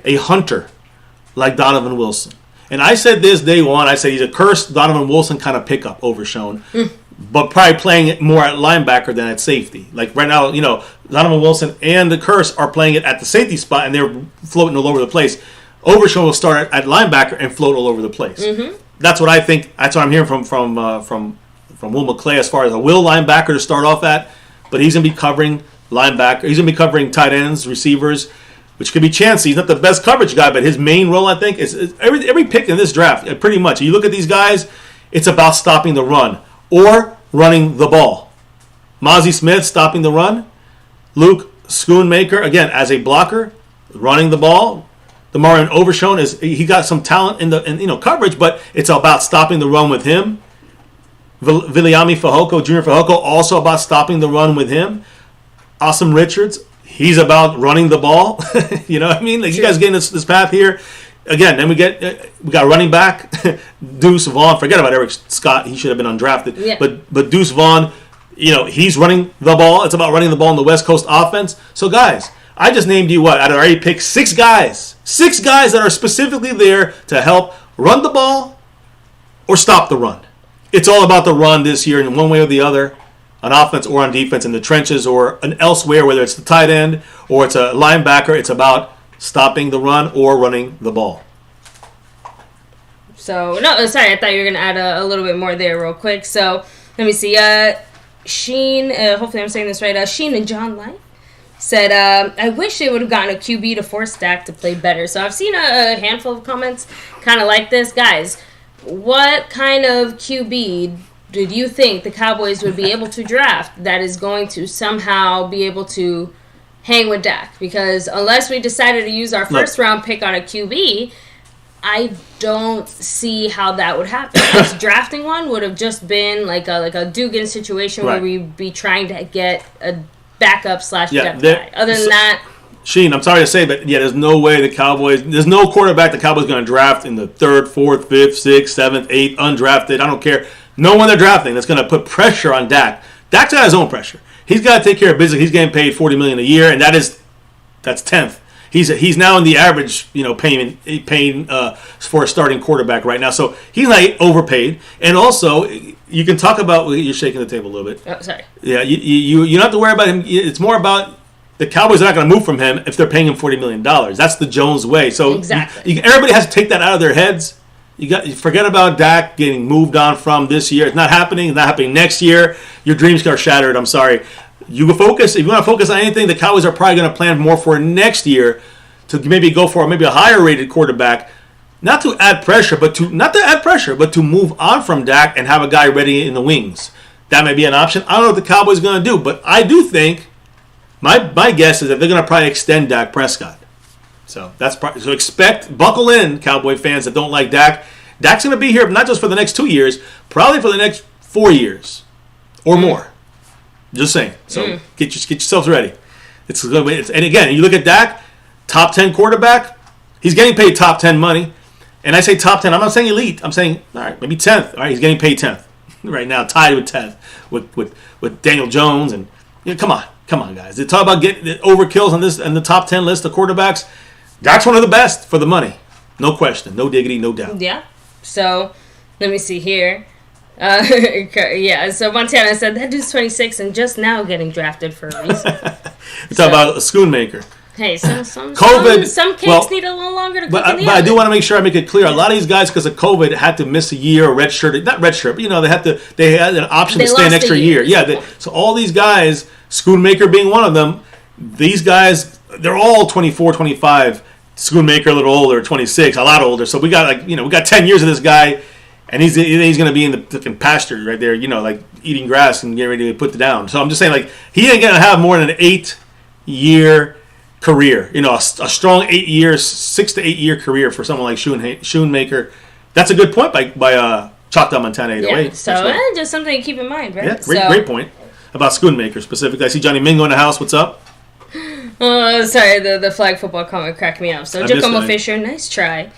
a hunter like Donovan Wilson. And I said this day one. I said he's a cursed Donovan Wilson kind of pickup over Schoen, but probably playing it more at linebacker than at safety. Like right now, Donovan Wilson and the curse are playing it at the safety spot, and they're floating all over the place. Overshown will start at linebacker and float all over the place. Mm-hmm. That's what I think. That's what I'm hearing from Will McClay as far as a will linebacker to start off at. But he's going to be covering linebacker. He's going to be covering tight ends, receivers, which could be Chancey. He's not the best coverage guy, but his main role, I think, is every pick in this draft, pretty much. You look at these guys, it's about stopping the run or running the ball. Mozzie Smith stopping the run. Luke Schoonmaker, again, as a blocker, running the ball. DeMarion Overshown he got some talent in coverage, but it's about stopping the run with him. Viliami Fehoko, Junior Fehoko, also about stopping the run with him. Awesome Richards, he's about running the ball. You know what I mean? Like you guys getting this path here. Again, then we got running back Deuce Vaughn. Forget about Eric Scott; he should have been undrafted. Yeah. But Deuce Vaughn, he's running the ball. It's about running the ball in the West Coast offense. So guys, I just named you I already picked 6 guys. 6 guys that are specifically there to help run the ball or stop the run. It's all about the run this year in one way or the other, on offense or on defense, in the trenches or elsewhere, whether it's the tight end or it's a linebacker. It's about stopping the run or running the ball. So, no, sorry, I thought you were going to add a little bit more there real quick. So, let me see. Sheen, hopefully I'm saying this right, Sheen and John Life said, I wish they would have gotten a QB to force Dak to play better. So I've seen a handful of comments kind of like this. Guys, what kind of QB did you think the Cowboys would be able to draft that is going to somehow be able to hang with Dak? Because unless we decided to use our first round pick on a QB, I don't see how that would happen. Us drafting one would have just been like a Dugan situation where we'd be trying to get a backup / depth guy. Other than that, Sheen, I'm sorry to say, but there's no way there's no quarterback the Cowboys going to draft in the 3rd, 4th, 5th, 6th, 7th, 8th, undrafted. I don't care. No one they're drafting that's going to put pressure on Dak. Dak's got his own pressure. He's got to take care of business. He's getting paid $40 million a year, and that's 10th. He's now in the average, paying for a starting quarterback right now. So he's not overpaid. And also, you can talk about. You're shaking the table a little bit. Oh, sorry. Yeah, you don't have to worry about him. It's more about the Cowboys are not going to move from him if they're paying him $40 million. That's the Jones way. So exactly. Everybody has to take that out of their heads. You forget about Dak getting moved on from this year. It's not happening. It's not happening next year. Your dreams are shattered. I'm sorry. You can focus. If you want to focus on anything, the Cowboys are probably going to plan more for next year to maybe go for a higher rated quarterback, not to add pressure, but to move on from Dak and have a guy ready in the wings. That may be an option. I don't know what the Cowboys are going to do, but I do think my guess is that they're going to probably extend Dak Prescott. So buckle in, Cowboy fans that don't like Dak. Dak's going to be here not just for the next 2 years, probably for the next 4 years or more. Just saying. So get yourselves ready. And again, you look at Dak, top 10 quarterback. He's getting paid top 10 money. And I say top 10. I'm not saying elite. I'm saying, all right, maybe 10th. All right, he's getting paid 10th. right now, tied with Daniel Jones. And come on, guys. They talk about getting overkills on the top 10 list of quarterbacks. Dak's one of the best for the money. No question. No diggity. No doubt. Yeah. So, let me see here. So Montana said that dude's 26 and just now getting drafted for a reason. We talk about a Schoonmaker. Hey, some cakes need a little longer to cook in the oven. I do want to make sure I make it clear. A lot of these guys, because of COVID, had to miss a year or not redshirt, but they had an option to stay an extra year. Yeah. So all these guys, Schoonmaker being one of them, these guys, they're all 24, 25. Schoonmaker a little older, 26, a lot older. So we got we got 10 years of this guy, and he's going to be in the fucking pasture right there, eating grass and getting ready to put it down. So I'm just saying, he ain't going to have more than an 8-year career. A strong 6 to 8 year career for someone like Schoonmaker. That's a good point by Choctaw Montana 808. Yeah, so just something to keep in mind, right? Yeah, great point about Schoonmaker specifically. I see Johnny Mingo in the house. What's up? Oh, sorry, the flag football comment cracked me up. So, Giacomo Fisher, nice try.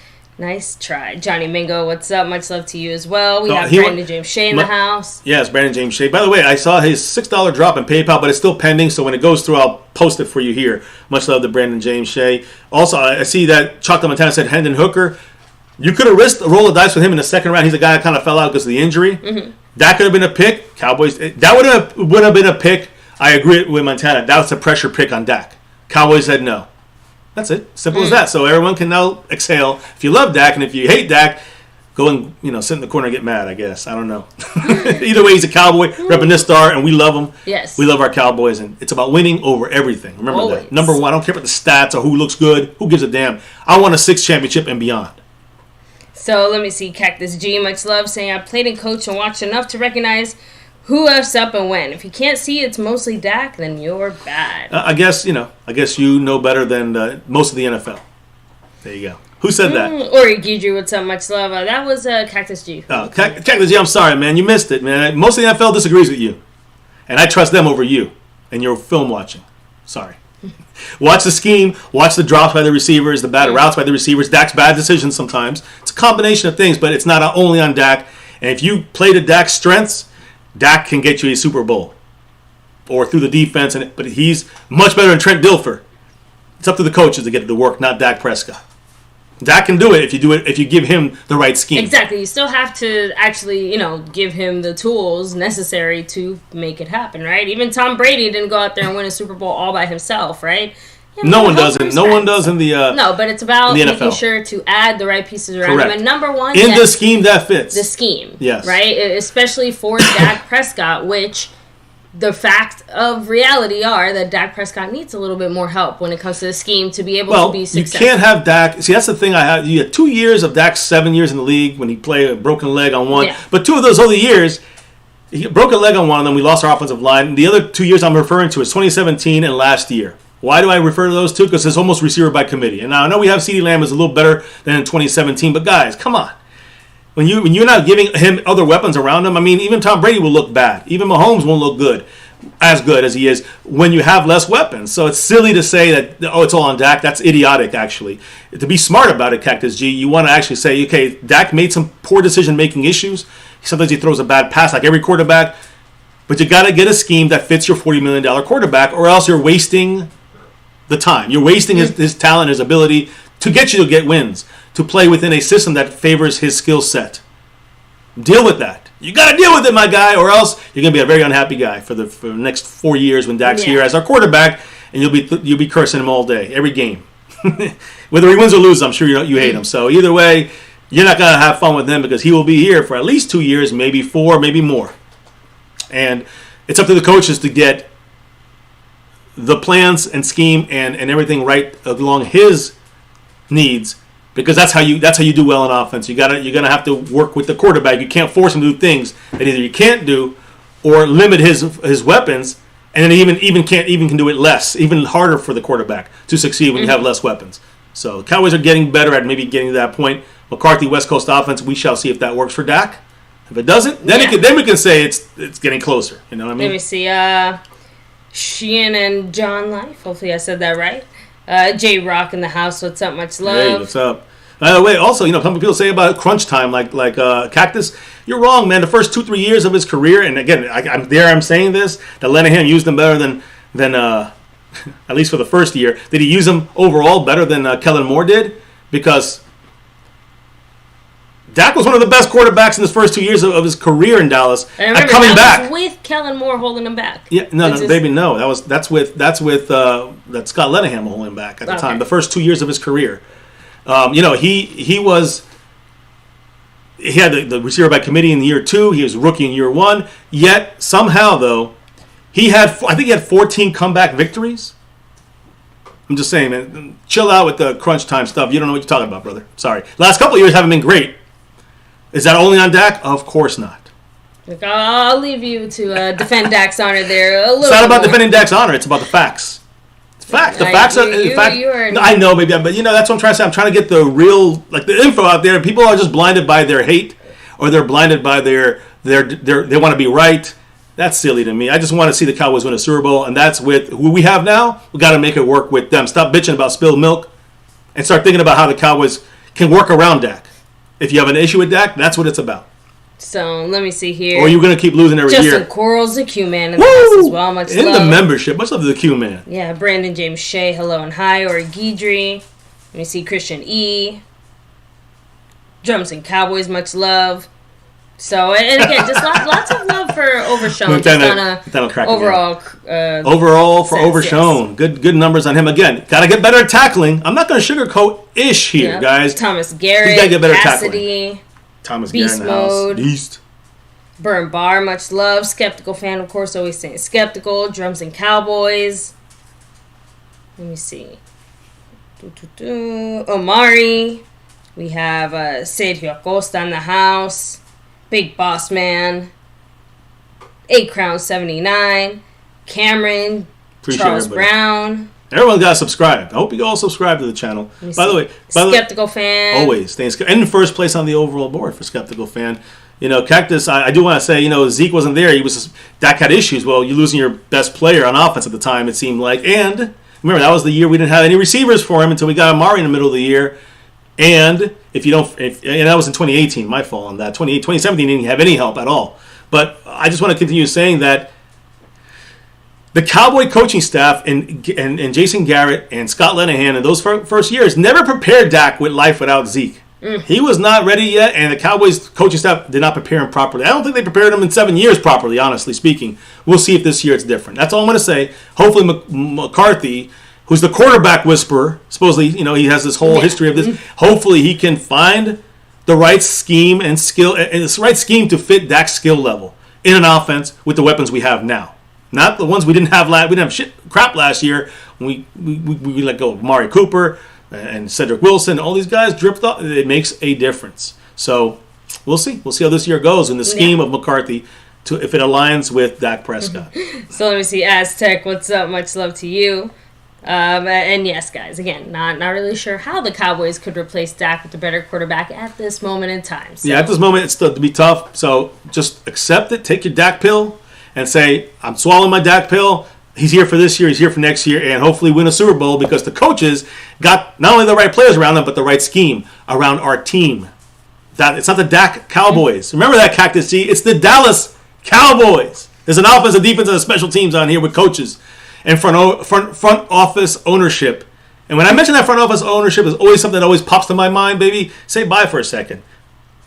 Johnny Mingo, what's up? Much love to you as well. We have Brandon James Shea in the house. Yes, Brandon James Shea. By the way, I saw his $6 drop in PayPal, but it's still pending, so when it goes through, I'll post it for you here. Much love to Brandon James Shea. Also, I see that Choctaw Montana said Hendon Hooker. You could have risked a roll of dice with him in the second round. He's a guy that kind of fell out because of the injury. Mm-hmm. That could have been a pick. Cowboys, that would have been a pick. I agree with Montana. That was a pressure pick on Dak. Cowboys said no. That's it. Simple as that. So everyone can now exhale. If you love Dak and if you hate Dak, go and sit in the corner and get mad, I guess. I don't know. Either way, he's a Cowboy, repping this star, and we love him. Yes. We love our Cowboys, and it's about winning over everything. Remember that. Number one, I don't care about the stats or who looks good. Who gives a damn? I want a 6th championship and beyond. So let me see. Cactus G, much love, saying I played and coached and watched enough to recognize who F's up and when. If you can't see it's mostly Dak, then you're bad. I guess you know better than most of the NFL. There you go. Who said that? Ori Gidru, what's up? Much love. That was Cactus G. Oh, Cactus G, I'm sorry, man. You missed it, man. Most of the NFL disagrees with you. And I trust them over you and your film watching. Sorry. Watch the scheme. Watch the drops by the receivers, the bad routes by the receivers, Dak's bad decisions sometimes. It's a combination of things, but it's not only on Dak. And if you play to Dak's strengths, Dak can get you a Super Bowl or through the defense, but he's much better than Trent Dilfer. It's up to the coaches to get it to work, not Dak Prescott. Dak can do it if you give him the right scheme. Exactly. You still have to actually, give him the tools necessary to make it happen, right? Even Tom Brady didn't go out there and win a Super Bowl all by himself, right? No one does it. No one does in the no, but it's about making sure to add the right pieces around him. And number one, in the scheme that fits. The scheme, yes, right? Especially for Dak Prescott, which the fact of reality are that Dak Prescott needs a little bit more help when it comes to the scheme to be able to be successful. You can't have Dak. See, that's the thing. You had 2 years of Dak's 7 years in the league when he played a broken leg on one. Yeah. But 2 of those other years, he broke a leg on one of them. We lost our offensive line. The other 2 years I'm referring to is 2017 and last year. Why do I refer to those two? Because it's almost receiver by committee. And now I know we have CeeDee Lamb is a little better than in 2017, but guys, come on. When you're not giving him other weapons around him, I mean, even Tom Brady will look bad. Even Mahomes won't look good as he is when you have less weapons. So it's silly to say that, it's all on Dak. That's idiotic, actually. To be smart about it, Cactus G, you want to actually say, okay, Dak made some poor decision-making issues. Sometimes he throws a bad pass like every quarterback. But you got to get a scheme that fits your $40 million quarterback, or else you're wasting the time. You're wasting his talent, his ability to get you to get wins, to play within a system that favors his skill set. Deal with that. You got to deal with it, my guy, or else you're going to be a very unhappy guy for the next 4 years when Dak's here as our quarterback, and you'll be cursing him all day, every game. Whether he wins or loses, I'm sure you hate him. So either way, you're not going to have fun with him because he will be here for at least 2 years, maybe 4, maybe more. And it's up to the coaches to get the plans and scheme and everything right along his needs, because that's how you do well in offense. You're gonna have to work with the quarterback. You can't force him to do things that either you can't do or limit his weapons, and then even can do it less, even harder for the quarterback to succeed when you have less weapons. So the Cowboys are getting better at maybe getting to that point. McCarthy West Coast offense, we shall see if that works for Dak. If it doesn't, then we can say it's getting closer. You know what I mean? Let me see. Sheehan and John Life. Hopefully I said that right. J Rock in the house. What's up? Much love. Hey, what's up? By the way, also, some people say about crunch time, like Cactus. You're wrong, man. The first 2-3 years of his career, and again, I'm saying this, that Lenahan used him better than at least for the first year. Did he use him overall better than Kellen Moore did? Because Dak was one of the best quarterbacks in his first 2 years of his career in Dallas. And remember, coming that back was with Kellen Moore holding him back. Yeah, no, baby, no. That's with that Scott Lenahan holding him back at the time. The first 2 years of his career, he had the receiver by committee in year 2. He was rookie in year 1. Yet somehow though, I think he had 14 comeback victories. I'm just saying, man. Chill out with the crunch time stuff. You don't know what you're talking about, brother. Sorry. Last couple of years haven't been great. Is that only on Dak? Of course not. Look, I'll leave you to defend Dak's honor there a little. It's not about more. defending Dak's honor. It's about the facts. It's facts. The facts are. I know, maybe, but that's what I'm trying to say. I'm trying to get the real, the info out there. People are just blinded by their hate, or they're blinded by they want to be right. That's silly to me. I just want to see the Cowboys win a Super Bowl, and that's with who we have now. We got to make it work with them. Stop bitching about spilled milk, and start thinking about how the Cowboys can work around Dak. If you have an issue with Dak, that's what it's about. So let me see here. Or are you going to keep losing every year? Justin Quarles, the Q-Man in the house as well. Much in love. the membership. Much love to the Q-Man. Yeah, Brandon James Shea, hello and hi. Or Guidry. Let me see Christian E. Drums and Cowboys, much love. So, and again, just lots of love for Overshown. Overall for Overshown. Yes. Good numbers on him. Again, got to get better at tackling. I'm not going to sugarcoat ish here, guys. Thomas Garrett, got to get better Cassidy, tackling. Thomas Beast Garrett in the Mode. house. Beast. Burn Bar, much love. Skeptical fan, of course, always saying skeptical. Drums and Cowboys. Let me see. Omari. We have Sergio Acosta in the house. Big Boss Man, 8 Crown 79, Cameron, Charles Brown. Everyone got subscribed. I hope you all subscribe to the channel. By the way, Skeptical Fan. Always staying in first place on the overall board for Skeptical Fan. Cactus, I do want to say, Zeke wasn't there. Dak had issues. Well, you're losing your best player on offense at the time, it seemed like. And remember, that was the year we didn't have any receivers for him until we got Amari in the middle of the year. And and that was in 2018, my fault on that. 2017 didn't have any help at all. But I just want to continue saying that the Cowboy coaching staff and Jason Garrett and Scott Lenahan in those first years never prepared Dak with life without Zeke. He was not ready yet, and the Cowboys coaching staff did not prepare him properly. I don't think they prepared him in 7 years properly, honestly speaking. We'll see if this year it's different. That's all I'm going to say. Hopefully McCarthy, who's the quarterback whisperer, supposedly, he has this whole history of this. Hopefully he can find the right scheme and skill, and the right scheme to fit Dak's skill level in an offense with the weapons we have now. Not the ones we didn't have last. We didn't have crap last year. We let go of Mari Cooper and Cedric Wilson. All these guys dripped off. It makes a difference. So we'll see. We'll see how this year goes in the scheme of McCarthy, if it aligns with Dak Prescott. So let me see. Aztec, what's up? Much love to you. And yes, guys, again, not really sure how the Cowboys could replace Dak with a better quarterback at this moment in time. So. Yeah, at this moment, it's to be tough. So just accept it. Take your Dak pill and say, I'm swallowing my Dak pill. He's here for this year. He's here for next year. And hopefully win a Super Bowl because the coaches got not only the right players around them, but the right scheme around our team. It's not the Dak Cowboys. Remember that, Cactus G. It's the Dallas Cowboys. There's an offense, a defense, and a special teams on here with coaches. And front office ownership. And when I mention that front office ownership, there's always something that always pops to my mind, baby. Say bye for a second.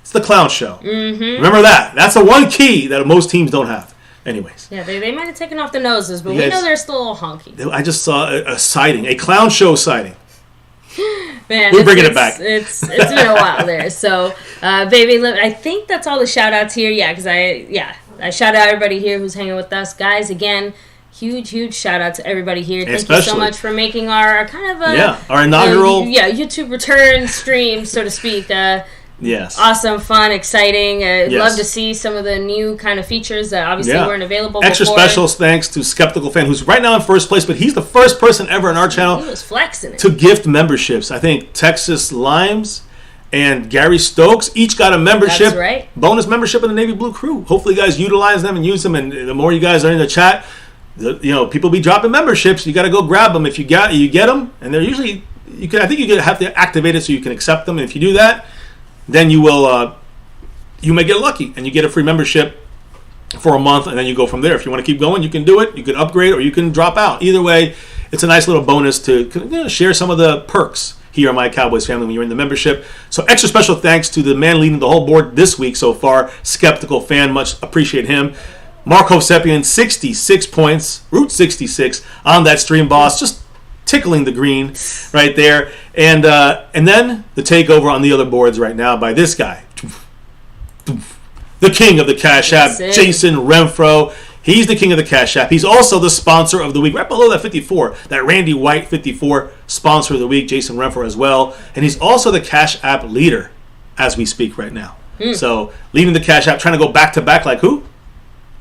It's the clown show. Mm-hmm. Remember that. That's the one key that most teams don't have. Anyways. Yeah, they might have taken off the noses, but we know they're still a little honky. I just saw a sighting, a clown show sighting. Man, we're bringing it back. It's been a while there. So, baby, I think that's all the shout-outs here. Yeah, because I shout out everybody here who's hanging with us. Guys, again, huge shout out to everybody here. Thank you so much for making our kind of our inaugural YouTube return stream, so to speak. Yes. Awesome, fun, exciting. Love to see some of the new kind of features that obviously weren't available Extra before. special thanks to Skeptical Fan, who's right now in first place, but he's the first person ever in our channel he was flexing it. to gift memberships. I think Texas Limes and Gary Stokes each got a membership. That's right. Bonus membership in the Navy Blue Crew. Hopefully you guys utilize them and use them, and the more you guys are in the chat, people be dropping memberships. You got to go grab them. If you get them, and they're usually I think you have to activate it so you can accept them. And if you do that, then you will you may get lucky and you get a free membership for a month, and then you go from there. If you want to keep going, you can do it. You can upgrade or you can drop out. Either way, it's a nice little bonus to share some of the perks here on My Cowboys Family when you're in the membership. So extra special thanks to the man leading the whole board this week so far, Skeptical Fan. Much appreciate him. Marco Sepian, 66 points, Route 66 on that stream, boss. Just tickling the green right there. And then the takeover on the other boards right now by this guy. The king of the Cash App, Jason Renfro. He's the king of the Cash App. He's also the sponsor of the week. Right below that 54, that Randy White 54 sponsor of the week, Jason Renfro as well. And he's also the Cash App leader as we speak right now. So leading the Cash App, trying to go back to back like who?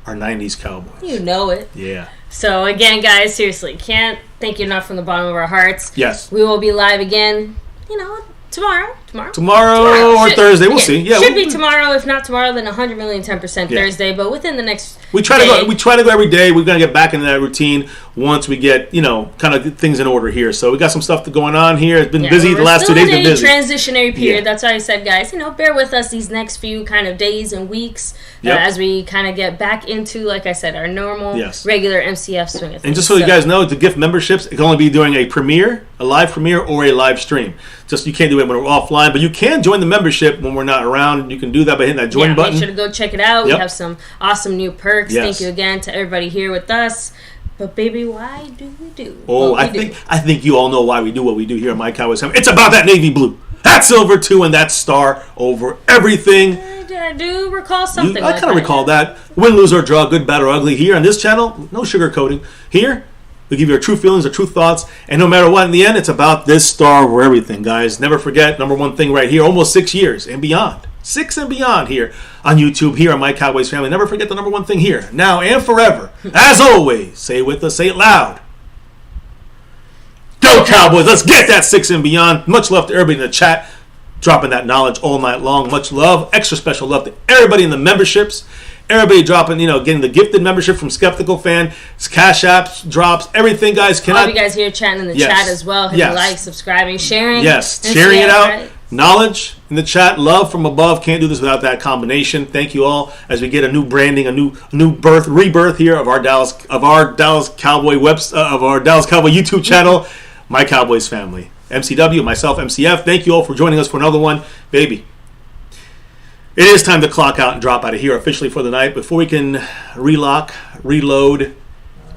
Our 90s Cowboys. You know it. Yeah. So again, guys, seriously, can't thank you enough from the bottom of our hearts. Yes. We will be live again, tomorrow or Thursday. We'll see. Yeah, should be tomorrow. If not tomorrow, then 100 million 10% Thursday. But within the next we try to go every day. We're gonna get back into that routine once we get kind of things in order here. So we got some stuff going on here. It's been busy the last 2 days. Been busy. Transitionary period. That's why I said, guys, bear with us these next few kind of days and weeks as we kind of get back into, like I said, our normal regular MCF swing of things. And just so you guys know, the gift memberships, it can only be doing a live premiere, or a live stream. Just you can't do it when we're offline, but you can join the membership when we're not around. You can do that by hitting that join button. Make sure to go check it out. We have some awesome new perks. Thank you again to everybody here with us. But baby, why do we do? I think you all know why we do what we do here at My Cowboys Family. It's about that navy blue, that silver too, and that star over everything. I do recall something. I kind of recall that. Win, lose, or draw, good, bad, or ugly. Here on this channel, no sugarcoating. Here, we give you our true feelings, our true thoughts, and no matter what, in the end, it's about this star over everything, guys. Never forget, number one thing right here, almost 6 years and beyond. 6 and beyond here on YouTube, here on My Cowboys Family. Never forget the number one thing here, now and forever. As always, say it with us, say it loud. Go Cowboys! Let's get that 6 and beyond. Much love to everybody in the chat, dropping that knowledge all night long. Much love, extra special love to everybody in the memberships. Everybody dropping, getting the gifted membership from Skeptical Fan, Cash Apps, drops, everything, guys. All of you guys here chatting in the chat as well. Hit like, subscribing, sharing. Yes, sharing it out. Right? Knowledge in the chat, love from above. Can't do this without that combination. Thank you all as we get a new branding, a new rebirth here of our Dallas Cowboy YouTube channel, My Cowboys Family. MCW, myself, MCF. Thank you all for joining us for another one, baby. It is time to clock out and drop out of here officially for the night before we can relock, reload,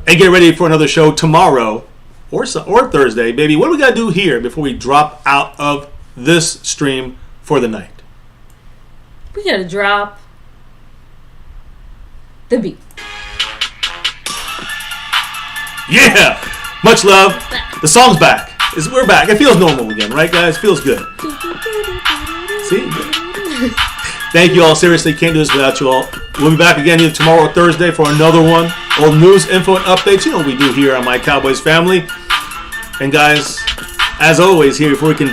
and get ready for another show tomorrow or Thursday, baby. What do we got to do here before we drop out of this stream for the night? We got to drop the beat. Yeah! Much love. The song's back. We're back. It feels normal again, right, guys? Feels good. See? Thank you all. Seriously, can't do this without you all. We'll be back again either tomorrow or Thursday for another one. All news, info, and updates. You know what we do here on My Cowboys Family. And guys, as always, here before we can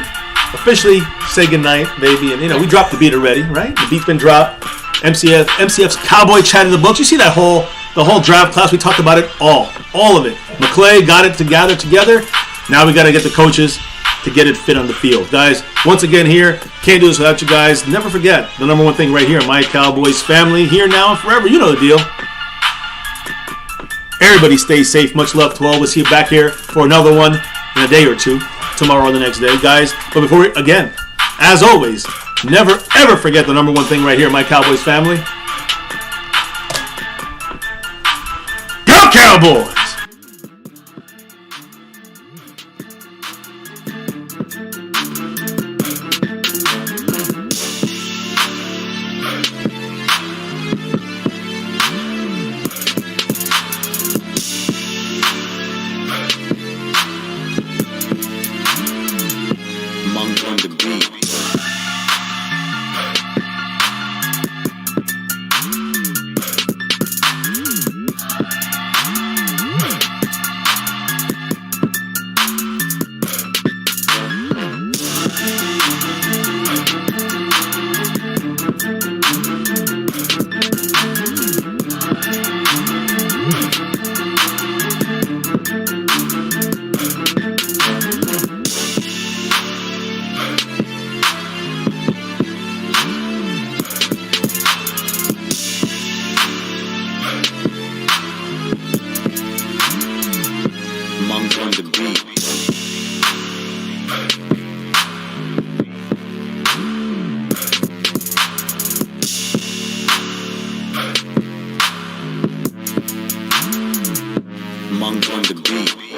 officially say goodnight, baby, and we dropped the beat already, right? The beat's been dropped. MCF's Cowboy Chat in the books. You see the whole draft class? We talked about it all of it. McClay got it together. Now we got to get the coaches to get it fit on the field. Guys, once again here, can't do this without you guys. Never forget the number one thing right here, My Cowboys Family, here now and forever. You know the deal. Everybody stay safe. Much love to all. We'll see you back here for another one in a day or two, tomorrow or the next day, guys. But before we, again, as always, never ever forget the number one thing right here, My Cowboys Family. Go Cowboys! Monk on the beat.